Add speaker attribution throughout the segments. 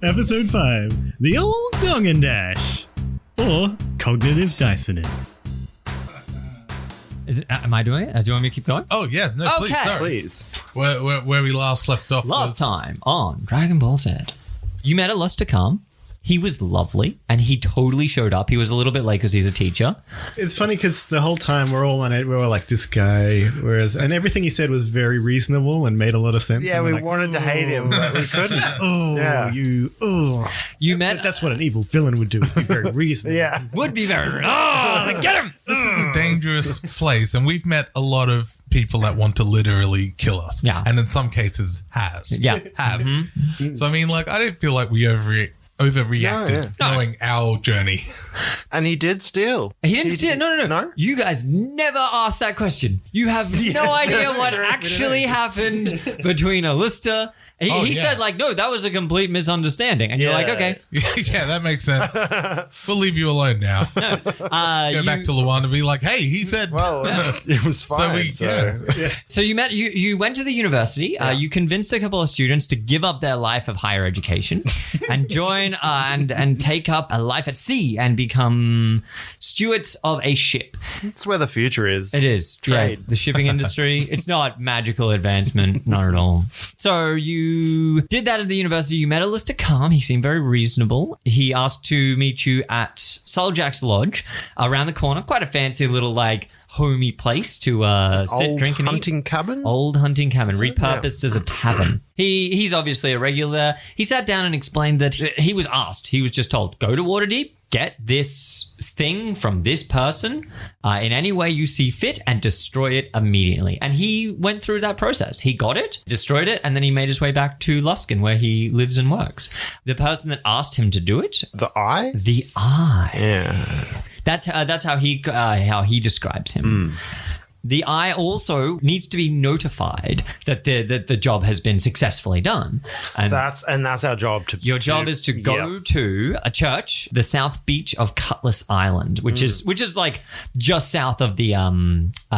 Speaker 1: Episode 5, The Old Dong and Dash, or Cognitive Dissonance.
Speaker 2: Am I doing it? Do you want me to keep going?
Speaker 3: Oh, yes. No, please.
Speaker 2: Okay.
Speaker 3: Sorry.
Speaker 4: Please.
Speaker 3: Where we last left off
Speaker 2: Last time on Dragon Ball Z, you met Aluster Karm. He was lovely, and he totally showed up. He was a little bit late because he's a teacher.
Speaker 1: It's funny because the whole time we're all on it, we were like, this guy, and everything he said was very reasonable and made a lot of sense.
Speaker 4: Yeah,
Speaker 1: and
Speaker 4: we
Speaker 1: we're like,
Speaker 4: wanted to hate him, but we couldn't.
Speaker 1: Oh,
Speaker 4: Yeah.
Speaker 2: You met...
Speaker 1: That's what an evil villain would do. Would be very reasonable.
Speaker 4: Yeah.
Speaker 2: Would be very... Oh, get him!
Speaker 3: This is a dangerous place, and we've met a lot of people that want to literally kill us.
Speaker 2: Yeah.
Speaker 3: And in some cases have. So, I mean, like, I didn't feel like we overreacted knowing our journey.
Speaker 4: And he did steal.
Speaker 2: He didn't steal. No.
Speaker 4: No?
Speaker 2: You guys never asked that question. You have no idea what actually happened between Aluster. He said, like, no, that was a complete misunderstanding. And you're like, okay.
Speaker 3: Yeah, that makes sense. We'll leave you alone now. Go back to Luan and be like, hey, he said...
Speaker 4: Well, it was fine.
Speaker 2: So you went to the university. You convinced a couple of students to give up their life of higher education and join and take up a life at sea and become stewards of a ship.
Speaker 4: It's where the future is.
Speaker 2: It is.
Speaker 4: Trade.
Speaker 2: Yeah, the shipping industry. It's not magical advancement. Not at all. So you did that at the university. You met Aluster Karm. He seemed very reasonable. He asked to meet you at Soljack's Lodge around the corner. Quite a fancy little, like, homey place to sit, drink, and
Speaker 4: hunting cabin?
Speaker 2: Old hunting cabin, repurposed as a tavern. He's obviously a regular there. He sat down and explained that he was asked. He was just told, go to Waterdeep, get this thing from this person in any way you see fit and destroy it immediately. And he went through that process. He got it, destroyed it, and then he made his way back to Luskan where he lives and works. The person that asked him to do it...
Speaker 4: The eye?
Speaker 2: The eye.
Speaker 4: Yeah.
Speaker 2: That's how he describes him. The eye also needs to be notified that the job has been successfully done, and
Speaker 4: that's our job.
Speaker 2: Your job is to go to a church, the south beach of Cutlass Island, which is like just south of the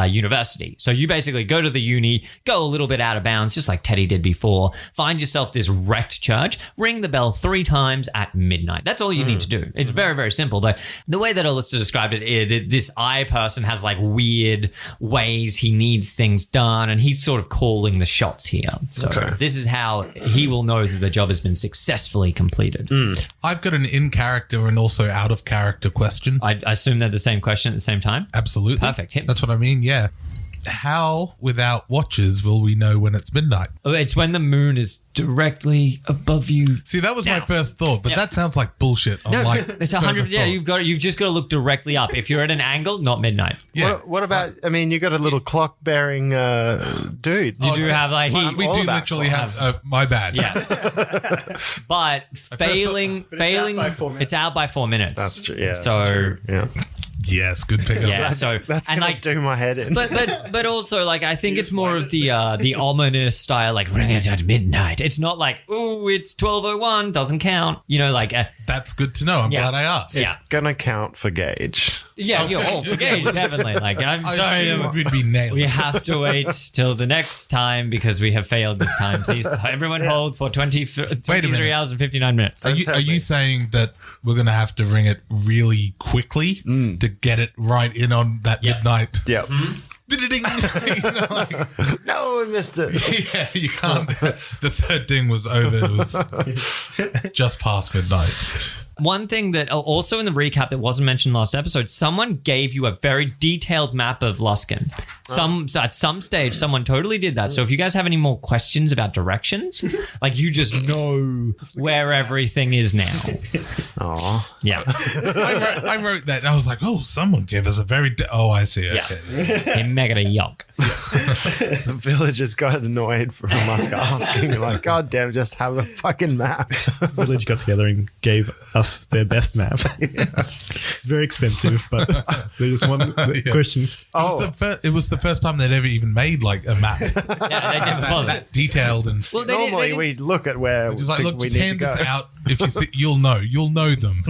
Speaker 2: university. So you basically go to the uni, go a little bit out of bounds, just like Teddy did before. Find yourself this wrecked church, ring the bell 3 times at midnight. That's all you need to do. It's very, very simple. But the way that Aluster described it, this eye person has like weird ways he needs things done, and he's sort of calling the shots here. So this is how he will know that the job has been successfully completed.
Speaker 3: I've got an in-character and also out-of-character question.
Speaker 2: I assume they're the same question at the same time?
Speaker 3: Absolutely.
Speaker 2: Perfect.
Speaker 3: That's what I mean, yeah. How, without watches, will we know when it's midnight?
Speaker 2: It's when the moon is directly above you.
Speaker 3: See, that was my first thought, but that sounds like bullshit.
Speaker 2: It's 100. Yeah, you've just got to look directly up. If you're at an angle, not midnight.
Speaker 3: Yeah.
Speaker 4: What about? I mean, you got a little clock bearing dude.
Speaker 2: You do have like
Speaker 3: we do literally have. My bad.
Speaker 2: Yeah, but failing. It's out by 4 minutes.
Speaker 4: That's true. Yeah.
Speaker 2: So
Speaker 4: yeah.
Speaker 3: Yes, good pickup.
Speaker 2: Yeah,
Speaker 4: that's gonna do my head in.
Speaker 2: But also, like, I think it's more of the ominous style, like ring it at midnight. It's not like, ooh, it's 12:01, doesn't count. You know, like
Speaker 3: that's good to know. I'm glad I asked.
Speaker 4: It's gonna count for Gage.
Speaker 2: Yeah, forget it, definitely. Like, I'm sorry,
Speaker 3: we'd be nailed.
Speaker 2: We have to wait till the next time because we have failed this time. Please, everyone hold for 23 hours and 59 minutes.
Speaker 3: Are you saying that we're gonna have to ring it really quickly to get it right in on that midnight?
Speaker 4: Yeah.
Speaker 3: Ding.
Speaker 4: No, I missed it.
Speaker 3: Yeah, you can't. The third ding was over. It was just past midnight.
Speaker 2: One thing that also in the recap that wasn't mentioned last episode, someone gave you a very detailed map of Luskan. At some stage, someone totally did that. So if you guys have any more questions about directions, like you just know where everything is now.
Speaker 4: Aw.
Speaker 2: Yeah.
Speaker 3: I wrote that. And I was like, oh, someone gave us a very... I see. Okay.
Speaker 2: He made it a yuck.
Speaker 4: The villagers got annoyed from us asking, like, God damn, just have a fucking map.
Speaker 1: The village got together and gave us their best map. It's very expensive, but they just want questions.
Speaker 3: It was the the first time they'd ever even made like a map
Speaker 2: Yeah, they didn't bother.
Speaker 3: that detailed and
Speaker 2: Well,
Speaker 4: Normally, we look at where
Speaker 3: just like, look,
Speaker 4: we
Speaker 3: just
Speaker 4: need
Speaker 3: hand
Speaker 4: to go.
Speaker 3: this out. If you see, you'll know them.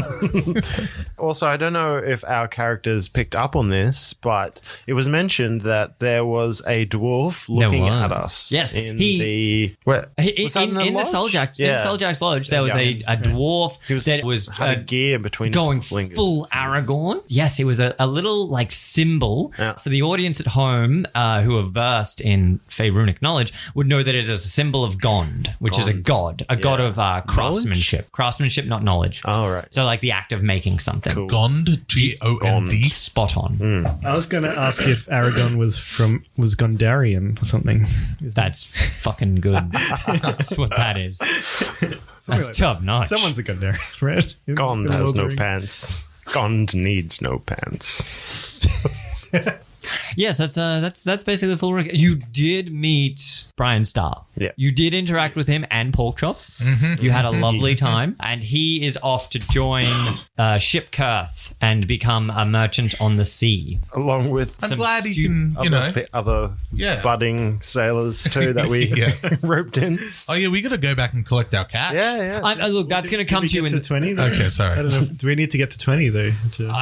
Speaker 4: Also, I don't know if our characters picked up on this, but it was mentioned that there was a dwarf looking
Speaker 2: was.
Speaker 4: at us.
Speaker 2: Yes,
Speaker 4: in
Speaker 2: he-
Speaker 4: the where
Speaker 2: In
Speaker 4: was that
Speaker 2: the
Speaker 4: lodge?
Speaker 2: Soljack's
Speaker 4: Yeah.
Speaker 2: Lodge, there was a dwarf
Speaker 4: He was,
Speaker 2: that was
Speaker 4: had a gear between
Speaker 2: going
Speaker 4: his fingers.
Speaker 2: full Aragorn. Yes, it was a little like symbol
Speaker 4: Yeah.
Speaker 2: for the audience at home who are versed in Fey runic knowledge would know that it is a symbol of Gond, which is a god of craftsmanship. Craftsmanship, not knowledge.
Speaker 4: Oh, right.
Speaker 2: So like the act of making something.
Speaker 4: Cool.
Speaker 3: Gond, Gond.
Speaker 2: Spot on.
Speaker 1: I was going to ask if Aragon was Gondarian or something.
Speaker 2: That's fucking good. That's what that is. That's
Speaker 1: like
Speaker 2: top notch.
Speaker 1: Someone's a Gondarian, right?
Speaker 4: Gond
Speaker 1: In
Speaker 4: has
Speaker 1: Lord of
Speaker 4: no
Speaker 1: the Rings.
Speaker 4: pants. Gond needs no pants.
Speaker 2: Yes, that's basically the full record. You did meet Brian Starr.
Speaker 4: Yeah.
Speaker 2: You did interact with him and Porkchop. Mm-hmm. You had a lovely time, and he is off to join Ship Kurth and become a merchant on the sea.
Speaker 4: Along with
Speaker 3: I'm
Speaker 2: Some
Speaker 3: glad he can,
Speaker 4: other
Speaker 3: Yeah.
Speaker 4: budding sailors too that we
Speaker 3: Yes.
Speaker 4: roped in.
Speaker 3: Oh yeah, we got to go back and collect our cash.
Speaker 4: Yeah.
Speaker 2: Look, that's going to
Speaker 1: Did
Speaker 2: come
Speaker 1: we
Speaker 2: to you
Speaker 1: get
Speaker 2: in.
Speaker 1: to 20 though?
Speaker 3: Okay, sorry.
Speaker 1: I don't know. Do we need to get to 20 though?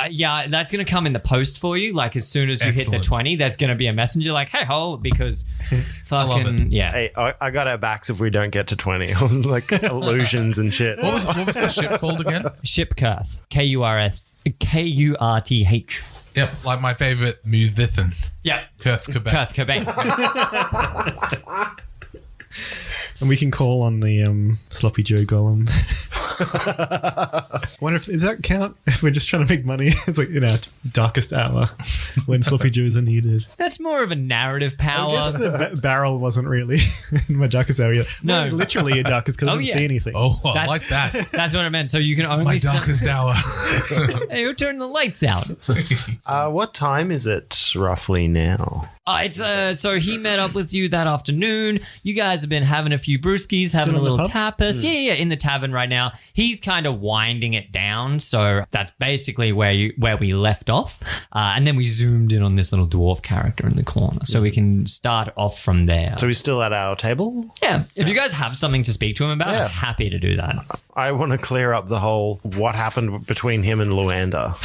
Speaker 2: Yeah, that's going to come in the post for you. Like as soon as you hit the
Speaker 3: Excellent.
Speaker 2: 20, there's going to be a messenger like, "Hey ho," because
Speaker 3: love
Speaker 2: fucking
Speaker 3: it.
Speaker 2: yeah.
Speaker 4: Hey, I got our backs if we don't get to 20. Like illusions and shit.
Speaker 3: What was the ship called again?
Speaker 2: Ship Kurth, Kurth.
Speaker 3: Yep, like my favorite Mudithon,
Speaker 2: Yeah,
Speaker 3: Kurth Quebec.
Speaker 2: Kurth, Quebec.
Speaker 1: And we can call on the Sloppy Joe Golem. Wonder if does that count if we're just trying to make money? It's like in our darkest hour when Sloppy Joes are needed.
Speaker 2: That's more of a narrative
Speaker 1: I
Speaker 2: power.
Speaker 1: guess the barrel wasn't really in my darkest hour yet.
Speaker 2: No.
Speaker 1: Not literally a darkest because I
Speaker 2: Oh,
Speaker 1: didn't
Speaker 2: yeah.
Speaker 1: see anything.
Speaker 3: Oh, I
Speaker 2: That's-
Speaker 3: like that.
Speaker 2: That's what I meant. So you can only
Speaker 3: My darkest hour.
Speaker 2: Hey, who turned the lights out?
Speaker 4: What time is it roughly now?
Speaker 2: It's so he met up with you that afternoon. You guys have been having a few brewskis, having
Speaker 1: Still
Speaker 2: a
Speaker 1: in the
Speaker 2: little
Speaker 1: pub?
Speaker 2: tapas. Yeah, in the tavern right now. He's kind of winding it down, so that's basically where we left off. And then we zoomed in on this little dwarf character in the corner, so we can start off from there.
Speaker 4: So we're still at our table?
Speaker 2: Yeah, if you guys have something to speak to him about,
Speaker 4: Yeah.
Speaker 2: I'm happy to do that.
Speaker 4: I want to clear up the whole what happened between him and Luanda.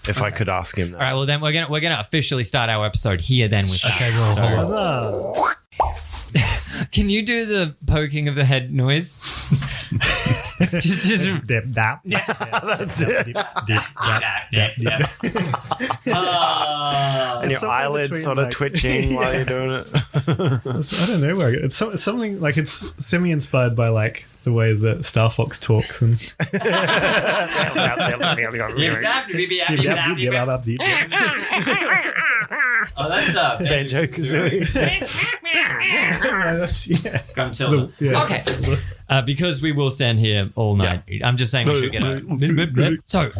Speaker 4: If I could ask him that.
Speaker 2: All right, well then we're gonna officially start our episode here then with that.
Speaker 3: Okay, well, hold on.
Speaker 2: Can you do the poking of the head noise? just
Speaker 1: Dip, dap.
Speaker 4: That's it.
Speaker 1: Dip, dip, dap, dip, dip.
Speaker 4: And your
Speaker 1: something
Speaker 4: eyelids
Speaker 1: between,
Speaker 4: sort of
Speaker 1: like-
Speaker 4: twitching while you're doing it.
Speaker 1: I don't know where it's something like it's semi-inspired by like the way that Star Fox talks and
Speaker 2: Oh, that's
Speaker 4: Banjo Kazooie.
Speaker 1: yeah.
Speaker 2: Gruntilda.
Speaker 1: Yeah.
Speaker 2: Okay. Because we will stand here all night. I'm just saying we should get out. So,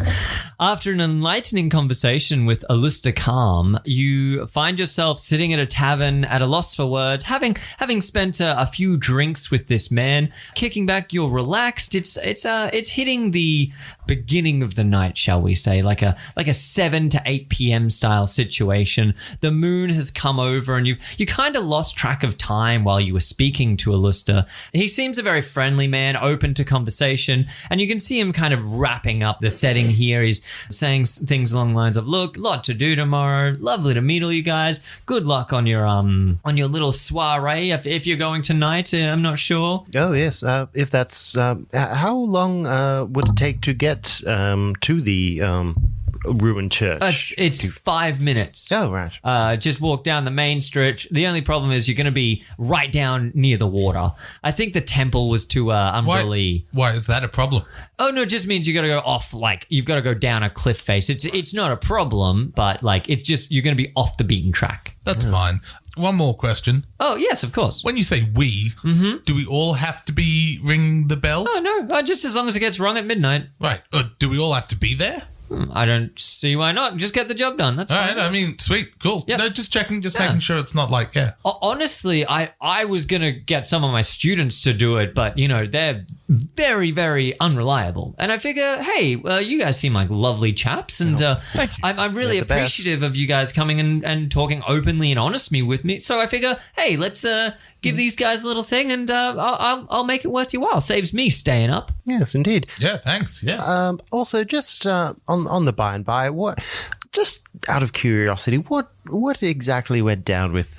Speaker 2: after an enlightening conversation with Aluster Karm, you find yourself sitting at a tavern at a loss for words, having spent a few drinks with this man. Kicking back, you're relaxed. It's hitting the beginning of the night, shall we say, like a 7 to 8 p.m. style situation. The moon has come over, and you kind of lost track of time while you were speaking to Aluster. He seems a very friendly man, open to conversation, and you can see him kind of wrapping up the setting here. He's saying things along the lines of, "Look, lot to do tomorrow. Lovely to meet all you guys. Good luck on your little soiree if you're going tonight. I'm not sure."
Speaker 4: Oh, yes. If that's... how long would it take to get to the ruined church?
Speaker 2: It's 5 minutes.
Speaker 4: Oh, right.
Speaker 2: Just walk down the main street. The only problem is you're going to be right down near the water. I think the temple was too unruly.
Speaker 3: Why is that a problem?
Speaker 2: Oh no, it just means you got to go off. Like you've got to go down a cliff face. It's not a problem, but like it's just you're going to be off the beaten track.
Speaker 3: That's fine. One more question.
Speaker 2: Oh yes, of course.
Speaker 3: When you say we, do we all have to ring the bell?
Speaker 2: Oh no, just as long as it gets rung at midnight.
Speaker 3: Right. Do we all have to be there?
Speaker 2: I don't see why not. Just get the job done. That's
Speaker 3: All
Speaker 2: fine.
Speaker 3: right. I mean, sweet, cool.
Speaker 2: Yep.
Speaker 3: No, just checking, making sure it's not like
Speaker 2: Honestly, I was going to get some of my students to do it, but, they're very, very unreliable. And I figure, hey, you guys seem like lovely chaps. And
Speaker 3: Thank you.
Speaker 2: I'm really
Speaker 4: You're the best.
Speaker 2: appreciative of you guys coming and talking openly and honestly with me. So I figure, hey, let's give these guys a little thing and I'll make it worth your while. Saves me staying up.
Speaker 4: Yes, indeed.
Speaker 3: Yeah, thanks. Yeah.
Speaker 4: Also, just on the by and by, just out of curiosity, what exactly went down with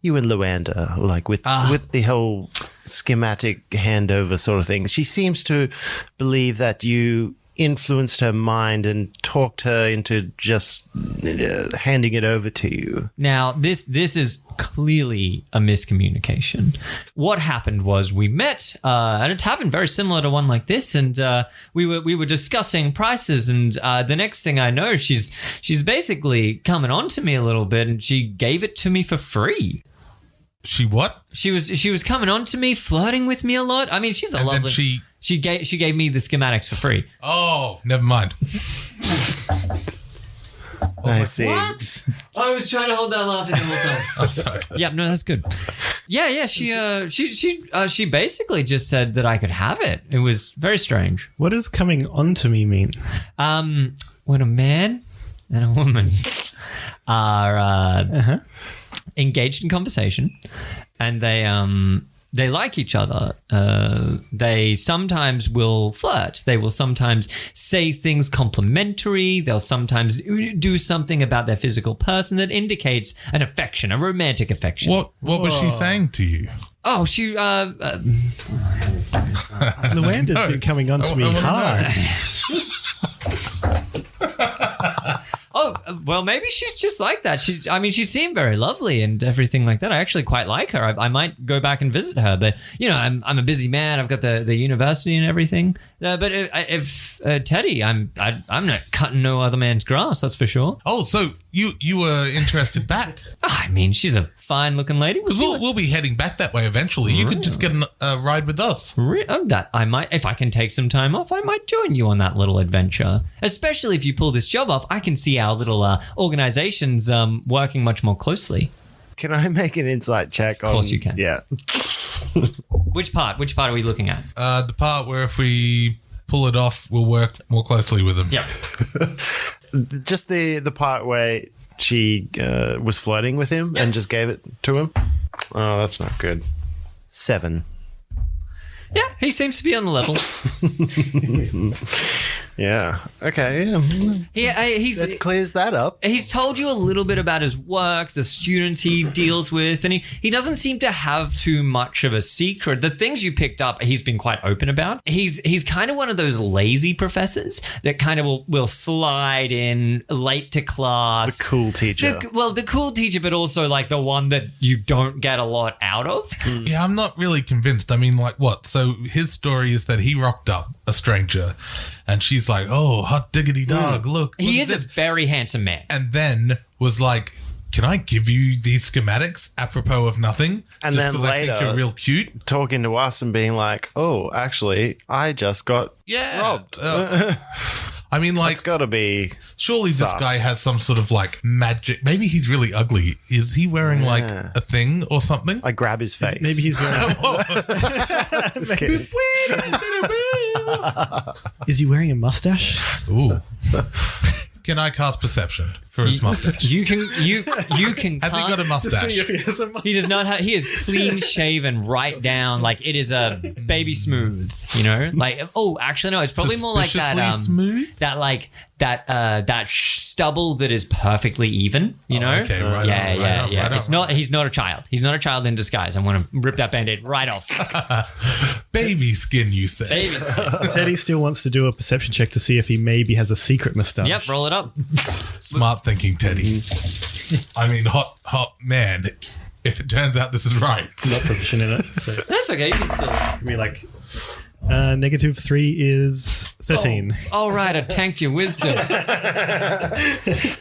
Speaker 4: you and Luanda, like with the whole schematic handover sort of thing? She seems to believe that you influenced her mind and talked her into just handing it over to you.
Speaker 2: Now, this is clearly a miscommunication. What happened was we met at a tavern very similar to one like this, and we were discussing prices. And the next thing I know, she's basically coming on to me a little bit, and she gave it to me for free.
Speaker 3: She what?
Speaker 2: She was coming on to me, flirting with me a lot. I mean, she's a
Speaker 3: And
Speaker 2: lovely.
Speaker 3: then
Speaker 2: she gave me the schematics for free.
Speaker 3: Oh, never mind.
Speaker 4: I see.
Speaker 3: What?
Speaker 2: I was trying to hold that laugh in the whole time.
Speaker 3: I'm sorry.
Speaker 2: Yeah, no, that's good. Yeah. She basically just said that I could have it. It was very strange.
Speaker 1: What does coming on to me mean?
Speaker 2: When a man and a woman are engaged in conversation, and they like each other. They sometimes will flirt. They will sometimes say things complimentary. They'll sometimes do something about their physical person that indicates an affection, a romantic affection.
Speaker 3: What was she saying to you?
Speaker 2: Oh, she.
Speaker 1: Luanda's been coming on to me hard.
Speaker 2: Oh, well, maybe she's just like that. She seemed very lovely and everything like that. I actually quite like her. I might go back and visit her, but I'm a busy man. I've got the university and everything. But if Teddy, I'm not cutting no other man's grass. That's for sure.
Speaker 3: Oh, so you were interested back?
Speaker 2: I mean, she's a fine-looking lady.
Speaker 3: Because we'll be heading back that way eventually. You could just get a ride with us.
Speaker 2: That I might, if I can take some time off, I might join you on that little adventure. Especially if you pull this job off, I can see our little organizations working much more closely.
Speaker 4: Can I make an insight check?
Speaker 2: Of course you can.
Speaker 4: Yeah.
Speaker 2: Which part are we looking at?
Speaker 3: The part where if we pull it off, we'll work more closely with them.
Speaker 2: Yeah.
Speaker 4: Just the part where she was flirting with him and just gave it to him. Oh, that's not good. 7.
Speaker 2: Yeah, he seems to be on the level.
Speaker 4: Yeah. Okay. Yeah.
Speaker 2: That
Speaker 4: clears that up.
Speaker 2: He's told you a little bit about his work, the students he deals with, and he doesn't seem to have too much of a secret. The things you picked up, he's been quite open about. He's kind of one of those lazy professors that kind of will slide in late to class.
Speaker 4: The cool teacher.
Speaker 2: The cool teacher, but also like the one that you don't get a lot out of.
Speaker 3: Yeah, I'm not really convinced. I mean, like what? So his story is that he rocked up a stranger and she's like, oh, hot diggity dog, look.
Speaker 2: He
Speaker 3: at
Speaker 2: is a very handsome man.
Speaker 3: And then was like, can I give you these schematics apropos of nothing?
Speaker 4: And
Speaker 3: just
Speaker 4: then
Speaker 3: because I think
Speaker 4: later-
Speaker 3: you're real cute?
Speaker 4: Talking to us and being like, oh, actually, I just got robbed.
Speaker 3: I mean, like,
Speaker 4: It's got to be...
Speaker 3: surely this
Speaker 4: sus.
Speaker 3: guy has some sort of like magic. Maybe he's really ugly. Is he wearing like a thing or something?
Speaker 4: I grab his face.
Speaker 1: Maybe he's wearing.
Speaker 4: Just kidding.
Speaker 1: Is he wearing a mustache?
Speaker 3: Ooh. Can I cast perception for his mustache?
Speaker 2: You can.
Speaker 3: Has he got a mustache?
Speaker 2: He does not have. He is clean shaven, right down. Like it is a baby smooth. You know, like actually no, it's probably more like that.
Speaker 3: Suspiciously smooth?
Speaker 2: That like that stubble that is perfectly even. You know.
Speaker 3: Okay, right on,
Speaker 2: yeah,
Speaker 3: right
Speaker 2: yeah,
Speaker 3: on,
Speaker 2: yeah.
Speaker 3: right on,
Speaker 2: It's not. He's not a child. He's not a child in disguise. I'm going to rip that band-aid right off.
Speaker 3: Baby skin, you say?
Speaker 2: Baby.
Speaker 1: Teddy still wants to do a perception check to see if he maybe has a secret mustache.
Speaker 2: Yep, roll it up.
Speaker 3: Smart thinking, Teddy. I mean, hot man. If it turns out this is right.
Speaker 1: Not proficient in it. So
Speaker 2: That's okay. You can still.
Speaker 1: give me like -3 is 13.
Speaker 2: All right, I tanked your wisdom.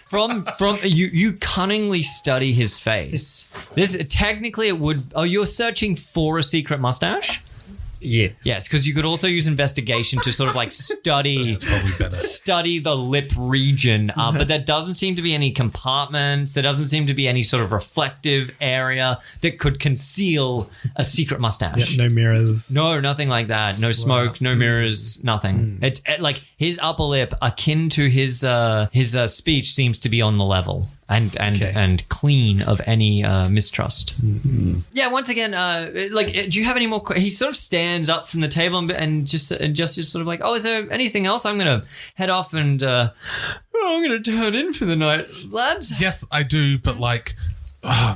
Speaker 2: From you cunningly study his face. This technically it would. Oh, you're searching for a secret mustache.
Speaker 1: Yes.
Speaker 2: Yes, because you could also use investigation to sort of like study
Speaker 3: It's probably better.
Speaker 2: study the lip region, but there doesn't seem to be any compartments. There doesn't seem to be any sort of reflective area that could conceal a secret mustache.
Speaker 1: Yeah, no mirrors.
Speaker 2: No, nothing like that. No smoke, no mirrors, nothing. It's like his upper lip, akin to his speech, seems to be on the level and clean of any mistrust. Yeah. Once again, do you have any more? He sort of stands up from the table and just is sort of like, oh, is there anything else? I'm gonna head off and I'm gonna turn in for the night, lads.
Speaker 3: Yes, I do, but like,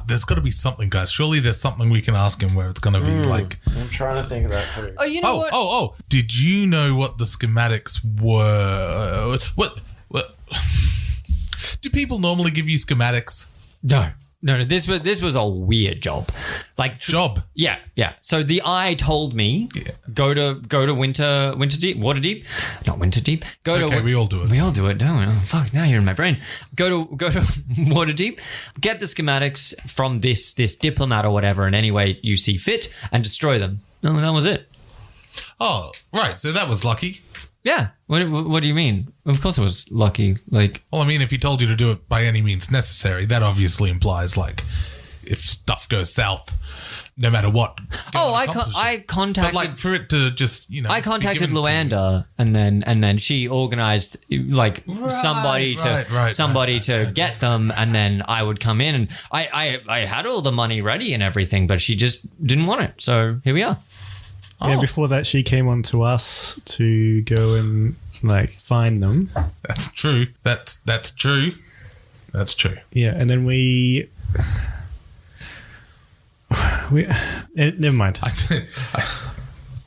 Speaker 3: there's got to be something, guys. Surely there's something we can ask him where it's going to be like.
Speaker 4: I'm trying to think of that too.
Speaker 2: Oh, you know what?
Speaker 3: Oh! Did you know what the schematics were? What? Do people normally give you schematics?
Speaker 2: No. This was a weird job. Like
Speaker 3: Job.
Speaker 2: Yeah. So the eye told me go to Waterdeep, not Winterdeep.
Speaker 3: Okay, we all do it.
Speaker 2: We all do it, don't we? Oh, fuck! Now you're in my brain. Go to Waterdeep, get the schematics from this diplomat or whatever in any way you see fit, and destroy them. No, that was it.
Speaker 3: Oh, right. So that was lucky.
Speaker 2: Yeah. What do you mean? Of course it was lucky. Like,
Speaker 3: Well, I mean, if he told you to do it by any means necessary, that obviously implies like if stuff goes south, no matter what.
Speaker 2: I contacted.
Speaker 3: But like for it to just
Speaker 2: I contacted Luanda, and then she organized like somebody to get them, and then I would come in, and I had all the money ready and everything, but she just didn't want it. So here we are.
Speaker 1: Yeah, before that, she came on to us to go and like find them.
Speaker 3: That's true. That's true. That's true.
Speaker 1: Yeah, and then we never mind.
Speaker 3: I'm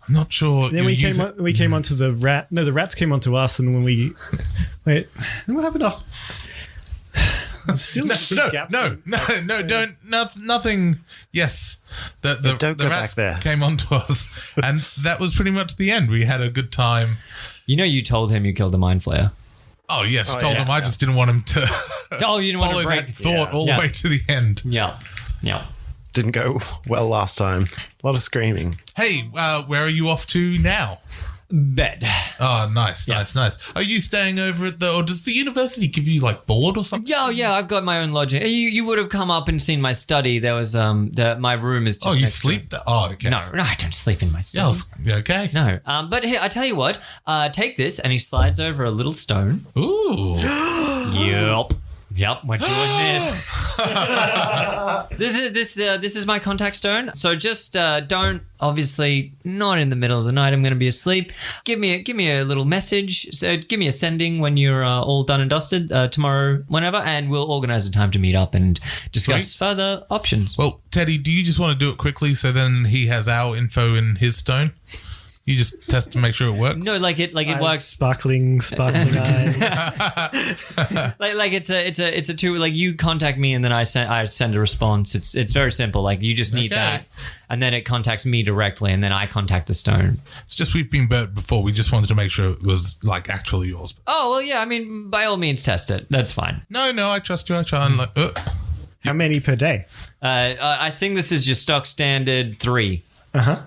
Speaker 3: not sure.
Speaker 1: Then we came onto the rat. No, the rats came onto us, and when we wait, then what happened after? Still nothing. Yes, the rats came onto us, and that was pretty much the end. We had a good time.
Speaker 2: You know, you told him you killed the mind flayer.
Speaker 3: Oh yes, told him. I just didn't want him to.
Speaker 2: You didn't want to break
Speaker 3: that thought all the way to the end.
Speaker 2: Yeah.
Speaker 4: Didn't go well last time. A lot of screaming.
Speaker 3: Hey, where are you off to now?
Speaker 2: Bed.
Speaker 3: Oh, nice. Are you staying over at or does the university give you like board or something?
Speaker 2: Yeah, I've got my own lodging. You would have come up and seen my study. There was my room is just.
Speaker 3: Oh, you
Speaker 2: next
Speaker 3: sleep there? Oh, okay.
Speaker 2: No, I don't sleep in my study.
Speaker 3: Yeah, okay.
Speaker 2: No, but here I tell you what. Take this, and he slides over a little stone.
Speaker 3: Ooh.
Speaker 2: Yep, we're doing this. This is my contact stone. So just don't, obviously, not in the middle of the night. I'm going to be asleep. Give me a little message. So give me a sending when you're all done and dusted tomorrow, whenever, and we'll organize a time to meet up and discuss further options.
Speaker 3: Well, Teddy, do you just want to do it quickly so then he has our info in his stone? You just test to make sure it works.
Speaker 2: No, like it works.
Speaker 1: Sparkling eyes.
Speaker 2: like it's a two. Like you contact me and then I send a response. It's very simple. Like you just need that, and then it contacts me directly, and then I contact the stone.
Speaker 3: It's just we've been burnt before. We just wanted to make sure it was like actually yours.
Speaker 2: Oh well, yeah. I mean, by all means, test it. That's fine.
Speaker 3: No, I trust you. I try and like.
Speaker 1: How many per day?
Speaker 2: I think this is your stock standard 3.
Speaker 3: Oh,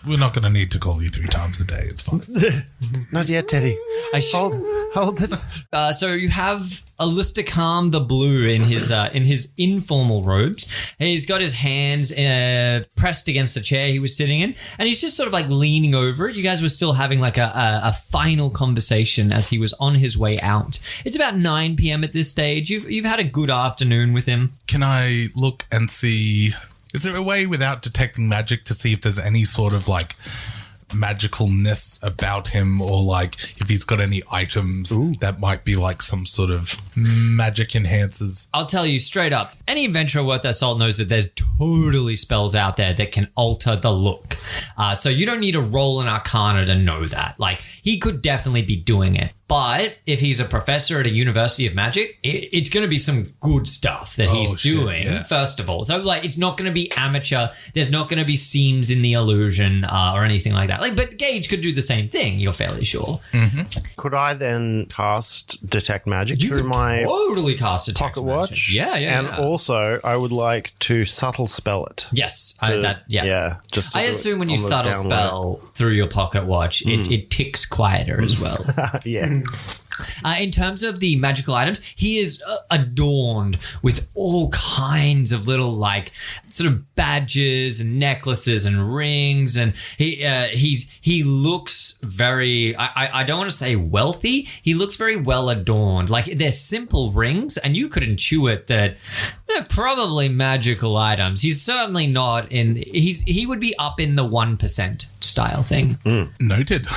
Speaker 3: we're not going to need to call you 3 times a day. It's fine.
Speaker 4: Not yet, Teddy. Hold it.
Speaker 2: So you have Aluster Karm the Blue in his informal robes. And he's got his hands pressed against the chair he was sitting in, and he's just sort of like leaning over it. You guys were still having like a final conversation as he was on his way out. It's about 9 p.m. at this stage. You've had a good afternoon with him.
Speaker 3: Can I look and see? Is there a way without detecting magic to see if there's any sort of like magicalness about him, or like if he's got any items that might be like some sort of magic enhancers?
Speaker 2: I'll tell you straight up, any adventurer worth their salt knows that there's totally spells out there that can alter the look. So you don't need to roll an arcana to know that. Like he could definitely be doing it. But if he's a professor at a university of magic, it's going to be some good stuff that he's doing, first of all. So, like, it's not going to be amateur. There's not going to be seams in the illusion or anything like that. Like, but Gage could do the same thing, you're fairly sure.
Speaker 4: Could I then cast Detect Magic
Speaker 2: You
Speaker 4: through
Speaker 2: could
Speaker 4: my
Speaker 2: totally cast Detect
Speaker 4: pocket
Speaker 2: Magic.
Speaker 4: watch?
Speaker 2: Yeah.
Speaker 4: And also, I would like to subtle spell it.
Speaker 2: Yes.
Speaker 4: Just to
Speaker 2: I
Speaker 4: do it
Speaker 2: assume when you
Speaker 4: on the
Speaker 2: subtle
Speaker 4: down
Speaker 2: spell through your pocket watch, it ticks quieter as well.
Speaker 4: low. Yeah.
Speaker 2: In terms of the magical items, he is adorned with all kinds of little, like, sort of badges and necklaces and rings, and he looks very. I don't want to say wealthy. He looks very well adorned. Like, they're simple rings, and you could intuit that they're probably magical items. He's certainly not in. He would be up in the 1% style thing.
Speaker 3: Noted.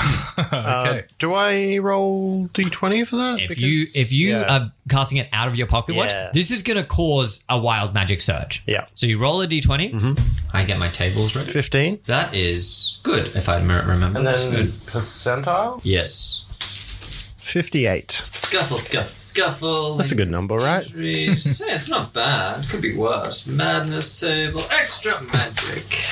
Speaker 3: Okay.
Speaker 4: Do I roll d20 for that?
Speaker 2: If you are casting it out of your pocket watch, this is going to cause a wild magic surge.
Speaker 4: Yeah.
Speaker 2: So you roll a d20. I get my tables ready.
Speaker 4: 15.
Speaker 2: That is good, if I remember.
Speaker 4: And
Speaker 2: That's
Speaker 4: then
Speaker 2: good.
Speaker 4: percentile?
Speaker 2: Yes.
Speaker 4: 58.
Speaker 2: Scuffle.
Speaker 4: That's a good number, right?
Speaker 2: Injuries. It's not bad. Could be worse. Madness table. Extra magic.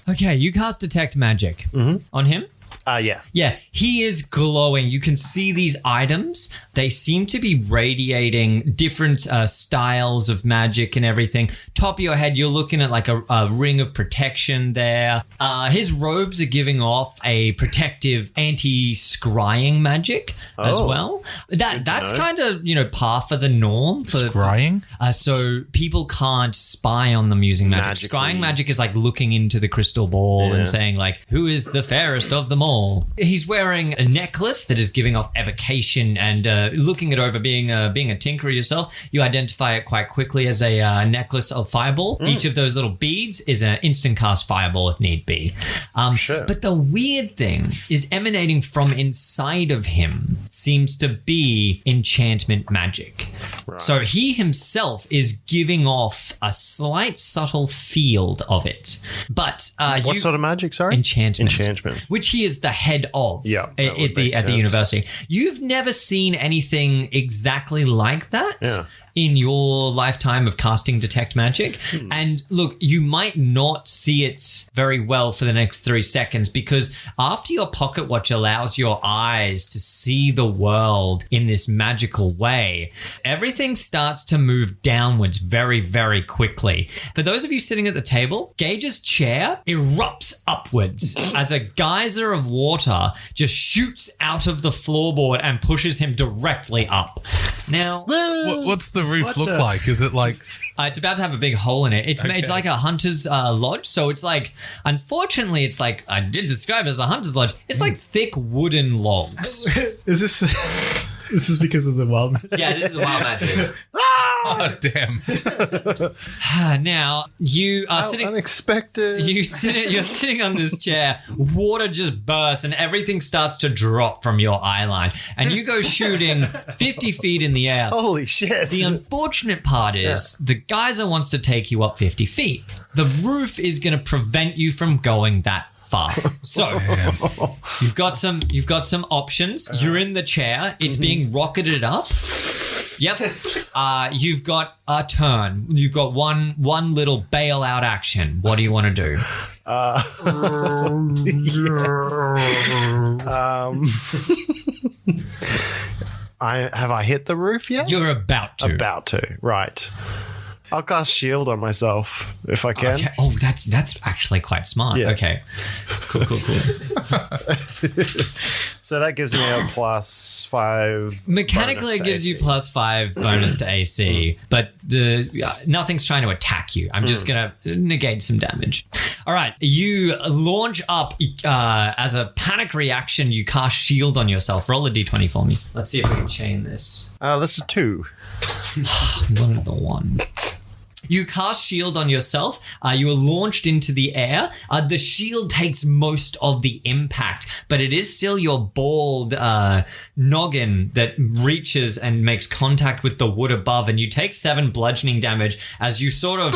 Speaker 2: Okay, you cast Detect Magic on him.
Speaker 4: Yeah.
Speaker 2: Yeah, he is glowing. You can see these items. They seem to be radiating different styles of magic and everything. Top of your head, you're looking at like a ring of protection there. His robes are giving off a protective anti-scrying magic as well. That's kind of, par for the norm.
Speaker 3: Scrying?
Speaker 2: So people can't spy on them using magic. Scrying magic is like looking into the crystal ball and saying, like, who is the fairest of them all? He's wearing a necklace that is giving off evocation, and looking it over, being a tinkerer yourself, you identify it quite quickly as a necklace of fireball. Each of those little beads is an instant cast fireball if need be. But the weird thing is emanating from inside of him seems to be enchantment magic. Right. So he himself is giving off a slight subtle field of it. But
Speaker 4: what sort of magic, sorry?
Speaker 2: Enchantment. Which he is the head of at the university. You've never seen anything exactly like that in your lifetime of casting Detect Magic. And look, you might not see it very well for the next 3 seconds, because after your pocket watch allows your eyes to see the world in this magical way, everything starts to move downwards very, very quickly. For those of you sitting at the table, Gage's chair erupts upwards as a geyser of water just shoots out of the floorboard and pushes him directly up. Now,
Speaker 3: what's the roof look like? Is it like...
Speaker 2: it's about to have a big hole in it. It's like a hunter's lodge. So it's like, unfortunately, it's like, I did describe it as a hunter's lodge. It's like thick wooden logs.
Speaker 1: Is this because of the wild magic?
Speaker 2: Yeah, this is the wild magic.
Speaker 3: Oh, damn.
Speaker 2: Now, you are sitting...
Speaker 4: Unexpected.
Speaker 2: You're sitting on this chair. Water just bursts and everything starts to drop from your eye line. And you go shooting 50 feet in the air.
Speaker 4: Holy shit.
Speaker 2: The unfortunate part is the geyser wants to take you up 50 feet. The roof is going to prevent you from going that far. So you've got some options. You're in the chair. It's being rocketed up. Yep. You've got a turn. You've got one little bailout action. What do you want to do?
Speaker 4: Have I hit the roof yet?
Speaker 2: You're about to.
Speaker 4: About to. Right. I'll cast shield on myself if I can.
Speaker 2: Okay. Oh, that's actually quite smart.
Speaker 4: Yeah.
Speaker 2: Okay. Cool.
Speaker 4: So that gives me a +5.
Speaker 2: Mechanically, it gives you +5 bonus to AC, but nothing's trying to attack you. I'm just gonna negate some damage. All right, you launch up as a panic reaction. You cast shield on yourself. Roll a d20 for me. Let's see if we can chain this.
Speaker 4: That's a 2.
Speaker 2: One of the one. You cast shield on yourself. You are launched into the air. The shield takes most of the impact, but it is still your bald noggin that reaches and makes contact with the wood above, and you take 7 bludgeoning damage as you sort of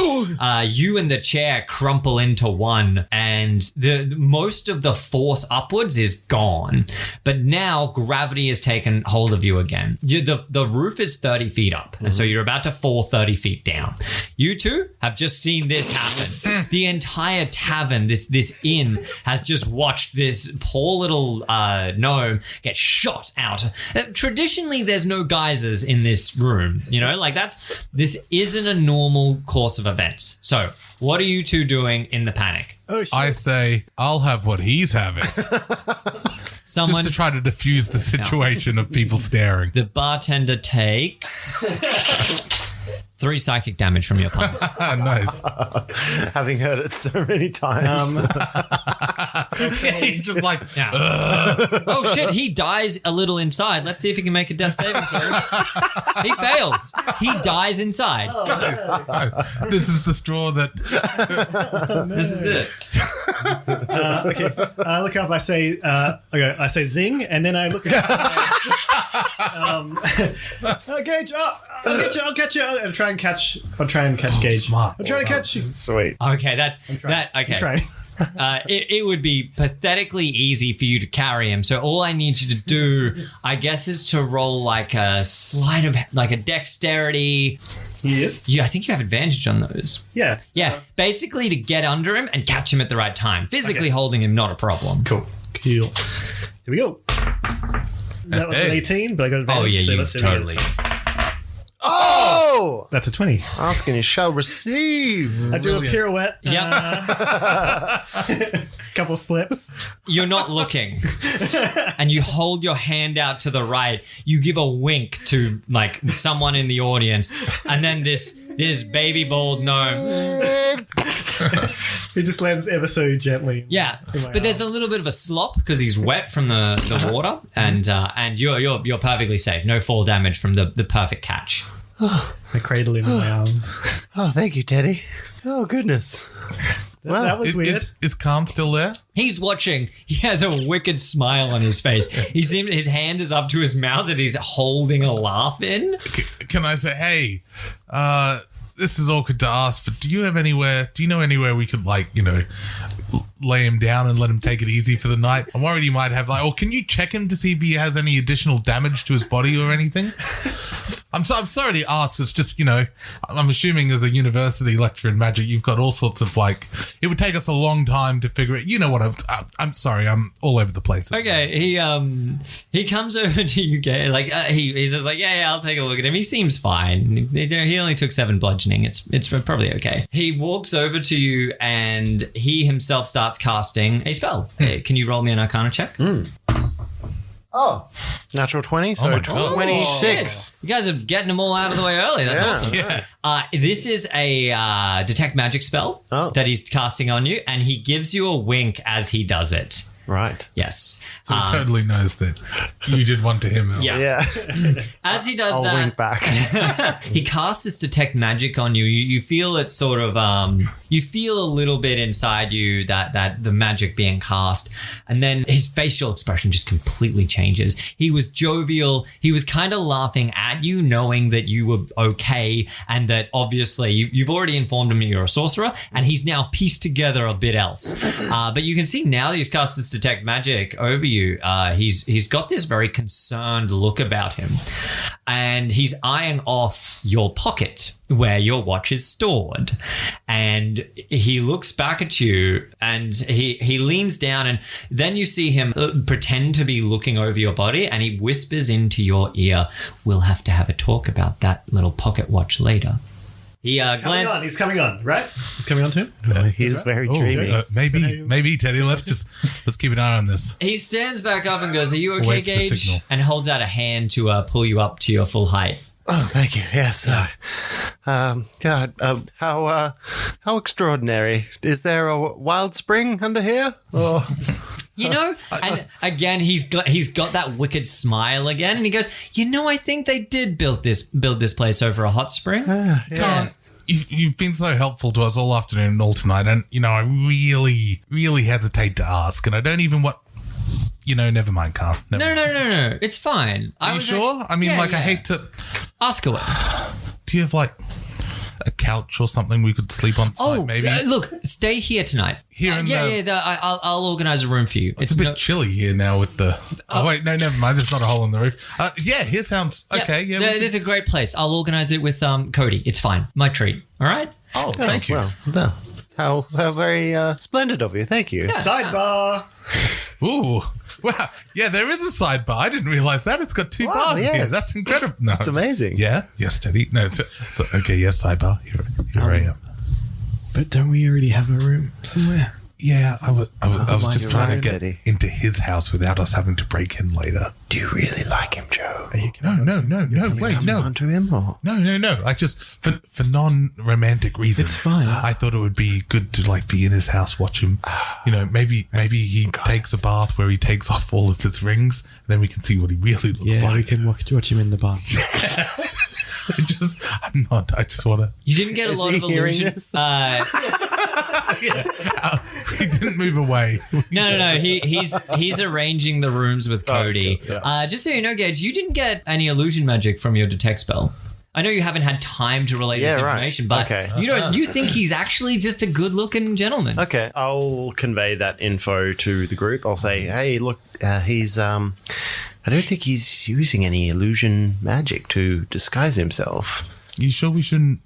Speaker 2: you and the chair crumple into one, and the most of the force upwards is gone. But now gravity has taken hold of you again. The roof is 30 feet up, and so you're about to fall 30 feet down. You two have just seen this happen. The entire tavern, this inn, has just watched this poor little gnome get shot out. Traditionally, there's no geysers in this room, like this isn't a normal course of events. So what are you two doing in the panic?
Speaker 1: Oh, shit.
Speaker 3: I say, I'll have what he's having.
Speaker 2: Someone,
Speaker 3: Just to try to diffuse the situation of people staring.
Speaker 2: the bartender takes 3 psychic damage from your puns.
Speaker 3: Nice.
Speaker 4: Having heard it so many times.
Speaker 3: He's just like,
Speaker 2: Yeah. Oh shit, he dies a little inside. Let's see if he can make a death saving throw. He fails. He dies inside.
Speaker 3: this is the straw that...
Speaker 2: This is it.
Speaker 1: Okay. I look up. I say, I say zing, and then I look up. Gage, I'll catch you. I'll try and catch Gage.
Speaker 3: smart.
Speaker 1: I'm trying to catch you.
Speaker 4: Sweet.
Speaker 2: Okay, okay.
Speaker 1: Try.
Speaker 2: It would be pathetically easy for you to carry him. So all I need you to do, I guess, is to roll like a sleight of, like a dexterity.
Speaker 1: Yes.
Speaker 2: Yeah, I think you have advantage on those.
Speaker 1: Yeah.
Speaker 2: Yeah, basically to get under him and catch him at the right time. Physically holding him, not a problem.
Speaker 1: Cool. Here we go. That was an 18, but I got advantage.
Speaker 2: Oh yeah,
Speaker 1: so
Speaker 2: you
Speaker 1: let's see what I
Speaker 2: totally.
Speaker 1: get.
Speaker 4: Oh!
Speaker 1: That's a 20.
Speaker 4: Asking you shall receive.
Speaker 1: I do a
Speaker 3: Brilliant.
Speaker 1: pirouette.
Speaker 2: Yep.
Speaker 1: Couple of flips.
Speaker 2: You're not looking, and you hold your hand out to the right. You give a wink to like someone in the audience, and then this baby bald gnome.
Speaker 1: He just lands ever so gently.
Speaker 2: Yeah,
Speaker 1: in my
Speaker 2: but there's a
Speaker 1: arm.
Speaker 2: little bit of a slop because he's wet from the water, and you're perfectly safe. No fall damage from the perfect catch.
Speaker 1: I cradle him in my arms.
Speaker 4: Oh, thank you, Teddy. Oh, goodness. Well,
Speaker 1: That was weird.
Speaker 3: Is Karm still there?
Speaker 2: He's watching. He has a wicked smile on his face. His hand is up to his mouth that he's holding a laugh in.
Speaker 3: Can I say, hey, this is awkward to ask, but do you know anywhere we could, lay him down and let him take it easy for the night? I'm worried he might have, or can you check him to see if he has any additional damage to his body or anything? I'm sorry to ask. It's just, I'm assuming as a university lecturer in magic, you've got all sorts of, it would take us a long time to figure it. You know what? I'm sorry. I'm all over the place.
Speaker 2: Okay, he comes over to you, he says yeah, I'll take a look at him. He seems fine. He only took 7 bludgeoning. It's probably okay. He walks over to you and he himself starts casting a spell. Hey, can you roll me an Arcana check?
Speaker 4: Oh, natural 20, so
Speaker 3: my God.
Speaker 4: 26.
Speaker 2: You guys are getting them all out of the way early. That's
Speaker 4: Yeah.
Speaker 2: awesome.
Speaker 3: Yeah.
Speaker 2: This is a detect magic spell that he's casting on you, and he gives you a wink as he does it.
Speaker 4: Right.
Speaker 2: Yes.
Speaker 3: So he totally knows that you did one to him. Al.
Speaker 2: Yeah.
Speaker 4: Yeah.
Speaker 2: As he does
Speaker 4: I'll
Speaker 2: that,
Speaker 4: wink back.
Speaker 2: he casts this detect magic on you. You feel it sort of, you feel a little bit inside you that the magic being cast, and then his facial expression just completely changes. He was jovial. He was kind of laughing at you, knowing that you were okay, and that obviously you've already informed him you're a sorcerer, and he's now pieced together a bit else. But you can see now that he's cast this detect magic over you, he's got this very concerned look about him, and he's eyeing off your pocket where your watch is stored, and he looks back at you and he leans down, and then you see him pretend to be looking over your body, and he whispers into your ear, "We'll have to have a talk about that little pocket watch later." He glances.
Speaker 1: He's coming on, right? He's coming on too?
Speaker 4: He's very
Speaker 3: Oh,
Speaker 4: dreamy.
Speaker 3: maybe, Teddy. Let's keep an eye on this.
Speaker 2: He stands back up and goes, "Are you okay,
Speaker 3: Wait for the
Speaker 2: Gage?"
Speaker 3: signal.
Speaker 2: And holds out a hand to pull you up to your full height.
Speaker 4: Oh, thank you. Yes. How extraordinary. Is there a wild spring under here? Or...
Speaker 2: And again, he's got that wicked smile again, and he goes, "I think they did build this place over a hot spring."
Speaker 3: Karm, you've been so helpful to us all afternoon and all tonight, and I really, really hesitate to ask, and I don't even want. Never mind, Carl.
Speaker 2: No. It's fine.
Speaker 3: Are you sure? I hate to
Speaker 2: ask away.
Speaker 3: Do you have like a couch or something we could sleep on tonight? Maybe.
Speaker 2: Look, stay here tonight.
Speaker 3: Here in
Speaker 2: I'll organize a room for you.
Speaker 3: It's a bit chilly here now with the. Oh wait, no, never mind. There's not a hole in the roof. Here sounds okay. Yeah,
Speaker 2: there's a great place. I'll organize it with Cody. It's fine. My treat. All right.
Speaker 3: Oh, thank you.
Speaker 4: Well, how very splendid of you. Thank you.
Speaker 2: Yeah.
Speaker 1: Sidebar.
Speaker 3: Ooh. Wow. Yeah, there is a sidebar. I didn't realize that. It's got 2 bars here. That's incredible. No,
Speaker 4: it's amazing.
Speaker 3: Yeah. Yes, steady. No, it's okay. Yes, sidebar. Here I am.
Speaker 1: But don't we already have a room somewhere?
Speaker 3: Yeah, I was just trying to get
Speaker 4: Eddie.
Speaker 3: into his house without us having to break in later.
Speaker 4: Do you really like him, Joe?
Speaker 3: No. Wait, no.
Speaker 4: Onto him or?
Speaker 3: No. I just for non-romantic reasons.
Speaker 1: It's fine.
Speaker 3: I thought it would be good to like be in his house, watch him. Maybe he takes a bath where he takes off all of his rings, and then we can see what he really looks like.
Speaker 1: We can watch him in the bath.
Speaker 3: I just want to.
Speaker 2: You didn't get a lot of illusion.
Speaker 3: He didn't move away.
Speaker 2: No. He's arranging the rooms with Cody.
Speaker 4: Okay, yeah.
Speaker 2: Just so you know, Gage, you didn't get any illusion magic from your detect spell. I know you haven't had time to relay this information, but you think he's actually just a good-looking gentleman.
Speaker 4: Okay, I'll convey that info to the group. I'll say, hey, look, he's I don't think he's using any illusion magic to disguise himself.
Speaker 3: You sure we shouldn't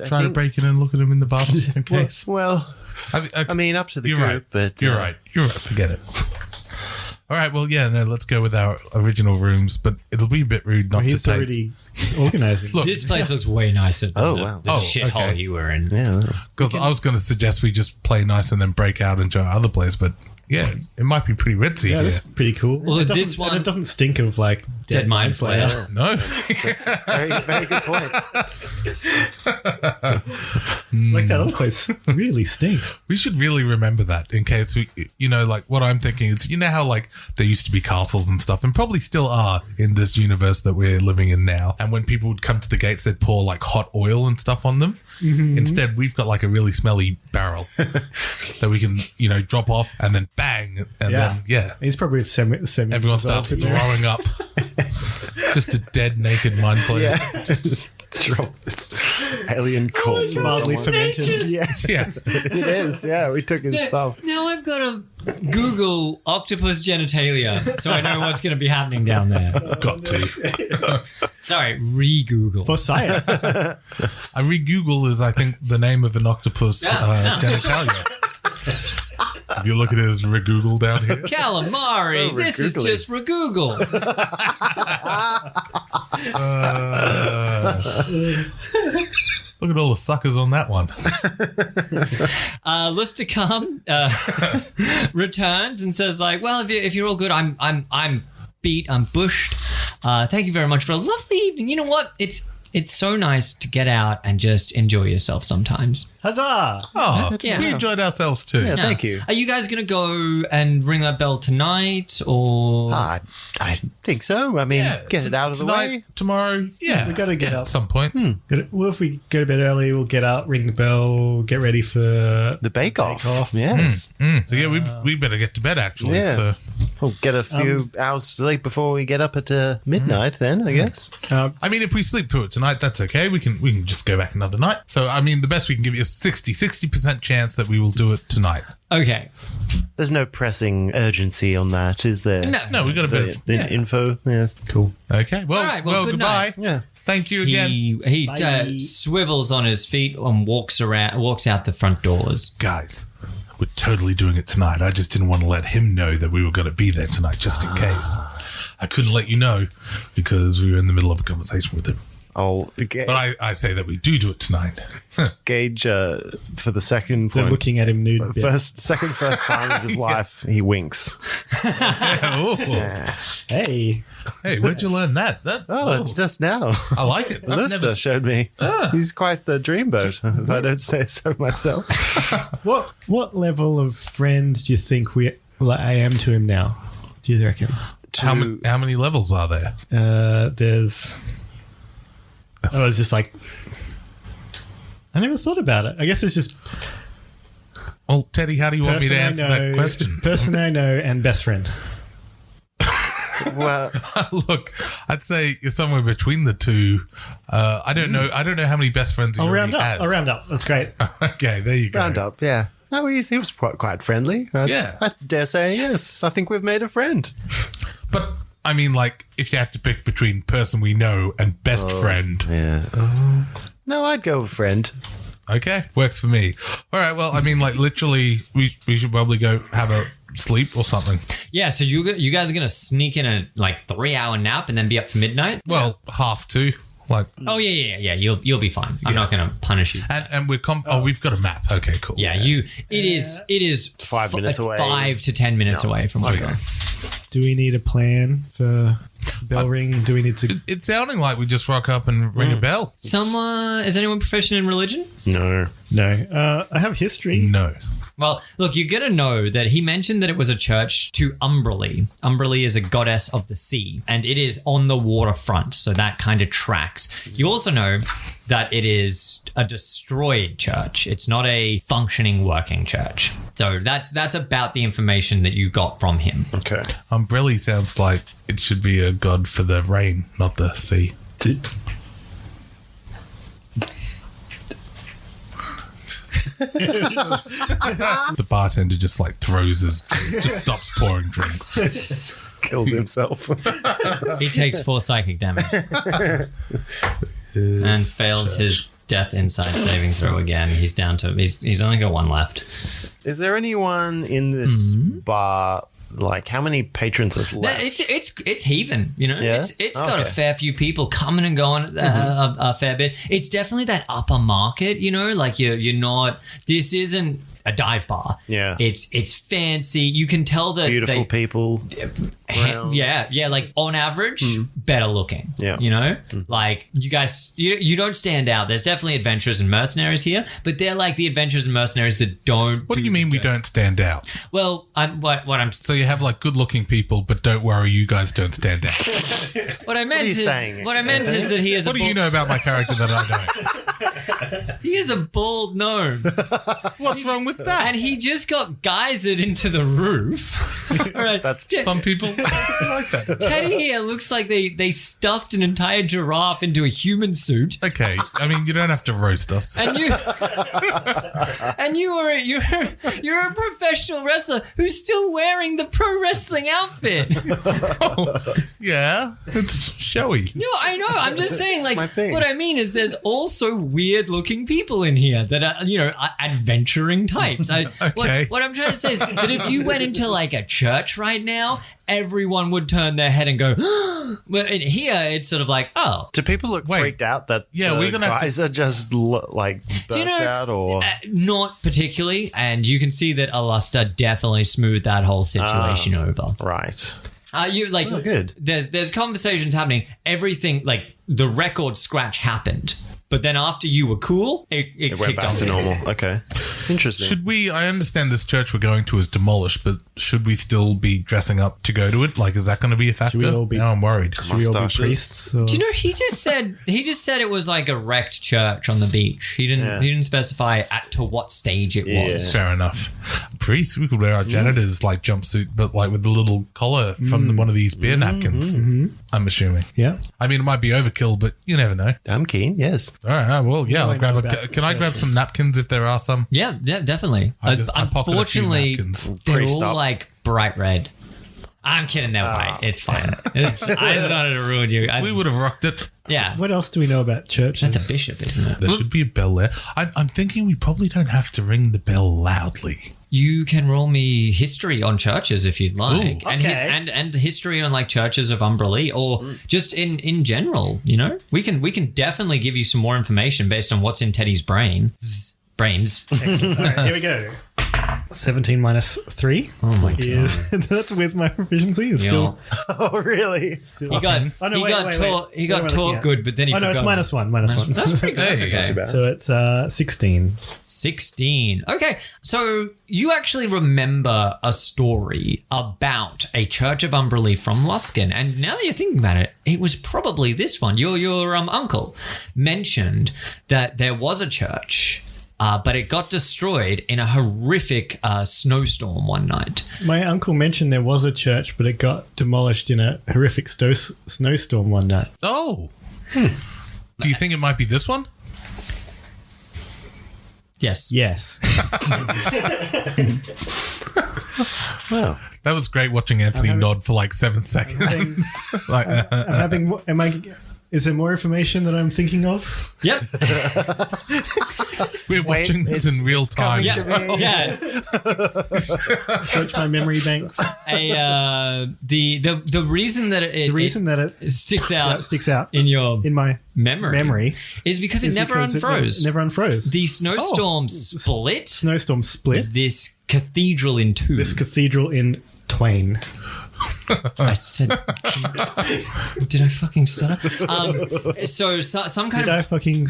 Speaker 3: try to break in and look at him in the bath just in case?
Speaker 4: Well, I mean, up to the group,
Speaker 3: right.
Speaker 4: but
Speaker 3: You're right. Forget it. All right. Well, let's go with our original rooms, but it'll be a bit rude not to
Speaker 1: He's
Speaker 3: take.
Speaker 1: already organizing.
Speaker 3: Look,
Speaker 2: This place looks way nicer than
Speaker 4: wow.
Speaker 2: the shithole you were in.
Speaker 4: yeah.
Speaker 3: because I was going to suggest we just play nice and then break out into our other place, but yeah, it might be pretty ritzy
Speaker 1: Yeah,
Speaker 3: here.
Speaker 1: that's pretty cool.
Speaker 2: Well,
Speaker 1: It
Speaker 2: this
Speaker 1: doesn't-
Speaker 2: one-
Speaker 1: and it doesn't stink of like
Speaker 2: Dead Mind Flayer.
Speaker 3: No.
Speaker 4: Very, very good point.
Speaker 1: Like that other place really stinks.
Speaker 3: We should really remember that in case we, like what I'm thinking is, how like there used to be castles and stuff, and probably still are in this universe that we're living in now. And when people would come to the gates, they'd pour like hot oil and stuff on them. Mm-hmm. Instead, we've got like a really smelly barrel that we can, drop off and then bang. And then,
Speaker 1: He's probably semi
Speaker 3: everyone starts throwing up. Just a dead, naked mind player.
Speaker 4: Yeah, just drop this alien corpse. on
Speaker 1: mildly
Speaker 4: someone.
Speaker 1: fermented.
Speaker 4: Yeah,
Speaker 3: Yeah.
Speaker 4: it is. Yeah, we took his stuff.
Speaker 2: Now I've got to Google octopus genitalia so I know what's going to be happening down there.
Speaker 3: Got to.
Speaker 2: Sorry, re-Google.
Speaker 1: For science.
Speaker 3: A re-Google is, I think, the name of an octopus genitalia. If you look at it as re-Google down here.
Speaker 2: Calamari.
Speaker 4: So
Speaker 2: This is
Speaker 4: re-googly.
Speaker 2: just re-Google.
Speaker 3: Look at all the suckers on that one.
Speaker 2: Aluster Karm returns and says, like, well, if you're all good, I'm beat, I'm bushed. Thank you very much for a lovely evening. You know what? It's so nice to get out and just enjoy yourself sometimes.
Speaker 1: Huzzah!
Speaker 3: Oh,
Speaker 2: Yeah.
Speaker 3: we enjoyed ourselves too.
Speaker 4: Yeah. Thank you.
Speaker 2: Are you guys going to go and ring that bell tonight or?
Speaker 4: I think so. I mean, get it out of the
Speaker 3: Tonight,
Speaker 4: way.
Speaker 1: tomorrow.
Speaker 3: Yeah,
Speaker 1: we gotta get up
Speaker 3: at some point.
Speaker 1: Well, if we go to bed early, we'll get up, ring the bell, get ready for
Speaker 4: The Bake Off.
Speaker 1: Bake-Off.
Speaker 4: Yes.
Speaker 3: So yeah, we better get to bed actually.
Speaker 4: Yeah.
Speaker 3: So
Speaker 4: We'll get a few hours sleep before we get up at midnight then, I guess.
Speaker 3: I mean, if we sleep through it tonight, that's okay. We can just go back another night. So I mean, the best we can give you is 60% chance that we will do it tonight.
Speaker 2: Okay.
Speaker 4: There's no pressing urgency on that, is there?
Speaker 3: No, we got a bit of
Speaker 4: The info. Yes. Cool.
Speaker 3: Okay. Well,
Speaker 2: All right, well, good
Speaker 3: goodbye.
Speaker 2: night.
Speaker 4: Yeah.
Speaker 3: Thank you again,
Speaker 2: He
Speaker 1: Bye.
Speaker 2: swivels on his feet and walks out the front doors.
Speaker 3: guys. We're totally doing it tonight. I just didn't want to let him know that we were going to be there tonight, just in case. I couldn't let you know because we were in the middle of a conversation with him.
Speaker 4: I'll
Speaker 3: But I say that we do it tonight.
Speaker 4: gauge for the second
Speaker 1: They're
Speaker 4: point.
Speaker 1: looking at him nude.
Speaker 4: First time of his life, he winks.
Speaker 3: Oh.
Speaker 1: Hey,
Speaker 3: Hey, where'd you learn that?
Speaker 4: It's just now.
Speaker 3: I like it. I've
Speaker 4: Aluster
Speaker 3: never-
Speaker 4: showed me. He's quite the dreamboat, if I don't say so myself.
Speaker 1: what level of friend do you think I am to him now? Do you reckon?
Speaker 3: How many levels are there?
Speaker 1: There's. Oh, it's just like I never thought about it. I guess it's just
Speaker 3: Well, Teddy, how do you want me to
Speaker 1: person I
Speaker 3: answer
Speaker 1: know-
Speaker 3: that question?
Speaker 1: Person I know and best friend.
Speaker 4: Well,
Speaker 3: Look, I'd say you're somewhere between the two. I don't know. I don't know how many best friends he
Speaker 1: I'll
Speaker 3: already
Speaker 1: round up.
Speaker 3: has.
Speaker 1: I'll round up. That's great.
Speaker 3: Okay, there you go.
Speaker 4: round up, yeah. No, he was quite friendly.
Speaker 3: Yeah.
Speaker 4: I dare say yes. I think we've made a friend.
Speaker 3: But I mean, like, if you had to pick between person we know and best friend,
Speaker 4: Yeah. No, I'd go with friend.
Speaker 3: okay, works for me. All right. Well, I mean, like, literally, we should probably go have a sleep or something.
Speaker 2: Yeah, so you guys are going to sneak in a 3-hour nap and then be up for midnight?
Speaker 3: Well, half two. Like,
Speaker 2: Oh, yeah. You'll be fine. I'm not going to punish you.
Speaker 3: and we're we've got a map. Okay, cool.
Speaker 2: Yeah, it is
Speaker 4: 5 minutes away.
Speaker 2: 5 to 10 minutes away from
Speaker 3: Sweet.
Speaker 2: Oka.
Speaker 1: Do we need a plan for bell ring? Do we need to?
Speaker 3: It's sounding like we just rock up and ring a bell.
Speaker 2: Is anyone proficient in religion?
Speaker 4: No.
Speaker 1: No. I have history.
Speaker 3: No.
Speaker 2: Well, look, you're going to know that he mentioned that it was a church to Umberlee. Umberlee is a goddess of the sea, and it is on the waterfront, so that kind of tracks. You also know that it is a destroyed church. It's not a functioning, working church. So that's about the information that you got from him.
Speaker 4: Okay.
Speaker 3: Umbrella sounds like it should be a god for the rain, not the sea. The bartender just just stops pouring drinks.
Speaker 4: Kills himself.
Speaker 2: He takes 4 psychic damage and fails his death inside saving throw again. He's down to he's only got 1 left.
Speaker 4: Is there anyone in this bar? Like, how many patrons is left?
Speaker 2: It's heaving, you know.
Speaker 4: Yeah?
Speaker 2: It's got a
Speaker 4: Okay.
Speaker 2: fair few people coming and going a fair bit. It's definitely that upper market, you know. Like you're not. This isn't a dive bar.
Speaker 4: Yeah.
Speaker 2: It's fancy. You can tell that
Speaker 4: Beautiful people. Brown.
Speaker 2: Yeah. Like on average, better looking.
Speaker 4: Yeah.
Speaker 2: You know, like you guys, you don't stand out. There's definitely adventurers and mercenaries here, but they're like the adventurers and mercenaries that don't.
Speaker 3: What do you mean we don't stand out?
Speaker 2: Well, what I'm
Speaker 3: So you have like good-looking people, but don't worry, you guys don't stand out.
Speaker 2: what I meant
Speaker 4: you
Speaker 2: is
Speaker 4: saying?
Speaker 2: what I meant is that he is.
Speaker 3: What do you know about my character that I don't?
Speaker 2: He is a bald gnome,
Speaker 3: What's wrong with that?
Speaker 2: and he just got geysered into the roof. All right,
Speaker 4: That's
Speaker 3: Some people like that.
Speaker 2: Teddy here looks like they stuffed an entire giraffe into a human suit.
Speaker 3: Okay, I mean, you don't have to roast us.
Speaker 2: And you're a professional wrestler who's still wearing the pro wrestling outfit.
Speaker 3: Yeah, it's showy.
Speaker 2: No, I know. I'm just saying, like,
Speaker 4: my thing.
Speaker 2: what I mean is there's also weird looking people in here that are, adventuring types.
Speaker 3: Okay.
Speaker 2: What I'm trying to say is that if you went into like a church right now, everyone would turn their head and go, but in here, it's sort of like, oh.
Speaker 4: Do people look
Speaker 3: Wait.
Speaker 4: freaked out that
Speaker 3: Yeah, we're gonna have to-
Speaker 4: guys are just burst out or
Speaker 2: Not particularly, and you can see that Aluster definitely smoothed that whole situation over.
Speaker 4: right?
Speaker 2: You like
Speaker 4: Oh, good.
Speaker 2: There's conversations happening. Everything like the record scratch happened, but then after you were cool, it
Speaker 4: It went
Speaker 2: kicked
Speaker 4: back
Speaker 2: off.
Speaker 4: to normal. Okay, interesting.
Speaker 3: Should we? I understand this church we're going to is demolished, but should we still be dressing up to go to it? Like, is that going to be a factor?
Speaker 1: we all be-
Speaker 3: Now I'm worried.
Speaker 1: Should we all be
Speaker 4: Mustaches.
Speaker 1: priests? Or?
Speaker 2: Do you know he just said it was like a wrecked church on the beach. He didn't specify to what stage it was.
Speaker 3: Fair enough. Priests, we could wear our janitor's like jumpsuit, but like with the little collar from one of these beer napkins. I'm assuming.
Speaker 1: Yeah.
Speaker 3: I mean, it might be overkill, but you never know.
Speaker 4: I'm keen. Yes.
Speaker 3: All right. Well, yeah. I'll
Speaker 1: I
Speaker 3: grab
Speaker 1: know
Speaker 3: a.
Speaker 1: about
Speaker 3: Can I grab some napkins if there are some?
Speaker 2: Yeah, definitely.
Speaker 3: I pocketed a few
Speaker 2: Unfortunately,
Speaker 3: napkins.
Speaker 2: they're
Speaker 4: Pretty
Speaker 2: all
Speaker 4: stop.
Speaker 2: like bright red. I'm kidding. They're white. It's fine. I just wanted to ruin you.
Speaker 3: We would have rocked it.
Speaker 2: Yeah.
Speaker 1: What else do we know about churches?
Speaker 2: That's a bishop, isn't it?
Speaker 3: There should be a bell there. I'm thinking we probably don't have to ring the bell loudly.
Speaker 2: You can roll me history on churches if you'd like,
Speaker 1: Ooh,
Speaker 2: and
Speaker 1: okay.
Speaker 2: and history on like churches of Umberlee, or just in general. You know, we can definitely give you some more information based on what's in Teddy's brains.
Speaker 1: All right, here we go. 17 minus 3.
Speaker 2: Oh my
Speaker 1: is that's with my proficiency. Is still.
Speaker 4: Oh, really?
Speaker 1: still
Speaker 2: He got
Speaker 1: Oh, no, wait.
Speaker 2: taught
Speaker 1: What am I looking at?
Speaker 2: good, but then he
Speaker 1: Oh no,
Speaker 2: forgot.
Speaker 1: it's minus 1. Minus 1.
Speaker 2: That's pretty good.
Speaker 3: Hey.
Speaker 2: That's okay.
Speaker 3: Not too
Speaker 1: So it's 16.
Speaker 2: 16. Okay, so you actually remember a story about a Church of Umberlee from Luskin, and now that you're thinking about it, it was probably this one. Your uncle mentioned that there was a church, but it got destroyed in a horrific snowstorm one night.
Speaker 1: My uncle mentioned there was a church, but it got demolished in a horrific snowstorm one night.
Speaker 3: Oh. Do you think it might be this one?
Speaker 2: Yes.
Speaker 1: Yes.
Speaker 4: Wow.
Speaker 3: That was great watching Anthony nod for like 7 seconds. Like,
Speaker 1: I'm having. Is there more information that I'm thinking of?
Speaker 2: Yep.
Speaker 3: we're watching this in real time.
Speaker 2: Yeah. Yeah.
Speaker 1: Search my memory banks.
Speaker 2: The reason that
Speaker 1: The reason that it
Speaker 2: sticks out
Speaker 1: sticks out
Speaker 2: in your
Speaker 1: in my
Speaker 2: memory is because it never unfroze.
Speaker 1: It never unfroze.
Speaker 2: The snowstorm split
Speaker 1: Snowstorm split
Speaker 2: this cathedral in two.
Speaker 1: this cathedral in twain.
Speaker 2: I said, did I fucking stutter? So some kind
Speaker 1: Did I
Speaker 2: of
Speaker 1: fucking?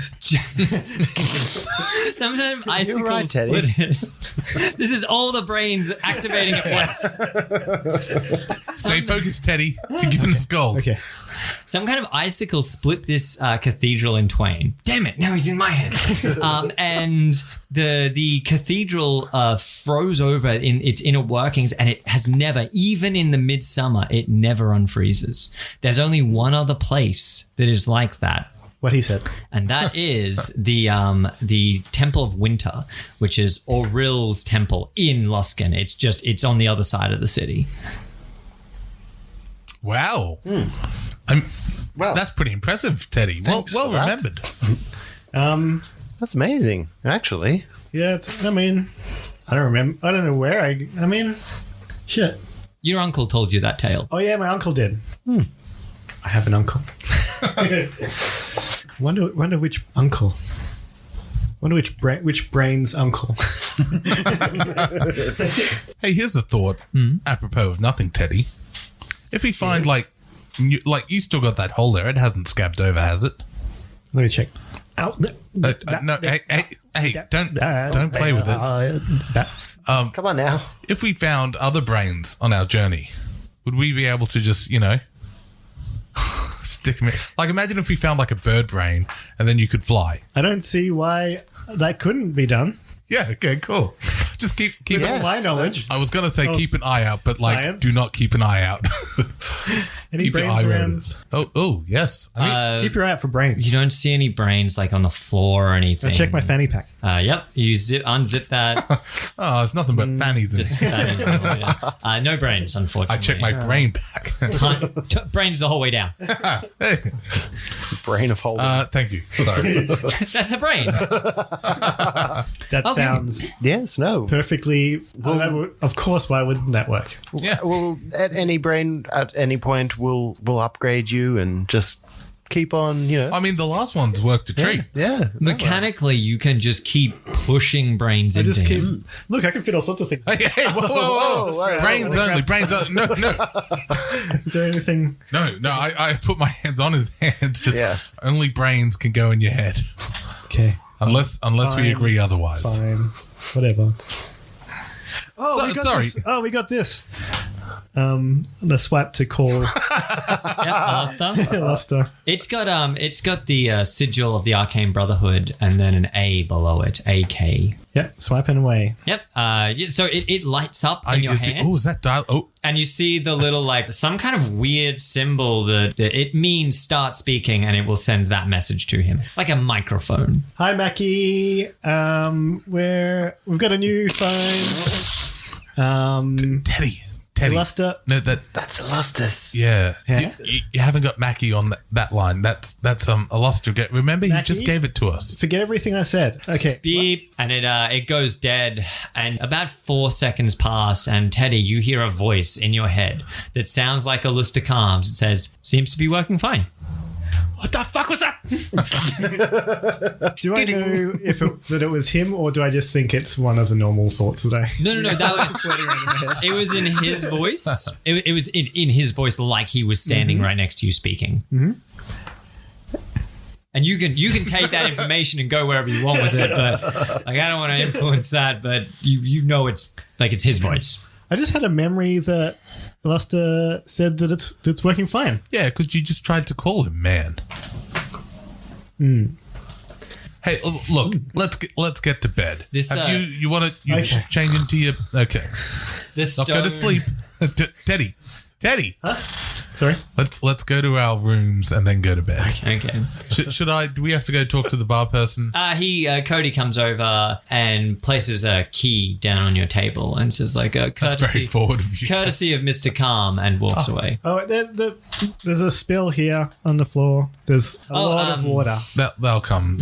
Speaker 2: some kind of icicle
Speaker 4: right, Teddy.
Speaker 2: split it. This is all the brains activating at once.
Speaker 3: Stay focused, Teddy. You're giving us gold.
Speaker 1: Okay.
Speaker 2: Some kind of icicle split this cathedral in twain. Damn it! Now he's in my head. And the cathedral froze over in its inner workings, and it has never, even in the midsummer, it never unfreezes. There's only one other place that is like that.
Speaker 1: What he said.
Speaker 2: And that is the Temple of Winter, which is Auril's temple in Luskin. It's on the other side of the city.
Speaker 3: Wow.
Speaker 4: Well,
Speaker 3: That's pretty impressive, Teddy. Well
Speaker 4: for that.
Speaker 3: remembered.
Speaker 4: that's amazing, actually.
Speaker 1: Yeah. I mean, I don't remember. I don't know where I mean, shit.
Speaker 2: Your uncle told you that tale.
Speaker 1: Oh yeah, my uncle did. I have an uncle. Wonder which uncle. Wonder which brain's uncle.
Speaker 3: Hey, here's a thought. Apropos of nothing, Teddy. If we find you still got that hole there, it hasn't scabbed over, has it?
Speaker 1: Let me check. Out.
Speaker 3: No, hey, don't play with it.
Speaker 4: Come on now.
Speaker 3: If we found other brains on our journey, would we be able to just, stick them in? Like, imagine if we found like a bird brain and then you could fly.
Speaker 1: I don't see why that couldn't be done.
Speaker 3: Yeah, okay, cool. Just keep
Speaker 1: With
Speaker 3: it.
Speaker 1: all my knowledge.
Speaker 3: I was going to say keep an eye out, but like,
Speaker 1: Science.
Speaker 3: do not keep an eye out.
Speaker 1: Any
Speaker 3: keep your
Speaker 1: brains
Speaker 3: eye
Speaker 1: around?
Speaker 3: rodents. Oh, yes. I mean,
Speaker 1: Keep your eye out for brains.
Speaker 2: You don't see any brains like on the floor or anything.
Speaker 1: I check my fanny pack.
Speaker 2: Yep. You unzip that.
Speaker 3: it's nothing but fannies in
Speaker 2: Just
Speaker 3: here.
Speaker 2: fannies the whole way down. No brains, unfortunately.
Speaker 3: I check my brain back.
Speaker 2: Brains the whole way down.
Speaker 3: Hey,
Speaker 4: Brain of holding.
Speaker 3: thank you. Sorry.
Speaker 2: That's a brain.
Speaker 1: That
Speaker 2: Okay.
Speaker 1: sounds
Speaker 4: yes, no.
Speaker 1: perfectly. Of course, why wouldn't that work?
Speaker 3: Yeah.
Speaker 4: Well, at any point, we'll upgrade you and just keep on,
Speaker 3: I mean, the last one's worked a treat.
Speaker 4: Yeah.
Speaker 2: Mechanically, you can just keep pushing brains
Speaker 1: I
Speaker 2: into
Speaker 1: just keep.
Speaker 2: him.
Speaker 1: Look, I can fit all sorts of things.
Speaker 3: Hey, whoa. Brains only. Brains only. No.
Speaker 1: Is there anything?
Speaker 3: No, I put my hands on his head. Just
Speaker 4: Yeah.
Speaker 3: only brains can go in your head.
Speaker 1: Okay,
Speaker 3: Unless we
Speaker 1: Fine.
Speaker 3: agree otherwise.
Speaker 1: fine, whatever. Oh,
Speaker 3: So-
Speaker 1: we got
Speaker 3: sorry.
Speaker 1: This. Oh, we got this. The swipe to call
Speaker 2: Yeah, Aluster.
Speaker 1: Aluster.
Speaker 2: It's got the sigil of the Arcane Brotherhood and then an A below it, AK.
Speaker 1: Yep, swiping away.
Speaker 2: Yep. So it lights up in your hand.
Speaker 3: Oh, is that dial? Oh,
Speaker 2: And you see the little, some kind of weird symbol that it means start speaking, and it will send that message to him. Like a microphone.
Speaker 1: Hi, Mackie. We've got a new phone.
Speaker 3: Teddy.
Speaker 1: Aluster.
Speaker 3: No,
Speaker 4: That's Alustus.
Speaker 3: yeah.
Speaker 1: Yeah.
Speaker 3: You haven't got Mackie on that line. That's Aluster. Remember, he just
Speaker 1: Mackie?
Speaker 3: gave it to us.
Speaker 1: Forget everything I said. Okay.
Speaker 2: Beep. And it goes dead. And about 4 seconds pass, and Teddy, you hear a voice in your head that sounds like Aluster Karm's. It says, seems to be working fine. what the fuck was that?
Speaker 1: Do I know that it was him, or do I just think it's one of the normal thoughts that I...
Speaker 2: No. That was, it was in his voice. It was in his voice, like he was standing right next to you speaking. Mm-hmm. And you can take that information and go wherever you want with it, but like I don't want to influence that. But you know it's his voice.
Speaker 1: I just had a memory that Aluster said that it's working fine.
Speaker 3: Yeah, because you just tried to call him man. Hey, look, let's get to bed.
Speaker 2: This,
Speaker 3: you want to
Speaker 1: okay.
Speaker 3: change into your okay?
Speaker 2: This
Speaker 3: Not go to sleep, Teddy.
Speaker 1: Huh? Sorry.
Speaker 3: Let's go to our rooms and then go to bed.
Speaker 2: Okay.
Speaker 3: Should I? Do we have to go talk to the bar person?
Speaker 2: Cody comes over and places a key down on your table and says like
Speaker 3: That's very forward of you.
Speaker 2: Courtesy of Mr. Karm, and walks away.
Speaker 1: Oh, there's a spill here on the floor. There's a lot of water.
Speaker 3: They'll come.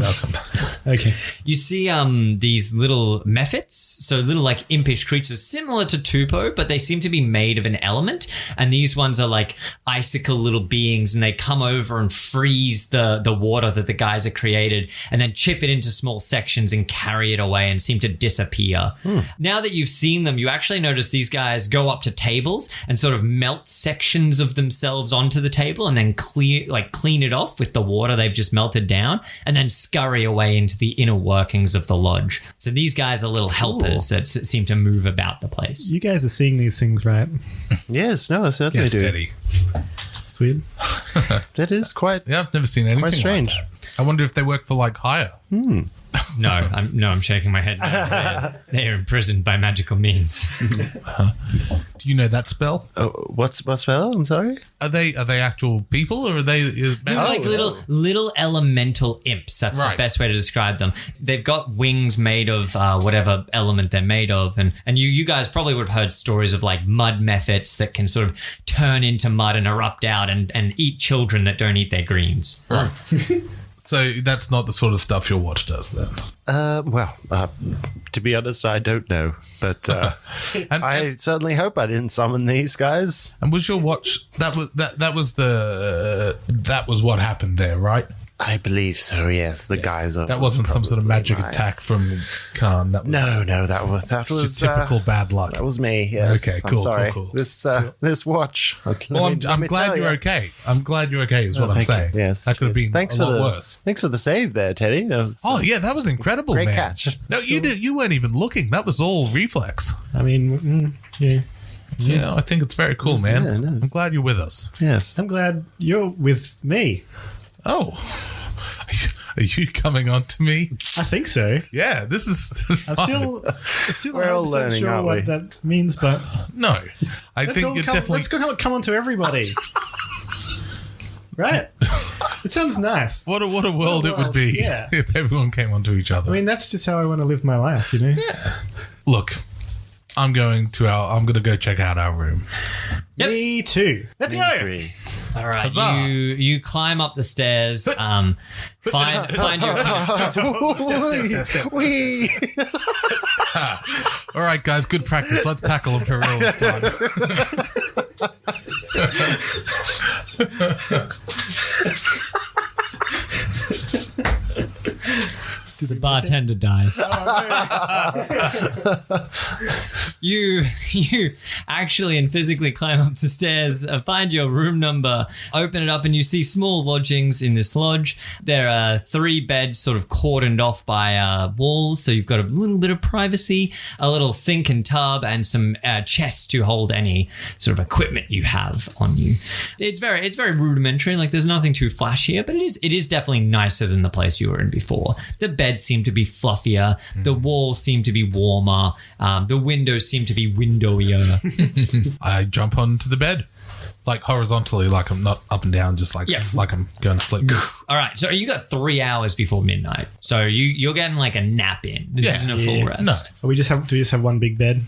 Speaker 1: Okay.
Speaker 2: You see these little mephits, so little like impish creatures similar to Tupo, but they seem to be made of an element, and these ones are like icicle little beings, and they come over and freeze the water that the guys have created and then chip it into small sections and carry it away and seem to disappear. Now that you've seen them, you actually notice these guys go up to tables and sort of melt sections of themselves onto the table and then clean it off with the water they've just melted down and then scurry away into the inner workings of the lodge. So these guys are little helpers that seem to move about the place.
Speaker 1: You guys are seeing these things, right?
Speaker 4: Yes, no, I certainly do.
Speaker 3: Teddy.
Speaker 1: It's weird.
Speaker 4: That is quite...
Speaker 3: Yeah, I've never seen anything
Speaker 4: quite strange.
Speaker 3: like that. I wonder if they work for like hire.
Speaker 2: No, I'm shaking my head. They are imprisoned by magical means.
Speaker 3: Do you know that spell?
Speaker 4: What spell? I'm sorry?
Speaker 3: Are they actual people or are they?
Speaker 2: They're like little elemental imps. That's the best way to describe them. They've got wings made of whatever element they're made of, and you guys probably would have heard stories of like mud mephits that can sort of turn into mud and erupt out and eat children that don't eat their greens.
Speaker 3: Right. So that's not the sort of stuff your watch does then?
Speaker 4: To be honest, I don't know. But I certainly hope I didn't summon these guys.
Speaker 3: And was your watch... That was what happened there, right?
Speaker 4: I believe so, yes. The guys are...
Speaker 3: That wasn't some sort of magic attack from Khan. That was,
Speaker 4: no, that was
Speaker 3: just typical bad luck.
Speaker 4: That was me, yes.
Speaker 3: Okay, cool,
Speaker 4: I'm sorry.
Speaker 3: cool.
Speaker 4: This watch...
Speaker 3: Well, I'm glad you're okay. I'm glad you're okay is what I'm saying.
Speaker 4: Yes.
Speaker 3: That could have been a lot worse.
Speaker 4: Thanks for the save there, Teddy.
Speaker 3: Yeah, that was incredible,
Speaker 4: great
Speaker 3: man.
Speaker 4: catch.
Speaker 3: No, you weren't even looking. That was all reflex.
Speaker 1: I mean, yeah.
Speaker 3: Yeah, I think it's very cool, man.
Speaker 4: Yeah, no.
Speaker 3: I'm glad you're with us.
Speaker 4: Yes.
Speaker 1: I'm glad you're with me.
Speaker 3: Oh. Are you coming on to me?
Speaker 1: I think so.
Speaker 3: Yeah, this is
Speaker 1: I'm
Speaker 3: fun.
Speaker 1: still
Speaker 4: We're all learning,
Speaker 1: sure
Speaker 4: aren't
Speaker 1: what
Speaker 4: we?
Speaker 1: that means, but
Speaker 3: No. I think you're definitely...
Speaker 1: let's come on to everybody. Right? It sounds nice.
Speaker 3: What a world it would be if everyone came onto each other.
Speaker 1: I mean, that's just how I want to live my life, you know?
Speaker 3: Yeah. Look, I'm going to go check out our room.
Speaker 2: Yep.
Speaker 1: Me too. Let's go.
Speaker 4: Three.
Speaker 2: All right,
Speaker 3: Huzzah.
Speaker 2: you climb up the stairs. Find your...
Speaker 1: Step.
Speaker 4: Wee.
Speaker 3: All right, guys, good practice. Let's tackle them for real this time.
Speaker 2: The bartender dies. You actually and physically climb up the stairs, find your room number, open it up, and you see small lodgings in this lodge. There are 3 beds sort of cordoned off by walls, so you've got a little bit of privacy, a little sink and tub, and some chests to hold any sort of equipment you have on you. It's very rudimentary. Like there's nothing too flashy here, but it is definitely nicer than the place you were in before. The beds seem to be fluffier. The walls seem to be warmer. The windows seem to be windowier.
Speaker 3: I jump onto the bed, like horizontally, like I'm not up and down, just like I'm going to sleep.
Speaker 2: All right, so you got 3 hours before midnight. So you're getting like a nap in. This isn't a full rest.
Speaker 3: No.
Speaker 1: Do we just have one big bed?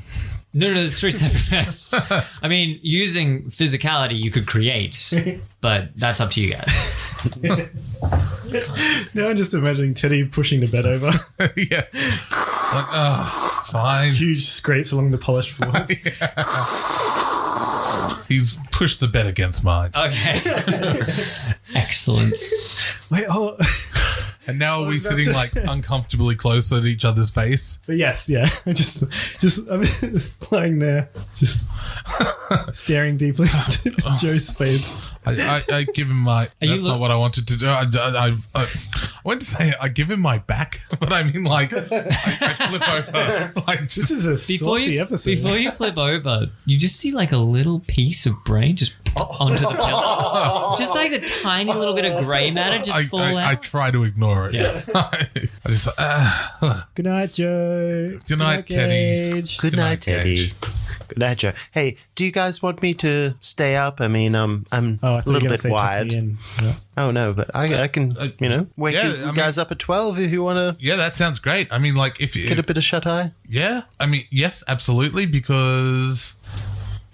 Speaker 2: No, there's 3 separate beds. I mean, using physicality, you could create, but that's up to you guys.
Speaker 1: Now I'm just imagining Teddy pushing the bed over.
Speaker 3: Yeah. Like, fine.
Speaker 1: Huge scrapes along the polished floors.
Speaker 3: He's pushed the bed against mine.
Speaker 2: Okay. Excellent.
Speaker 1: Wait, oh.
Speaker 3: And now are we sitting like uncomfortably close at each other's face?
Speaker 1: But yes, yeah. I'm just I'm lying there, just staring deeply into Joe's face.
Speaker 3: I give him my. That's not what I wanted to do. I went to say I give him my back, but I mean like I flip over. Like
Speaker 1: This is a saucy episode.
Speaker 2: Before you flip over, you just see like a little piece of brain just pop onto the pillow. Just like a tiny little bit of grey matter just fall
Speaker 3: I
Speaker 2: out.
Speaker 3: try to ignore it.
Speaker 2: Yeah.
Speaker 3: I just
Speaker 1: Good night, Joe.
Speaker 3: Good night, Teddy.
Speaker 1: Gage.
Speaker 4: Good night, Teddy. Good night, Joe. Hey, do you guys want me to stay up? I mean, I'm
Speaker 1: Oh, I
Speaker 4: a
Speaker 1: thought you were
Speaker 4: little
Speaker 1: gonna
Speaker 4: bit
Speaker 1: say tuck
Speaker 4: wide.
Speaker 1: me in. Yeah.
Speaker 4: Oh no, but I can wake you guys up at 12 if you want to
Speaker 3: yeah, that sounds great. I mean, like if you
Speaker 4: get a bit of shut eye.
Speaker 3: yeah, I mean yes, absolutely because.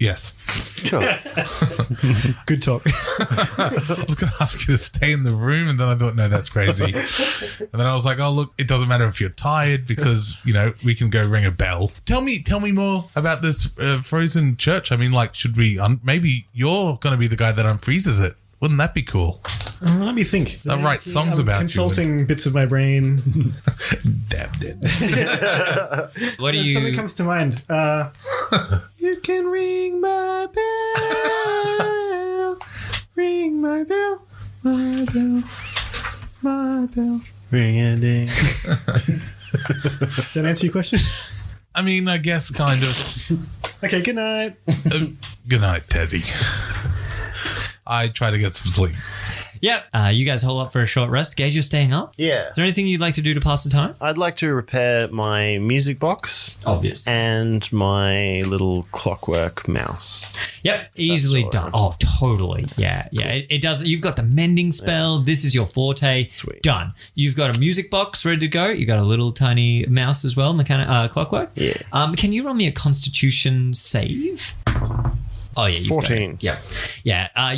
Speaker 3: Yes.
Speaker 4: Sure.
Speaker 1: Good talk.
Speaker 3: I was going to ask you to stay in the room, and then I thought, no, that's crazy. And then I was like, oh, look, it doesn't matter if you're tired because, we can go ring a bell. Tell me more about this frozen church. I mean, like, should we, maybe you're going to be the guy that unfreezes it. Wouldn't that be cool?
Speaker 1: Let me think.
Speaker 3: I'll write songs
Speaker 1: I'm
Speaker 3: about
Speaker 1: consulting bits of my brain.
Speaker 3: Damn dead.
Speaker 2: What do you?
Speaker 1: Something comes to mind. You can ring my bell. Ring my bell. My bell. My bell.
Speaker 4: Ring a ding.
Speaker 1: Does that answer your question?
Speaker 3: I mean, I guess kind of.
Speaker 1: Okay, good night.
Speaker 3: Good night, Teddy. I try to get some sleep.
Speaker 2: Yep. You guys hold up for a short rest. Gage, you're staying up?
Speaker 4: Yeah.
Speaker 2: Is there anything you'd like to do to pass the time?
Speaker 4: I'd like to repair my music box
Speaker 2: Obvious.
Speaker 4: and my little clockwork mouse.
Speaker 2: Yep, easily
Speaker 4: all
Speaker 2: done.
Speaker 4: right.
Speaker 2: Oh, totally. Yeah. It does. You've got the mending spell. This is your forte.
Speaker 4: Sweet.
Speaker 2: Done. You've got a music box ready to go. You got a little tiny mouse as well, clockwork.
Speaker 4: Yeah.
Speaker 2: Can you roll me a Constitution save? Oh yeah, you've got it.
Speaker 4: 14.
Speaker 2: Yep. Yeah.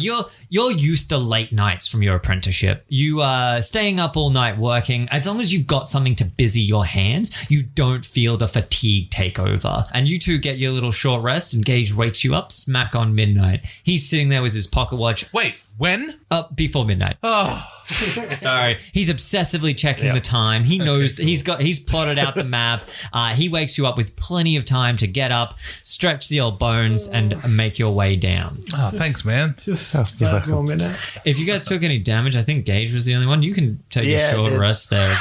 Speaker 2: You're used to late nights from your apprenticeship. You are staying up all night working. As long as you've got something to busy your hands, you don't feel the fatigue take over. And you two get your little short rest, and Gage wakes you up smack on midnight. He's sitting there with his pocket watch.
Speaker 3: Wait, when?
Speaker 2: Before midnight.
Speaker 3: Oh,
Speaker 2: Sorry, he's obsessively checking the time. He knows he's plotted out the map. He wakes you up with plenty of time to get up, stretch the old bones, and make your way down.
Speaker 3: oh thanks, man.
Speaker 1: Just 5 more minutes.
Speaker 2: If you guys took any damage, I think Gage was the only one. You can take
Speaker 4: Yeah,
Speaker 2: a short
Speaker 4: I did.
Speaker 2: rest there.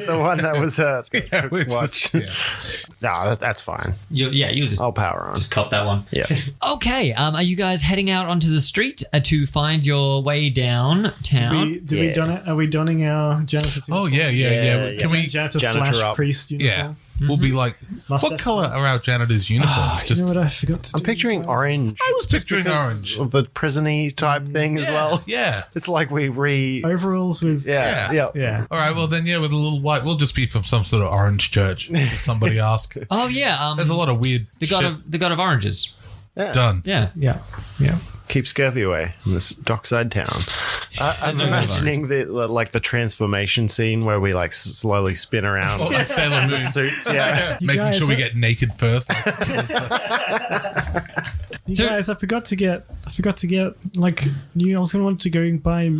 Speaker 4: The one that was hurt.
Speaker 3: Yeah, we're
Speaker 4: Watch.
Speaker 3: just-
Speaker 4: No, that's fine.
Speaker 2: You'll just
Speaker 4: I'll power on.
Speaker 2: just cop that one.
Speaker 4: Yeah.
Speaker 2: Okay. Are you guys heading out onto the street to find your way downtown?
Speaker 1: Did we don it? Are we donning our janitor's
Speaker 3: Oh,
Speaker 1: uniform?
Speaker 3: yeah. Can we?
Speaker 1: Janitor
Speaker 4: Janitor
Speaker 1: slash
Speaker 4: up.
Speaker 1: priest uniform?
Speaker 3: Yeah. We'll be like,
Speaker 1: Mustache.
Speaker 3: what color are our janitors' uniforms?
Speaker 1: You know what I forgot to
Speaker 4: I'm
Speaker 1: do,
Speaker 4: picturing
Speaker 1: guys?
Speaker 4: orange.
Speaker 3: I was picturing
Speaker 4: because
Speaker 3: orange.
Speaker 4: of the prison-y type thing as well.
Speaker 3: Yeah.
Speaker 4: It's like we
Speaker 1: Overalls with...
Speaker 4: Yeah.
Speaker 1: Yeah.
Speaker 3: All right. Well, then, with a little white, we'll just be from some sort of orange church. Did somebody ask?
Speaker 2: Oh yeah.
Speaker 3: There's a lot of weird
Speaker 2: the god of oranges.
Speaker 3: done.
Speaker 2: Yeah.
Speaker 1: Yeah. Yeah.
Speaker 4: Keep scurvy away in this dockside town. I'm
Speaker 2: no
Speaker 4: imagining the transformation scene where we slowly spin around
Speaker 3: Like Sailor
Speaker 4: in
Speaker 3: Moon.
Speaker 4: the suits. Yeah.
Speaker 1: You
Speaker 3: Making
Speaker 1: guys
Speaker 3: sure we
Speaker 1: are-
Speaker 3: get naked first.
Speaker 1: You
Speaker 2: So-
Speaker 1: guys, I forgot to get new. I was gonna want to go buy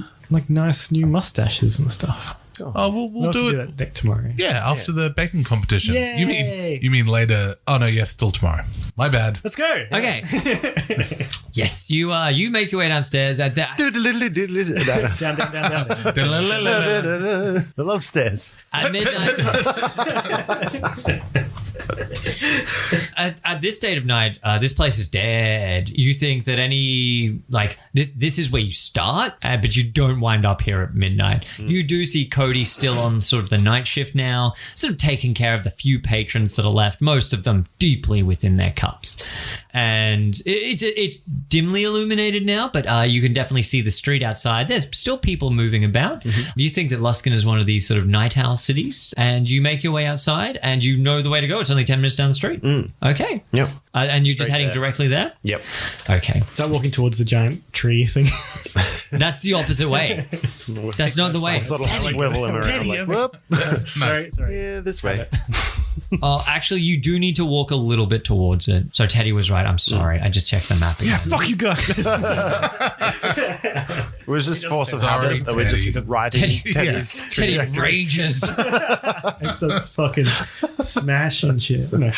Speaker 1: nice new mustaches and stuff.
Speaker 3: Oh, we'll
Speaker 1: We'll
Speaker 3: do
Speaker 1: have to
Speaker 3: it.
Speaker 1: that deck tomorrow.
Speaker 3: Yeah, after the baking competition.
Speaker 1: Yay.
Speaker 3: You mean later? Oh no, yes, still tomorrow. My bad.
Speaker 1: Let's go.
Speaker 2: Okay. Yes, you make your way downstairs at that.
Speaker 4: Doodle-doodle-doodle-doodle.
Speaker 1: Down.
Speaker 4: The love stairs.
Speaker 2: At midnight. At this state of night, this place is dead. You think that this is where you start, but you don't wind up here at midnight. You do see Cody still on sort of the night shift now, sort of taking care of the few patrons that are left, most of them deeply within their cups. And it's dimly illuminated now, but you can definitely see the street outside. There's still people moving about. You think that Luskin is one of these sort of night owl cities, and you make your way outside, and you know the way to go. It's only 10 minutes down the street. Okay.
Speaker 4: Yep.
Speaker 2: And you're just
Speaker 4: Straight
Speaker 2: heading
Speaker 4: there.
Speaker 2: directly there?
Speaker 4: Yep.
Speaker 2: Okay.
Speaker 1: Start walking towards the giant tree thing.
Speaker 2: That's the opposite way. That's not the way.
Speaker 4: Sort of swivel him around.
Speaker 3: Teddy,
Speaker 4: Whoop.
Speaker 3: Nice.
Speaker 1: Sorry.
Speaker 4: Yeah, this way.
Speaker 2: Oh, actually, you do need to walk a little bit towards it. So Teddy was right. I'm sorry. I just checked the map again.
Speaker 1: Fuck you guys.
Speaker 4: Was this force of
Speaker 3: Sorry,
Speaker 4: habit that we're just
Speaker 3: Teddy.
Speaker 4: riding
Speaker 2: Teddy-
Speaker 4: Teddy's
Speaker 2: Teddy
Speaker 4: trajectory?
Speaker 2: rages.
Speaker 1: It's just fucking smashing shit. No.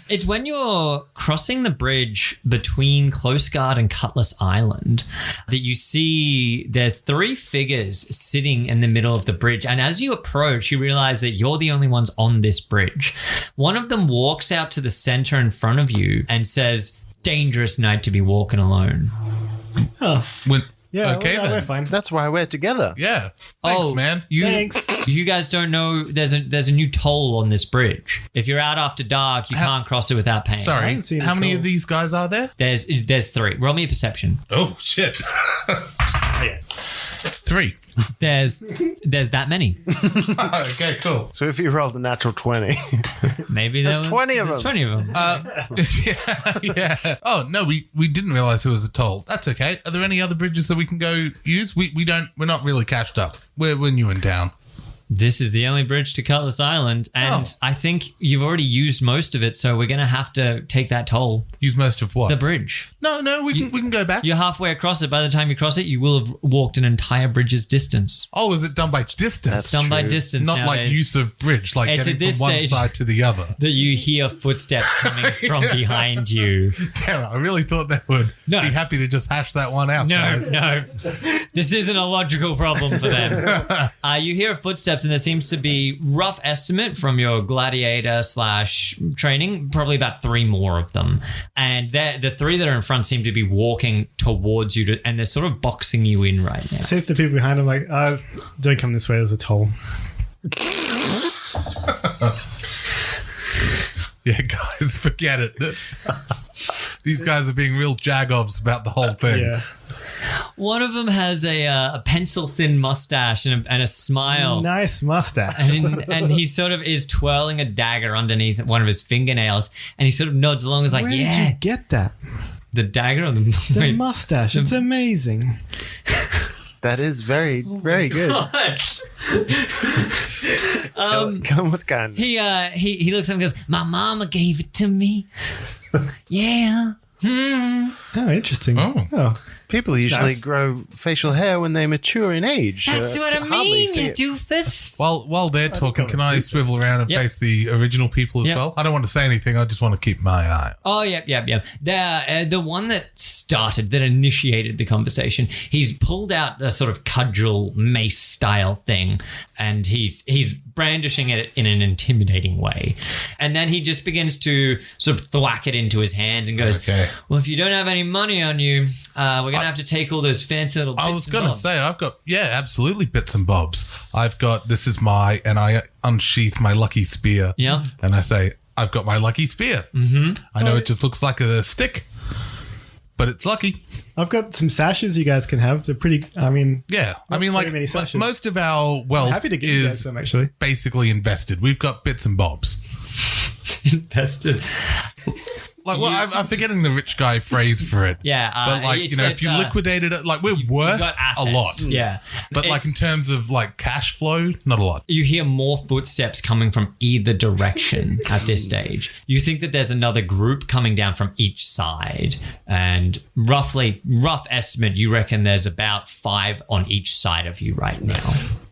Speaker 2: It's when you're crossing the bridge between Close Guard and Cutlass Island that you see there's 3 figures sitting in the middle of the bridge. And as you approach, you realize that you're the only ones on this bridge. One of them walks out to the center in front of you and says, "Dangerous night to be walking alone."
Speaker 1: Oh, yeah.
Speaker 3: Okay,
Speaker 1: we're
Speaker 3: then.
Speaker 1: fine.
Speaker 4: That's why we're together.
Speaker 3: Yeah. Thanks, man.
Speaker 1: Thanks.
Speaker 2: You guys don't know there's a new toll on this bridge. If you're out after dark, you can't cross it without paying.
Speaker 1: I
Speaker 3: Sorry.
Speaker 1: haven't seen
Speaker 3: How
Speaker 1: it
Speaker 3: many
Speaker 1: called.
Speaker 3: of these guys are there?
Speaker 2: There's 3. Roll me a perception.
Speaker 3: Oh, shit.
Speaker 1: Yeah.
Speaker 3: 3.
Speaker 2: There's that many.
Speaker 3: Okay, cool.
Speaker 4: So if you rolled a natural 20,
Speaker 2: Maybe
Speaker 4: There's
Speaker 2: there's
Speaker 4: 20 of them.
Speaker 2: 20 of them.
Speaker 3: Yeah. Oh, no, we didn't realize there was a toll. That's okay. Are there any other bridges that we can go use? We're not really cashed up. We're new in town.
Speaker 2: This is the only bridge to Cutlass Island, and I think you've already used most of it, so we're going to have to take that toll.
Speaker 3: Use most of what?
Speaker 2: The bridge.
Speaker 3: No, we can go back.
Speaker 2: You're halfway across it. By the time you cross it, you will have walked an entire bridge's distance.
Speaker 3: Oh, is it done by distance?
Speaker 4: That's
Speaker 2: Done by
Speaker 4: true.
Speaker 2: distance
Speaker 3: Not
Speaker 2: nowadays.
Speaker 3: like use of bridge, like
Speaker 2: It's
Speaker 3: getting
Speaker 2: at this
Speaker 3: from one
Speaker 2: stage-
Speaker 3: side to the other.
Speaker 2: That you hear footsteps coming from behind you.
Speaker 3: Damn it, I really thought they would
Speaker 2: No.
Speaker 3: be happy to just hash that one out.
Speaker 2: No,
Speaker 3: guys.
Speaker 2: no. This isn't a logical problem for them. You hear footsteps, and there seems to be rough estimate from your gladiator / training, probably about 3 more of them. And the 3 that are in front seem to be walking towards you, and they're sort of boxing you in right now.
Speaker 1: See if the people behind him like, don't come this way. There's a toll.
Speaker 3: Yeah, guys, forget it. These guys are being real jagovs about the whole thing.
Speaker 1: Yeah.
Speaker 2: One of them has a pencil-thin mustache and a smile.
Speaker 1: Nice mustache.
Speaker 2: And he sort of is twirling a dagger underneath one of his fingernails, and he sort of nods along, is like,
Speaker 1: Where
Speaker 2: "Yeah,
Speaker 1: did you get that?
Speaker 2: the dagger or the
Speaker 1: The mustache. It's amazing.
Speaker 4: That is very, very good. Come with kindness.
Speaker 2: He looks up and goes, "My mama gave it to me." Yeah.
Speaker 1: Oh, interesting.
Speaker 3: Oh.
Speaker 4: People usually
Speaker 1: That's-
Speaker 4: grow facial hair when they mature in age.
Speaker 2: That's what I
Speaker 4: hardly
Speaker 2: mean,
Speaker 4: see
Speaker 2: you
Speaker 4: it.
Speaker 2: doofus.
Speaker 3: While they're talking, can I swivel around and
Speaker 2: Yep.
Speaker 3: face the original people as
Speaker 2: Yep.
Speaker 3: well? I don't want to say anything. I just want to keep my eye.
Speaker 2: Oh, yep. The one that initiated the conversation, he's pulled out a sort of cudgel mace style thing, and he's brandishing it in an intimidating way. And then he just begins to sort of thwack it into his hand and goes,
Speaker 3: Okay.
Speaker 2: "Well, if you don't have any money on you, we're going to have to take all those fancy little bits
Speaker 3: I was
Speaker 2: and
Speaker 3: going to
Speaker 2: bobs."
Speaker 3: say, I've got, absolutely bits and bobs. I've got, and I unsheath my lucky spear.
Speaker 2: Yeah.
Speaker 3: And I say, I've got my lucky spear. Mm-hmm. I know it just looks like a stick, but it's lucky.
Speaker 1: I've got some sashes you guys can have. They're pretty, I mean,
Speaker 3: Yeah. I
Speaker 1: Not
Speaker 3: mean,
Speaker 1: so
Speaker 3: like,
Speaker 1: many sashes.
Speaker 3: most of our
Speaker 1: I'm
Speaker 3: wealth
Speaker 1: happy to give you guys
Speaker 3: is
Speaker 1: some actually.
Speaker 3: basically invested. We've got bits and bobs.
Speaker 2: Invested.
Speaker 3: Like, well, I'm forgetting the rich guy phrase for it.
Speaker 2: Yeah,
Speaker 3: But, like, if you liquidated it, like, we're worth
Speaker 2: got
Speaker 3: a
Speaker 2: assets.
Speaker 3: lot.
Speaker 2: Yeah.
Speaker 3: But, like, in terms of, like, cash flow, not a lot.
Speaker 2: You hear more footsteps coming from either direction at this stage. You think that there's another group coming down from each side, and rough estimate, you reckon there's about 5 on each side of you right now.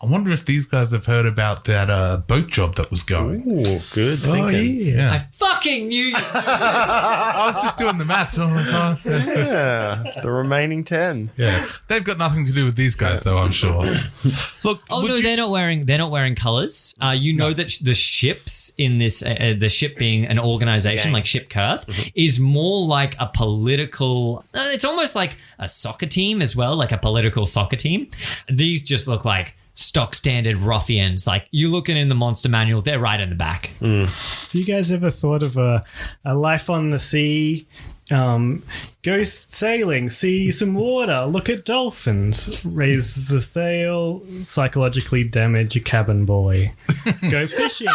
Speaker 3: I wonder if these guys have heard about that boat job that was going.
Speaker 4: Ooh, good thinking.
Speaker 1: Oh, yeah.
Speaker 3: Yeah.
Speaker 2: I fucking knew you.
Speaker 3: I was just doing the maths. Oh my God.
Speaker 4: Yeah, the remaining 10.
Speaker 3: Yeah, they've got nothing to do with these guys, though. I'm sure. Look,
Speaker 2: Oh
Speaker 3: would
Speaker 2: no,
Speaker 3: you-
Speaker 2: they're not wearing colors. You know that the ships in this, the ship being an organization like Ship Kurth, is more like a political. It's almost like a soccer team as well, like a political soccer team. These just look like stock standard ruffians. Like, you looking in the monster manual, they're right in the back.
Speaker 1: Have you guys ever thought of a life on the sea? Go sailing, see some water, look at dolphins, raise the sail, psychologically damage a cabin boy. Go fishing,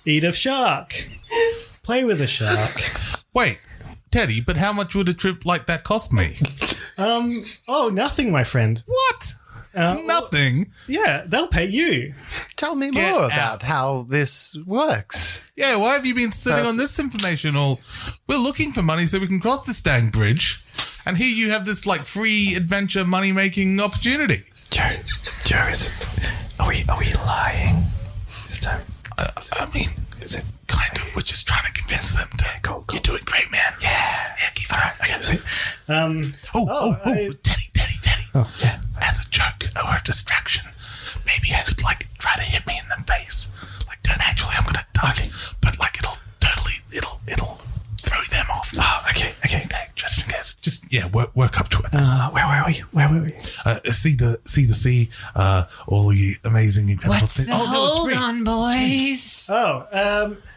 Speaker 1: eat a shark, play with a shark.
Speaker 3: Wait, Teddy, but how much would a trip like that cost me?
Speaker 1: Oh, nothing, my friend.
Speaker 3: What?
Speaker 1: Uh,
Speaker 3: Nothing.
Speaker 1: Yeah, they'll pay you.
Speaker 4: Tell me
Speaker 3: Get
Speaker 4: more
Speaker 3: out.
Speaker 4: about how this works.
Speaker 3: Yeah, why have you been sitting on this information all? We're looking for money so we can cross this dang bridge. And here you have this like free adventure money making opportunity.
Speaker 1: Joe, are we lying this time?
Speaker 3: I mean, is it kind of? We're just trying to convince them to.
Speaker 1: Yeah, cool.
Speaker 3: You're doing great, man.
Speaker 1: Yeah.
Speaker 3: Keep it up. Teddy.
Speaker 1: Oh, yeah.
Speaker 3: As a joke or a distraction, maybe you could like try to hit me in the face. Like, don't actually. I'm gonna duck, but like it'll throw them off.
Speaker 1: Oh, okay.
Speaker 3: Just in case. Just work up to it.
Speaker 1: Where were we?
Speaker 3: See the sea. All you amazing incredible
Speaker 2: What's
Speaker 3: things.
Speaker 2: the hold on, boys?